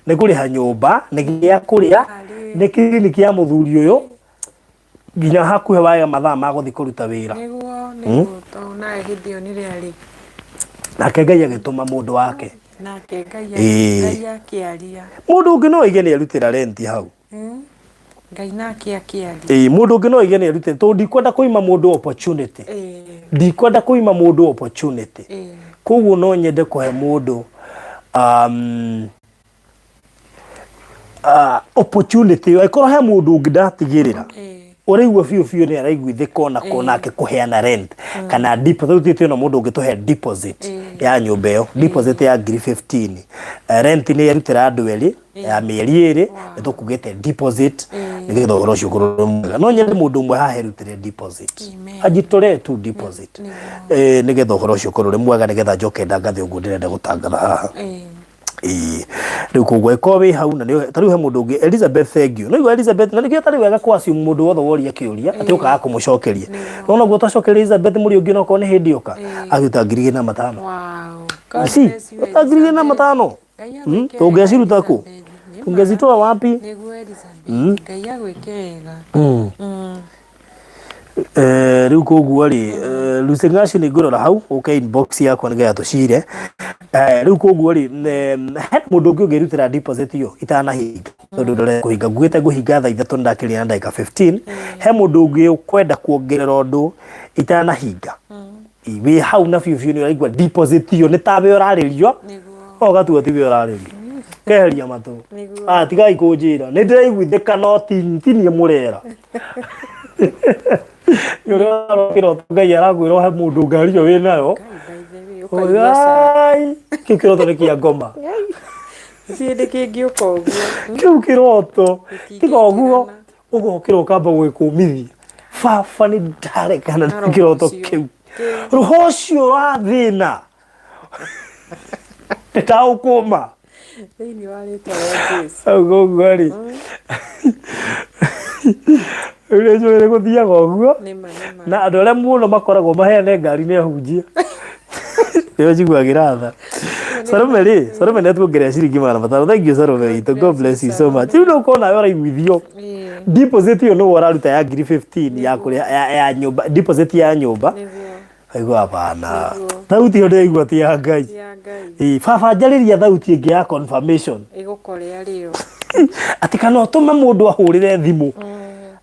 nĩ kũrĩha nyũmba nĩ gĩa kũrĩa nĩ kiriniki ya mũthuri ũyũ nginya hakuhĩ waga mathaa ma gũthiĩ kũruta wĩra nĩguo nawe hĩndĩ ĩyo nĩ rĩarĩ nake Ngai agĩtũma mũndũ wake nake Ngai akĩaria mũndũ ũngĩ no aige nĩ arutĩra renti hau Ngai nake akĩaria mũndũ ũngĩ no aige nĩ arutĩra tondũ ndikwenda kũima mũndũ opportunity ndikwenda kũima mũndũ opportunity koguo no nyende kũhe mũndũ opportunity aikorwo he mũndũ ũngĩ ndatigĩrĩra ũraigua biũ nĩ araiguithĩka na konake kũheana rent kana deposit ĩno mũndũ ũngĩtũhe deposit ya nyũmba ĩyo deposit ya ngiri 15 rent nĩ yarutĩra andũ erĩ ya mĩeri ĩrĩ nĩ tũkugĩte deposit nĩgetha ũhoro ũcio ũkorwo mwega no nyende mũndũ ũmwe haha erutĩre deposit anjitũre tu deposit nĩgetha ũhoro ũcio ũkorwo ũrĩ mwega nĩgetha njoke ndangathe ũguo ndĩrenda gũtangatha haha rĩu koguo ĩkorwo wĩ hau na tarĩu he mũndũ ũngĩ Elizabeth thank you no Elizabeth na nĩkĩo tarĩ wega kwa assume mũndũ wothe woria kĩũria atĩ ũkaga kũmũcokeria no naguo ũtacokeria Elizabeth mũrĩ ũngĩ nokorwo nĩ hĩndĩ yoka aruta ngiri 5,000 ngiri 5,000 tũngĩaciruta kũ tũngĩacitwara wapi nĩguo Elizabeth Ngai agwĩke wega rĩu koguo rĩ Lucy Ngaci nĩ ngũrora hau ũke inbox yakwa nĩgetha tũcire rĩu koguo rĩ he mũndũ ũngĩ ũngĩrutĩra deposit ĩyo itanahinga tondũ ndore kũhinga nguĩte ngũhinga thaa 3 ndakĩria na ndagĩka 15 he mũndũ ũngĩ ũkwenda kuongerera ũndũ itanahinga wĩ hau na biũ nĩ ũraigua deposit ĩyo nĩ tawe ũrarĩrio o gatua tiwe ũrarĩrio keheria matũ tigai kũnjĩra nĩ ndĩraiguithĩka no tinie mũrera Yoro kiro ngai arakwira he mundu ngari yo we nayo. Ai, kiro to kia ngoma. Ciende kingi ukoguo. Kiu kiroto. Tikoguo. Ugo kiro kamba gwikumithia. Baba ni ndarekana na kiroto kiu. Roho cio rathina. Ndaukuma. Thĩinĩ wa rĩtwa rĩa Jesũ. Ũguo ngari. Rĩu nĩ gũthiaga ũguo. Na andũ arĩa mũno makoragwo maheane ngari nĩ ahunjia. Nĩo njiguagĩra tha. Salome nĩatuongerera ciringi 500. Thank you Salome witũ. God bless you so much. Rĩu nĩ ũkorwo nawe ũraiguithio. Deposit ĩyo nĩwe ũraruta ya ngiri 15 ya kũrĩa ya nyũmba. Deposit ya nyũmba. Aigua hapana. Thauti ĩyo ndĩraigua ti ya Ngai. Baba njarĩria thauti ĩngĩ ya confirmation. Ĩgũkore arĩo. Atĩ kana ũtũme mũndũ ahũrĩre thimũ.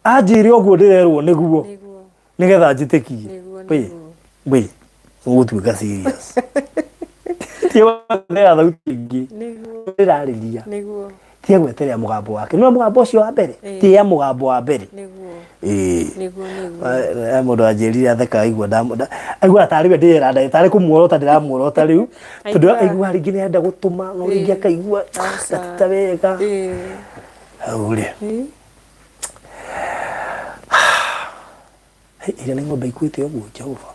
Anjĩre ũguo ndĩrerwo nĩguo. Nĩgetha njĩtĩkie. We ũgũtuĩka serious. Tiwa thauti ĩngĩ. Ndĩrarĩria. Tia gweterera mũgambo wake. Nĩ mũgambo ũcio wa mbere. Tia mũgambo wa mbere. Nĩguo. Mũndũ anjĩrire atheka aigua aigua tarĩ we ndĩrenda tarĩ kũmuorota ndĩramuorota rĩu. Tondũ aigua rĩngĩ nĩenda gũtũma no rĩngĩ akaigua ta wega. Hau rĩ. Ĩrĩa nĩ ng'ombe ikuĩte ũguo Jehova.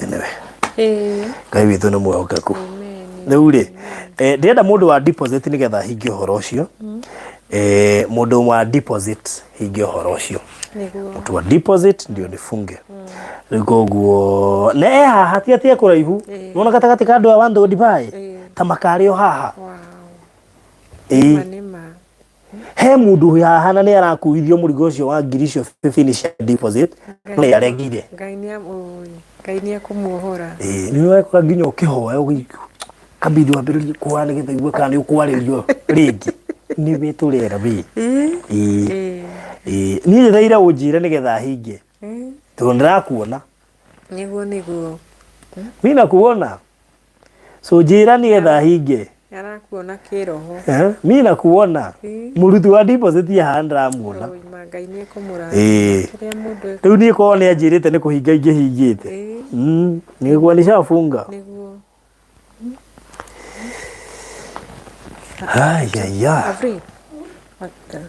Anyway. Ngai witũ nĩ mwĩhokeku. Rĩu rĩ, ndĩrenda mũndũ wa deposit nĩgetha hingie ũhoro ũcio. Mũndũ wa deposit hingie ũhoro ũcio. Mũndũ wa deposit ndio nifunge. Rĩu koguo na haha ti atia kũraihu. Nona gatagatĩ ka andũ a Wandũ Ndibai. Ta makarĩ o haha. He mũndũ haha na nĩ arakuithio mũrigo ũcio wa ngiri icio 15 cia deposit. Nĩ aregire. Ngai nĩ akũmuohora. Nĩ weka nginya ũkĩhoya ũgĩikio. Kabidi wambĩrĩrie kuoya nĩgetha igue kana nĩ ũkwarĩrio rĩngĩ. Nĩ wĩtũrera we. Niĩ thaira ũnjĩre nĩgetha hinge. Tondũ ndĩrakuona. Nĩguo. Mimi nakuona. So njĩra nĩgetha hinge. Arakuona kĩroho. Mimi nakuona. Mũruti wa deposit ya ndĩramuona. Ngai nĩ akũmũra. Rĩu niĩ korwo nĩ anjĩrĩte nĩ kũhinga ingĩhingĩte. Nĩguo nishafunga. Avril.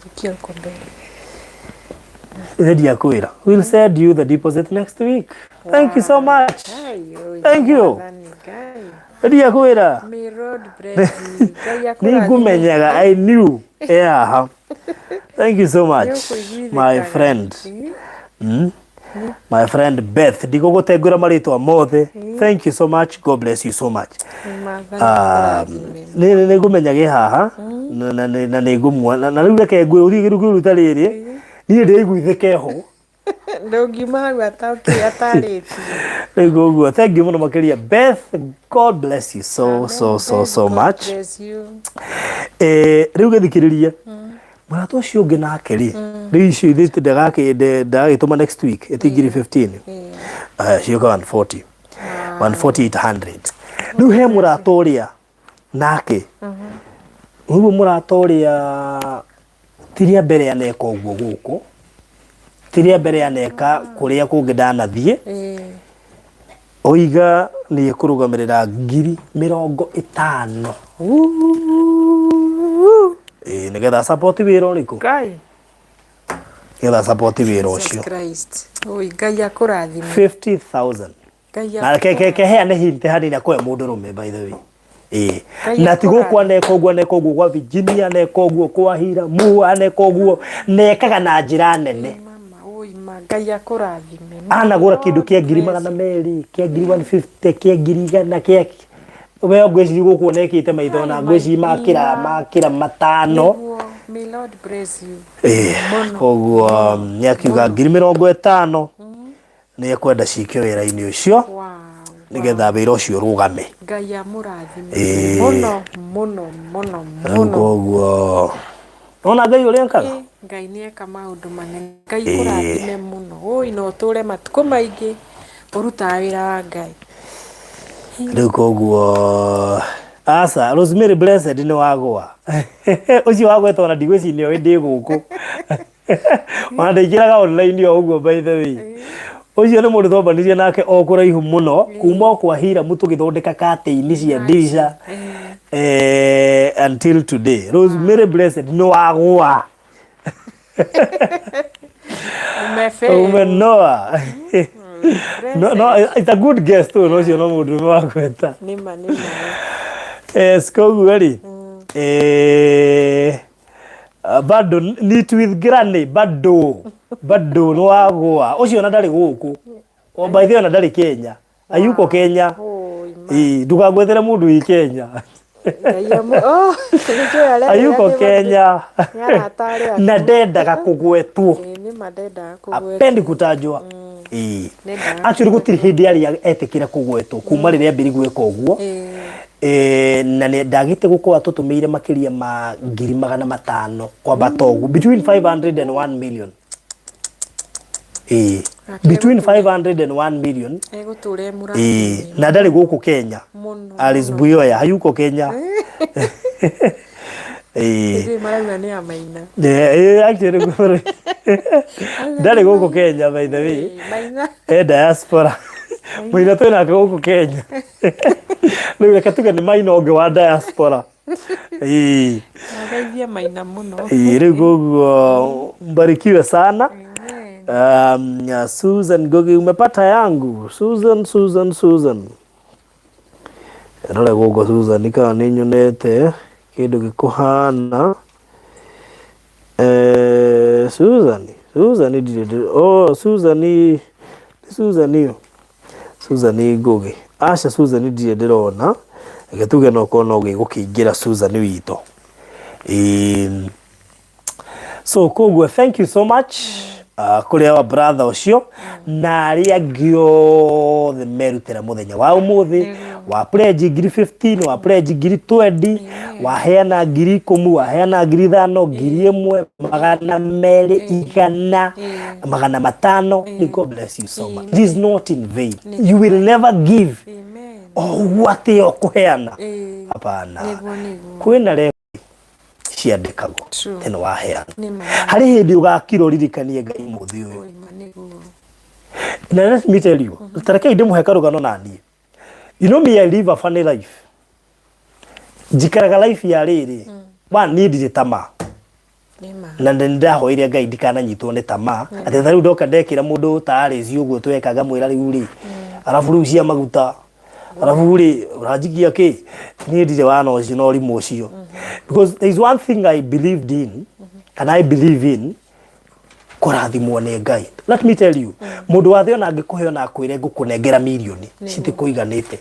Rukia kombe. Ready akwira. We'll send you the deposit next week. Wow. Thank you so much. Thank you. Ready akwira. May road bread. Nigumenyaga I knew. Yeah. Thank you so much. My friend. My friend Beth. Digogotengura marĩtwa mothe. Thank you so much. God bless you so much. Nĩngũmenyage haha na nĩngũmuona na rĩu reke ngwĩũrie ruta rĩrĩ niĩ ndĩiguithĩke ho ndũngiuma hau atarĩtie rĩu ũguo thank you mũno makĩria Beth. God bless you so much. Rĩu gĩthikĩrĩria mũrata ũcio ũngĩ nake rĩ rĩu icio ithĩte ndagagĩtũma next week ĩtingiri 15 cioka 140 14800. Rĩu he mũrata ũrĩa nake rĩu mũrata ũrĩa tiria mbere aneka ũguo gũkũ tiria mbere aneka kũrĩa kũngĩ ndanathiĩ oiga nĩ kũrũgamĩrĩra 50,000 nĩgetha support wĩra ũrĩkũ nĩgetha support wĩra ũcio. Ngai akũrathime. 50,000 na keheane hinte hanini akũhe mũndũrũme by the way. Na ti gũkũ aneka ũguo kwa Virginia aneka ũguo kwa Hiramu aneka ũguo nekaga na njĩra nene. Ngai akũrathime. Anagũra kĩndũ kĩa 200,000 kĩa 150 kĩa 100 kĩa we ngwĩciria gũkũ nekĩte maitho na ngwĩciria makĩra matano. May Lord bless you. Koguo nĩakiuga 50,000 nĩ ekwenda cikio wĩra-inĩ ũcio nĩgetha wĩra ũcio ũrũgame. Ngai amũrathime mũno. Koguo ona Ngai ũrĩa ekaga. Ngai nĩeka maũndũ manene. Ngai kũrathime mũno. No ũtũre matukũ maingĩ ũrutaga wĩra wa Ngai. Rĩu koguo asa Rosemary Blessed nĩ wagwa ũcio wagweta ona ndigwĩciria nĩwe ndĩ gũkũ Wandikiraga online o uguo by the way. Ucio ni mundu thombanirie nake o kuraihu muno kuma kwa hira mutu githondeka kate-ini cia ndirisha until today. Rosemary Blessed no wagwa. Umenoa. No, it's a good guest too, no cio no mundu wa kweta. Nima. Skogu eri. Bado Neat with Granny bado no wagwa. Ucio na ndari guku. O by the way na ndari Kenya. Ayuko Kenya. Ndugagwethere mundu i Kenya. Ayuko Kenya. Na ndendaga kugwetwo. Apendi kutajwa. Actually gutiri hindi ari etikira kugwetwo kuma riria mbiri gweka uguo. Na ndagite gukorwa tutumeire makiria ma 500,000 kwa batogu between 500 and 1 million. Between 500 and 1 million. Na ndari guku Kenya. Alice Buyoya hayuko Kenya. Actually ndari guku Kenya by the way. Diaspora. Maina twina guku Kenya. Riu reke tuge ni Maina ungi wa diaspora. Nageithia Maina muno. Riu gugu mbarikiwe sana. Susan Gogi umepata yangu. Susan. Role gugu Susan nika ninyonete kindu gikuhana. Susan Gogi. Asha Susan ndire ndirona. Reke tuge no kono gigukingira Susan wito. So koguo thank you so much. Kuri wa brother ucio na aria ngio the merutera muthenya wa umuthi wa pledge 15 wa pledge 20 wa heana 10,000 wa heana 5,000 1,000 200 500. God bless you so much. This is not in vain. You will never give. What you kuheana. Hapana. Kwina leo ciandikagwo tene wa heana. Hari hindi ugakiro ririkanie Ngai muthi uyu. Na let me tell you, tareke inde muheka rugano nani. You know me, I live a funny life. Jikaraga life ya riri. Wa nidi tama. Na ndahoire Ngai ndikana nyitwo ni tama. Ati thari ndoka ndekira mundu taari cio uguo twekaga mwira riu ri. Arafu riu cia maguta. Arafu ri urajikia ki ni ndire wana ucio no rimu ucio. Because there is one thing I believed in and I believe in. Kurathimwo ni Ngai. Let me tell you, mundu wathe ona angikuhe na akwire ngukunengera milioni citikuiganite.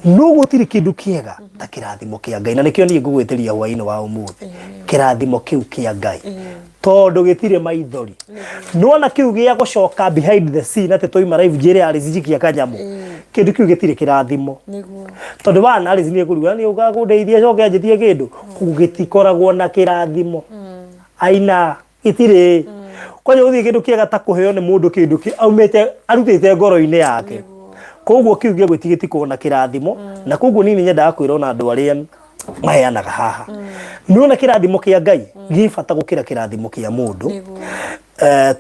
No gutiri kindu kiega ta kirathimo kia Ngai. Na nikio nie ngugwitiria hwaini wa umuthi. Kirathimo kiu kia Ngai. Tondu gitire maithori. No na kiu gia gucoka behind the scene ate toima live jere alizikia kanyamu. Kindu kiu gitire kirathimo. Tondu wana alizinie kuruga ni ugagundeithia coke anjithie kindu. Kugitikoragwo na kirathimo. Aina gitire kwani uthi kindu kiega ta kuheo ni mundu kindu ki aumete arutite ngoro-ini yake. Koguo kiu gia gwitigiti kuona kirathimo na koguo nini nyenda kwira ona andu aria maheanaga haha. Niona kirathimo kia Ngai gibata gukira kirathimo kia mundu.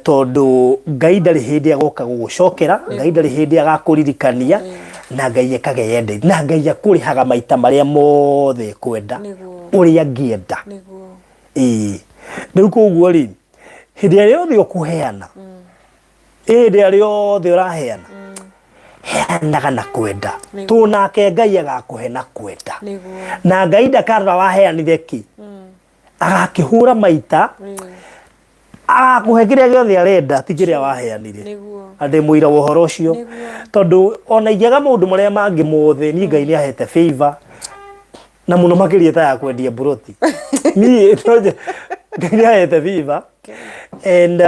Tondu Ngai ndari hindi agoka gugucokera, Ngai ndari hindi agakuririkania na Ngai ekage yende na Ngai akurihaga maita maria mothe kwenda uria ngienda. Riu koguo ri hindi aria yothe ukuheana hindi aria yothe uraheana heanaga na kwenda tu nake Ngai agakuhe na kwenda na Ngai ndakarora waheanire ki agakihura maita agakuhe kiria giothe arenda ti kiria waheanire ande muira wa uhoro ucio tondu ona ingega maundu maria mangi mothe ni Ngai ni ahete favor na muno makiria ta ya kwendia buroti ni toje Ngai ni ahete favor. And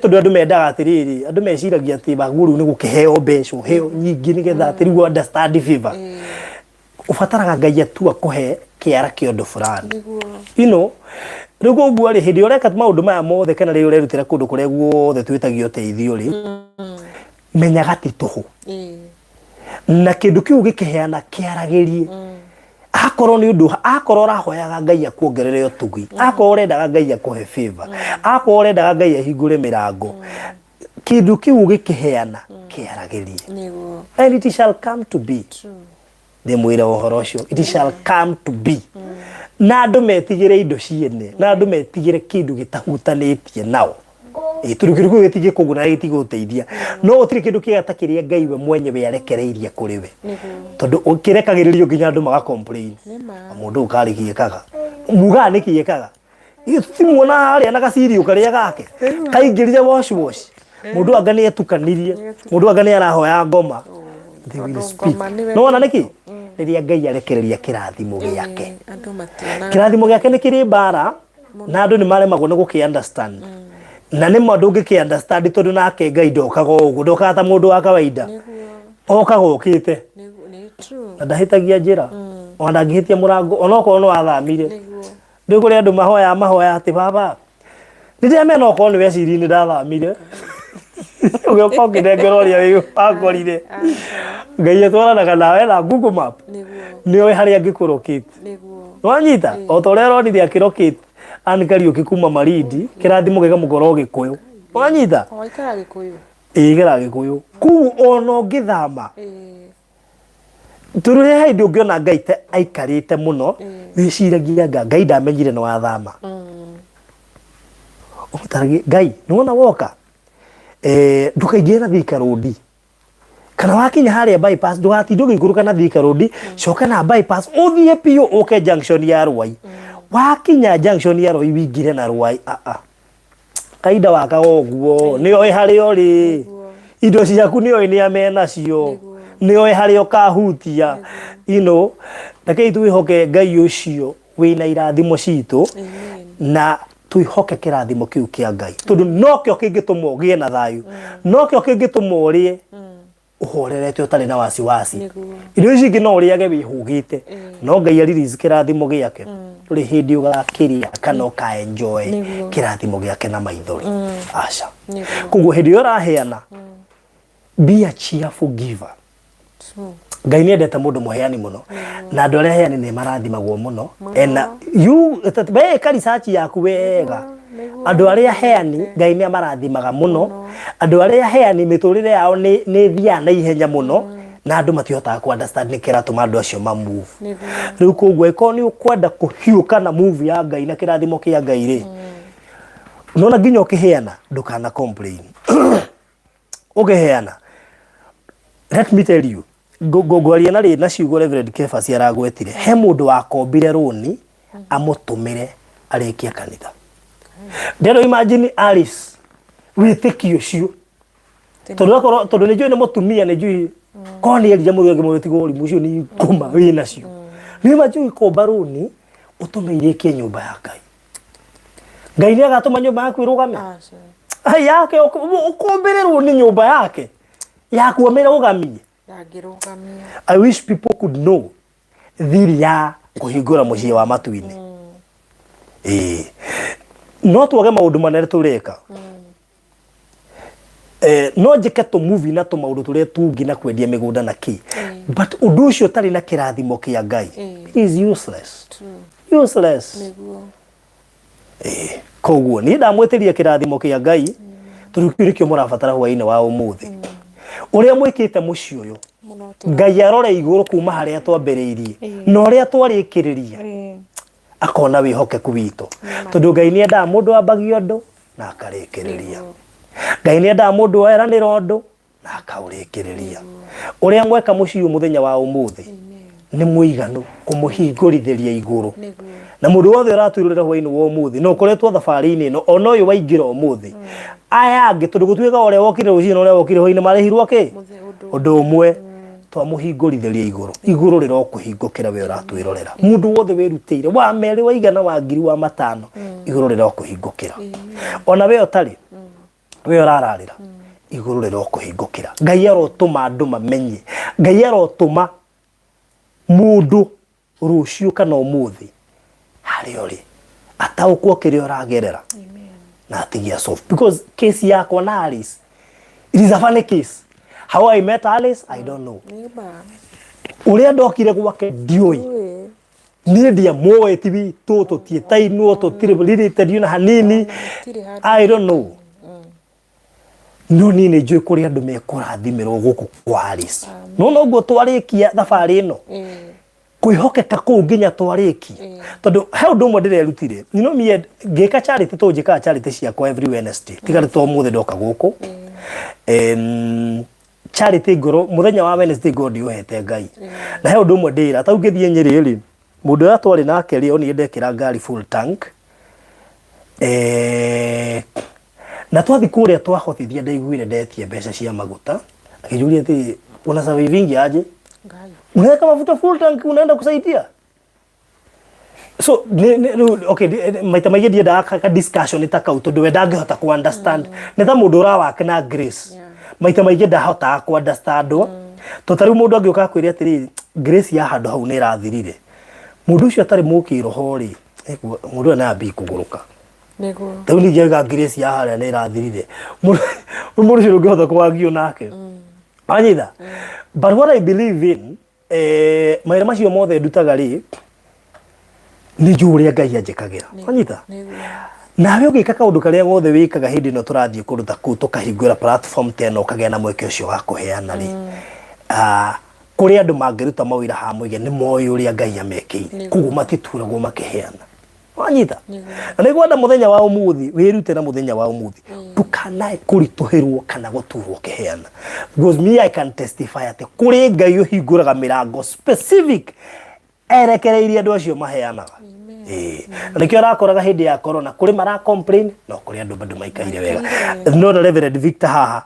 tondu andu mendaga atiriri andu meciragia ati baguru ni gukiheo mbeca heo nyingi ni getha atirigu understand favor ufataraga Ngai atu akuhe kiara kiondo fulani you know rigu guo ri hindi ureka maundu maya mothe kana ri urerutira kundu kuria guothe twitagio teithio ri menyaga ti tuhu na kindu kiu gikiheana kiaragirie akorwo ni undu akorwo rahoyaga Ngai akuongerere utugi akorwo urendaga Ngai akuhe favor akorwo urendaga Ngai ahingure mirango kindu kiu gikiheana kiaragirie niguo and it shall come to be de mwira uhoro ucio it shall come to be na andu metigire indo ciene na andu metigire kindu gitahutanitie nao turukiruku gitige kuguna gitiguteithia no utiri kindu kiagata kiria Ngai we mwenyewe arekereirie kuri we tondu ukirekagiririo nginya andu maga complain mundu ukarigiekaga muga nikiekaga timuona haria na gaciri ukaria gake kaingirire wash mundu anga ni etukanirie mundu anga ni arahoya ngoma they will speak no wana niki riria Ngai arekereria kirathimo giake kirathimo giake ni kiri bara na andu ni maremagwo ni guki understand na ni mundu ngiki understand tondu nake Ngai ndokaga uguo ndokaga ta mundu wa kawaida okaga ukite ni true na ndahitagia njira ona ngihitia murango ona ko no athamire ndi kuri andu mahoya ati baba ndire mena ko ni weciri ni ndathamire ugo konge ndengeroria wiyo akorire Ngai atwaranaga nawe na Google Map niwe haria ngikurokite wanyita otorero ni thia kirokite anikari ukikuma Marindi kirathimo gega mugoro gikuyu wanyita waikara gikuyu igera gikuyu ku ono ngithama turure haidi ungiona Ngai te aikarite muno wiciragia Ngai ndamenyire no wathama utaragi Ngai nuona woka ndukaingie na Thika Road kana wakinya haria bypass ndugatindu gikuruka na Thika Road coka na bypass uthie pio uke junction ya Ruai wakinya junction ya Ruai wingire na Ruai kaida waka oguo ni oi hari ori indo ciaku ni oi ni amena cio ni oi hari okahutia ndake twihoke Ngai ucio wina irathimo citu na twihoke kirathimo kiu kia Ngai tondu nokyo kingitumo gie na thayu nokyo kingitumo rie uhorerete utari na wasiwasi irio ici no uriage wihugite no Ngai aririze kirathimo giake turi hindi ugakiria kana ka enjoy kirathimo giake na maithori aca kugu hindi uraheana be a cheerful giver Ngai ni endete mundu muheani muno na andu aria heani ni marathimagwo muno ena you be research yaku wega andu aria heani Ngai ni marathimaga muno andu aria heani miturire yao ni thia na ihenya muno na andu matihotaga ku understand ni kiratuma andu acio ma move riu koguo iko ni ukwenda kuhiuka na move ya Ngai na kirathimo kia Ngai ri nona nginya ukiheana ndukana complain ukiheana let me tell you gogoria na ri na ciugo Reverend Kefas aragwetire he mundu wakombire runi amutumire arikia kanitha ndero imagine Alice witikio cio tondu ni njui ni mutumia ni njui koni eria muthenge mwetigo uri mucio ni kuma wina cio ni majui komba runi utumeire ke nyumba ya Ngai Ngai ni agatuma nyumba yaku irugame ai yake ukombire runi nyumba yake yaku amira ugamie yagirugamia I wish people could know thiri ya kuhingura mucie wa matuini no tuage maundu manene tureka no njike tu movie na tu maundu turia tungi na kwendia migunda na ki but undu ucio tari na kirathimo kia Ngai is useless useless koguo ni ndamwetiria kirathimo kia Ngai turikirikio murabatara hwaini wa umuthi uria mwikite mucio uyu Ngai arore iguru kuma haria twambiriirie no ria twarikiriria akona wihokeku witu tondu Ngai ni enda mundu ambagio ndu na akarikiriria Ngai ni enda mundu weranira ndu na akaurikiriria uria mweka mucio muthenya wa umuthi ni muiganu kumuhingurithiria iguru na mundu wothe uratwirurira hwaini wa umuthi no koretwo thabari-ini no ono uyu waingira umuthi aya angi tondu gutwika uria wokire rucini uria wokire hwaini marihirwo ki undu umwe twamuhingurithiria iguru rirokuhingukira we uratwirorera mundu wothe wirutire wa meri wa igana wa ngiri wa matano iguru rirokuhingukira ona we utari we urararira iguru rirokuhingukira Ngai arotuma andu mamenye Ngai arotuma mundu rucio kana umuthi hari uri ataukwo kirio ragerera na atigia soft because case yako na Alice it is a funny case. How I met Alice I don't know uria ndokire gwake ndioi Niĩ ndiamuoĩ ti witũ tũtiĩtainwo tũtirĩ related na hanini. I don't know. No niĩ nĩ njũĩ kũrĩ andũ mekũrathimirwo gũkũ kwa Alice. No noguo twarĩkia thabarĩ ĩno. Kwĩhokeka kũu nginya twarĩkie. Tondũ he ũndũ ũmwe ndĩrerutire. You know me ngĩka charity tũnjĩkaga charity ciakwa every Wednesday. Tiga nĩ to mũthĩ ndoka gũkũ. Charity ngoro mũthenya wa Wednesday ngoro ndiũhete Ngai. Na he ũndũ ũmwe ndĩra ta ũngĩthiĩ Nyĩrĩ rĩ mũndũ ũrĩa twarĩ nake rĩ oni ndekĩra ngari full tank. Na twathi kũrĩa twahotithia ndaiguire ndetie mbeca cia maguta. Akĩnjũria atĩ una saving aje? Ngai. Unaweka mafuta full tank unaenda kusaidia? So okay maita maingĩ ndiendaga ka discussion itakau tondũ we ndangĩhota ku understand. Nĩ ta mũndũ ũrawaka na Grace. Maita maingĩ ndahotaga ku understand. Tondũ rĩu mũndũ angĩũka kwĩrĩa atĩrĩrĩ Grace ya handũ hau nĩ ĩrathirire. Mũndũ ũcio atarĩ mũkĩroho rĩ mũndũ ena ambi kũgũrũka. Nĩguo. Rĩu ningĩ Grace ya harĩa nĩ ĩrathirire. Mũndũ ũcio ndũngĩhota kũwagio nake. Anyitha. But what I believe in maĩra macio mothe ndutaga rĩ nĩ njũĩ ũrĩa Ngai anjĩkagĩra. Anyita. Nawe ũgĩka kaũndũ karĩa gothe wĩkaga hĩndĩ ĩno tũrathiĩ kũruta kũu tũkahingũra platform ta ĩno ũkagĩa na mweke ũcio wa kũheana rĩ. Kũrĩ andũ mangĩruta mawĩra hamwe nĩ moĩ ũrĩa Ngai amekĩire. Koguo matituragwo makĩheana. Wanyita. Na nĩgwenda mũthenya wa ũmũthĩ wĩrute na mũthenya wa ũmũthĩ. Ndukanae kũritũhĩrwo kana gũturwo kĩheana. Because me I can testify atĩ kũrĩ Ngai ũhingũraga mĩrango specific erekereirie andũ acio maheanaga. Na nĩkĩo ũrakoraga hĩndĩ ya corona kũrĩ mara complain no kũrĩ andũ bado maikaire wega. No Reverend Victor haha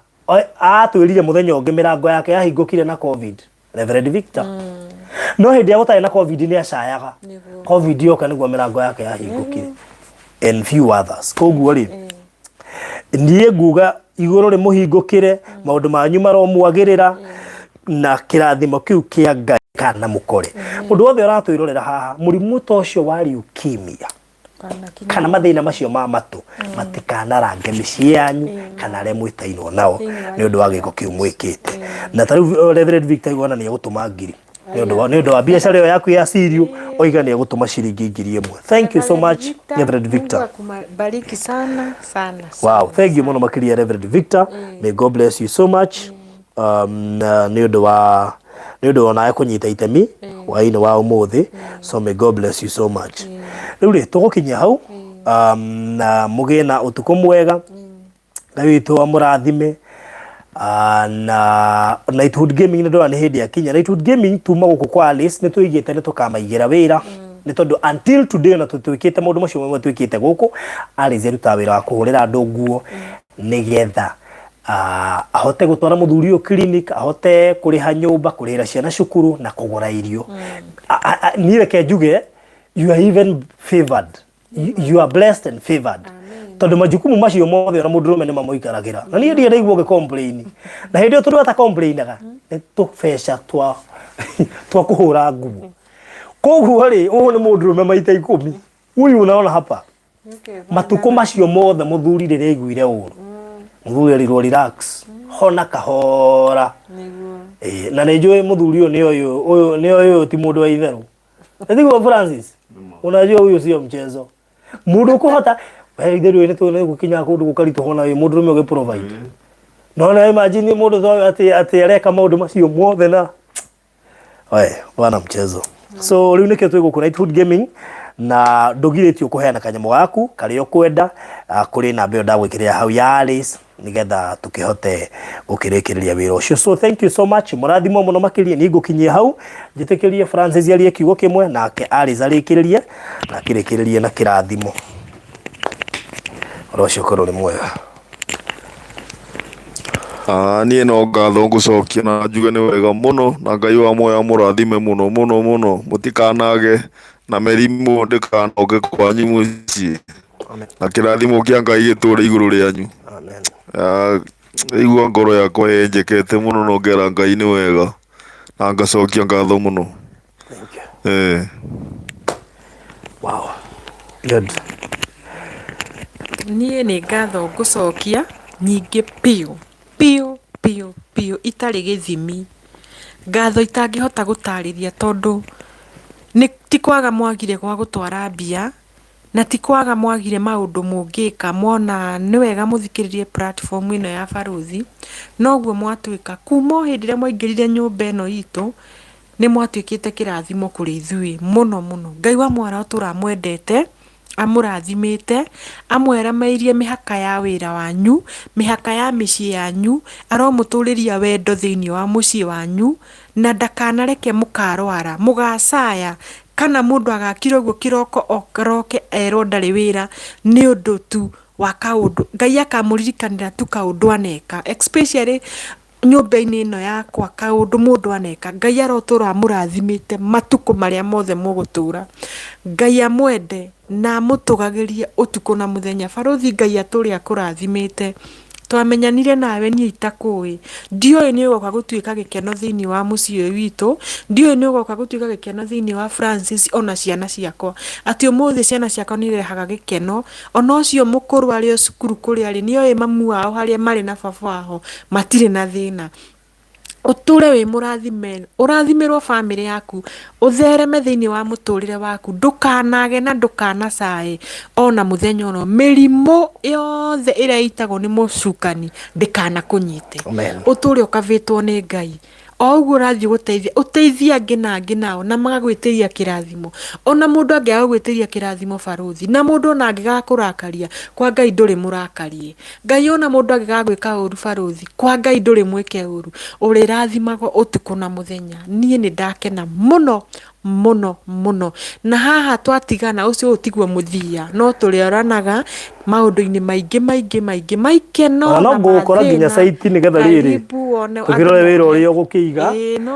atwĩrire mũthenya ũngĩ mĩrango yake yahingũkire na COVID. Reverend Victor. No hĩndĩ ya gũtarĩ na COVID nĩ acayaga. COVID yoka nĩguo mĩrango yake yahingũkire. And few others. Koguo rĩ niĩ nguga igũrũ rĩ mũhingũkire maũndũ manyu maromwagĩrĩra na kĩrathimo kĩu kĩa Ngai kana mũkore. Ũndũ wothe ũratwĩrorera haha mũrimũ ta ũcio wa leukemia kana mathĩna macio ma matũ matikanarange mĩciĩ yanyu kana arĩa mwĩtainwo nao nĩ ũndũ wa gĩko kĩu mwĩkĩte. Na ta rĩu Reverend Victor igwana nĩ egũtũma ngiri nĩ ũndũ wa biacara ĩyo yaku ya Sirio oiga nĩ egũtũma ciringi ngiri ĩmwe. Thank you so much Reverend Victor. Mungu akubariki sana sana. Wow, thank you mũno makĩria Reverend Victor. May God bless you so much. Nĩ ũndũ wa nawe kũnyita itemi wa-inĩ wa ũmũthĩ. So may God bless you so much. Rĩu rĩ tũgũkinyia hau na mũgĩe na ũtukũ mwega. Ngai witũ amũrathime. Na Knighthood Gaming nĩ ndona nĩ hĩndĩ yakinya. Knighthood Gaming tuma gũkũ kwa Alice nĩ tũigĩte nĩ tũkamaigĩra wĩra. Nĩ tondũ until today na tũtwĩkĩte maũndũ macio mamwe twĩkĩte gũkũ Alice arutaga wĩra wa kũhũrĩra andũ nguo nĩgetha ahote gũtwara mũthuri ũyũ clinic, ahote kũrĩha nyũmba, kũrĩhĩra ciana cukuru na kũgũra irio. Niĩ reke njuge you are even favored. You are blessed and favored. Tondũ majukumu macio mothe ona mũndũ rũme nĩ mamũikaragĩra. Na niĩ ndiĩ ndaigua ngĩ-complain. Na hĩndĩ ĩyo tũrĩ ata-complainaga nĩ tũbeca twa kũhũra nguo. Koguo rĩ ũyũ nĩ mũndũ rũme maita 10. Huyu unaona hapa. Matukũ macio mothe mũthuri rĩrĩa aiguire ũũru. Mũthuri erirwo relax. Hona kahora. Na nĩ njũĩ mũthuri ũyũ nĩ ũyũ ti mũndũ wa itherũ. Nĩguo Francis. Unajua huyu sio mchezo. Mũndũ kũhota itherũ nĩ tũne gũkinya kũndũ gũkaritũhwo na mũndũ rũme ũgĩ-provide. No na imagine mũndũ atĩ areka maũndũ macio mothe na bwana mchezo. So rĩu nĩkĩo twĩ gũkũ Knighthood Gaming na ndũgirĩtio kũheana kanyamũ gaku karĩa ũkwenda kũrĩ namba ĩyo ndagwĩkĩrĩra hau ya Alice nĩgetha tũkĩhote gũkĩrĩkĩrĩria wĩra ũcio. So thank you so much. Mũrathimwo mũno makĩria nĩ ngũkinyia hau njĩtĩkĩrie Francis arie kiugo kĩmwe nake Alice arĩkĩrĩrie na kĩrĩkĩrĩrie na kĩrathimo. Ũcio korwo nĩ mwega. Niĩ no ngatho ngũcokia na njuge nĩ wega mũno na Ngai wa muoyo amũrathime mũno mũno mũno. Mũtikanage na mĩrimũ ndĩkanoge kwanyu mũciĩ. Na kĩrathimo kĩa Ngai gĩtũũre igũrũ rĩanyu. Amen. Igua ngoro yakwa yenjekete mũno no ngera Ngai nĩ wega na ngacokia ngatho mũno. Thank you. Wow. Good. Niĩ nĩ ngatho ngũcokia nyingĩ piũ itarĩ gĩthimi. Ngatho itangĩhota gũtarĩria tondũ ni ti kwaga mwagire gwa gutwara mbia na ti kwaga mwagire maundu mungika mwona ni wega muthikiririe platform ino ya Baruthi noguo mwatuika kuma hindi ria mwaingirire nyumba ino itu ni mwatuikite kirathimo kuri ithui muno muno. Ngai wa mwara turamwendete amurathimite amweramairie mihaka ya wira wanyu, mihaka ya micii yanyu, aromuturiria wendo thiini wa mucii wanyu na ndakanareke mukarwara mugacaya kana mundu agakira uguo kiroko okoroke erwo ndari wira ni undu tu wa kaundu Ngai akamuririkanira tu kaundu aneka, especially nyumba-ini ino yakwa kaundu mundu aneka. Ngai arotura amurathimite matuku maria mothe mugutura. Ngai amwende na amutugagirie utuku na muthenya. Baruthi Ngai aturi akurathimite twamenyanire nawe nie itakui ndioi ni ugoka gutuika gikeno thiini wa mucii uyu witu, ndioi ni ugoka gutuika gikeno thiini wa Francis ona ciana ciakwa ati umuthi ciana ciakwa ni irehaga gikeno ona ucio mukuru ari o cukuru kuri ari nioi mamu wao haria mari na baba wao matire na thina. Uture wi murathime urathimirwo family yaku uthereme thiini wa muturire waku ndukanage na ndukanacae ona muthenya ono mirimo yothe ira itagwo ni mucukani ndikana kunyite. Uture ukavitwo ni Ngai o uguo urathii guteithia uteithia angi na angi nao na magagwitiria kirathimo ona mundu angiaga gwitiria kirathimo Baruthi na mundu ona angigakurakaria kwa Ngai nduri murakarie. Ngai ona mundu angigagwika uru Baruthi kwa Ngai nduri mwike uru urirathimagwo utuku na muthenya. Nie ni ndakena muno muno muno na haha twatigana ucio utigwo muthia no turioranaga maundu-ini maingi maikeno no ngukora nginya site ni getha riri tukirore wira uria ugukiiga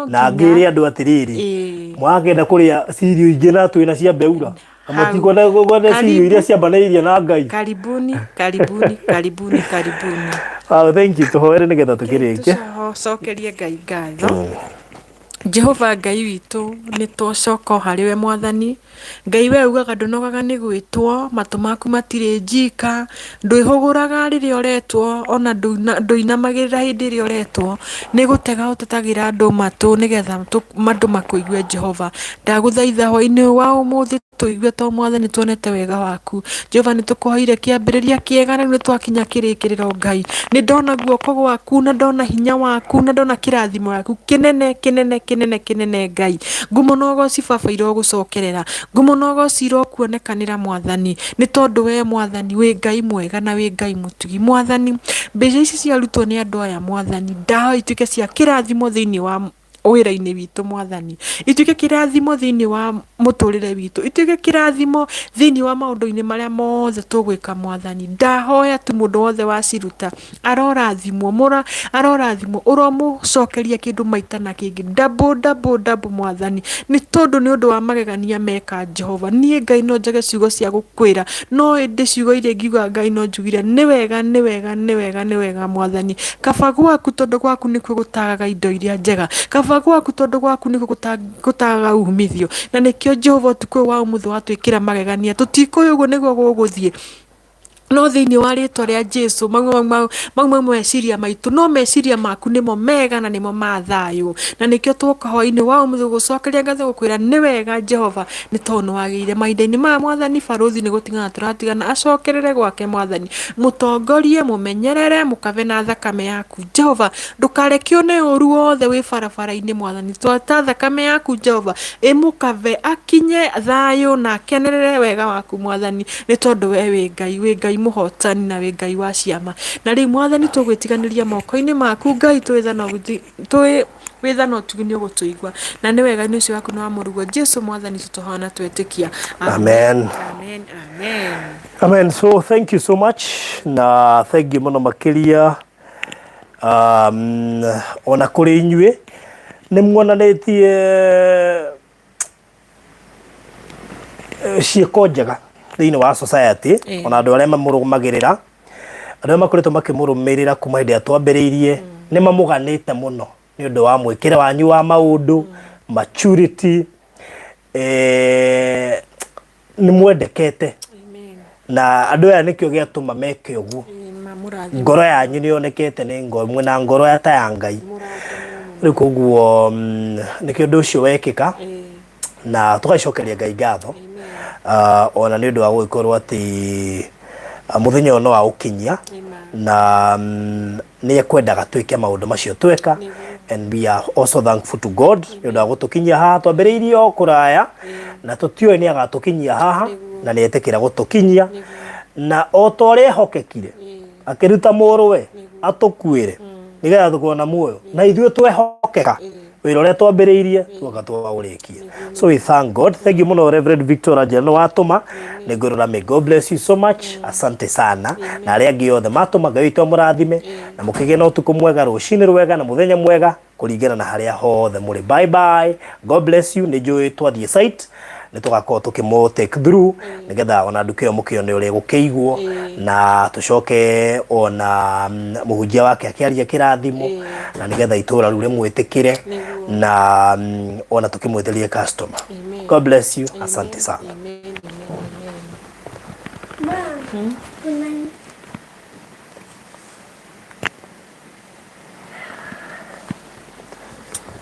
na ngiri andu atiriri mwagenda kuria cirio ingi na twina cia mbeura amutikwenda gwetha cirio iria ciambanairie na Ngai. Karibuni. Thank you tuhoere ni getha tukirikia cokerie Ngai ngatho. Jehova Ngai witu ni twacoka hariwe Mwathani. Ngai we ugaga ndunogaga ni gwitwo matu maku matire njika ndwihuguraga riria uretwo ona nduinamagirira hindi iria uretwo ni gutega utetagira andu matu nigetha andu makuigue. Jehova ndaguthaitha hwaini wa umuthi tuigue to Mwathani tuonete wega waku. Jehova ni tukuhoire kiambiriria kiega na ni twakinya kirikiriro. Ngai ni ndona guoko gwaku na ndona hinya waku na ndona kirathimo waku kinene Ngai ngumonogo cibaba irogucokerera ngumonogo cirokuonekanira Mwathani ni tondu we Mwathani wi Ngai mwega na wi Ngai mutugi. Mwathani mbeca ici ciarutwo ni andu aya Mwathani ndaho ituike cia kirathimo thiini wa wira-ini witu Mwathani, ituike kirathimo thiini wa muturire witu, ituike kirathimo thiini wa maundu-ini maria mothe tugwika Mwathani. Ndahoya tu mundu wothe waciruta arorathimwo uromucokeria kindu maita na kingi double Mwathani ni tondu ni undu wa magegania meka Jehova. Nie Ngai no njage ciugo cia gukwira no indi ciugo iria ngiuga Ngai no njugire ni wega Mwathani. Kaba gwaku tondu gwaku nikuo gutagaga indo iria njega, kaba gwaku tondu gwaku nikuo gutagaga umithio na nikio Jehova tukwe wa umuthe watwikira magegania tutikuyu uguo niguo guguthie no thiini wa ritwa ria Jesu mau meciria maitu no meciria maku nimo mega na nimo ma thayu na nikio twoka hwaini wa umuthe gucokeria ngatho gukwira ni wega Jehova ni tondu wagiire mahinda-ini ma Mwathani Baruthi ni gutigana turatigana acokerere gwake Mwathani. Mutongorie mumenyerere mukave na thakame yaku Jehova ndukarekio ni uru wothe wi barabara-ini Mwathani twata thakame yaku Jehova imukave akinye thayu na akenerere wega waku Mwathani ni tondu we wi Ngai muhotani na wi Ngai wa ciama na ri Mwathani tugwitiganiria moko-ini maku Ngai withana utuginio gutuigwa na ni wega ni ucio waku no amurugo Jesu Mwathani tutohana twetikia. Amen. So thank you so much na thank you muno makiria ona kuri inyue ni mwonanitie ciiko njega thiini wa society ona andu aria mamurumagirira andu aria makoretwo makimurumirira kuma hindi atwambiriirie ni mamuganite muno ni undu wa mwikire wanyu wa maundu maturity ni mwendekete na andu aya nikio giatuma meke uguo ngoro yanyu ni yonekete ni ngoro na ngoro ya Ngai riu koguo nikio undu ucio wekika na tugacokeria Ngai ngatho ona nĩ ũndũ wa gũgĩkorwo atĩ mũthenya no aukinyia na nĩ ekwendaga twĩke maũndũ macio tweka, and we are also thankful to God nĩ ũndũ wa gũtũkinyia haha. Twambĩrĩirie o kũraya na tũtiũĩ nĩ agatũkinyia haha na nĩ etĩkĩra gũtũkinyia, na o ta ũrĩa ehokekire akĩruta mũrũwe atũkuĩre nĩgetha tũkona muoyo, na ithuĩ twehokeka wĩra ũrĩa twambĩrĩirie tuoka twaũrĩkie. So we thank God. Thank you muno Reverend Victor Angela no watũma nĩ ngũrora. May God bless you so much. Asante sana na arĩa angĩ othe matũma, Ngai witũ mũrathime na mũkĩgĩe na ũtukũ mwega, rũcinĩ rwega na mũthenya mwega kũringana na harĩa hothe mũrĩ. Bye bye. God bless you. Nĩ njũĩ twathiĩ site nĩ tũgakorwo tũkĩmũ take through nĩgetha ona nduka ĩyo mũkĩone ũrĩa gũkĩigwo na tũcoke ona mũhunjia wake akĩaria kĩrathimo na nĩgetha itũra rĩu rĩmwĩtĩkĩre na ona tũkĩmwetherie customer. God bless you. Asante sana.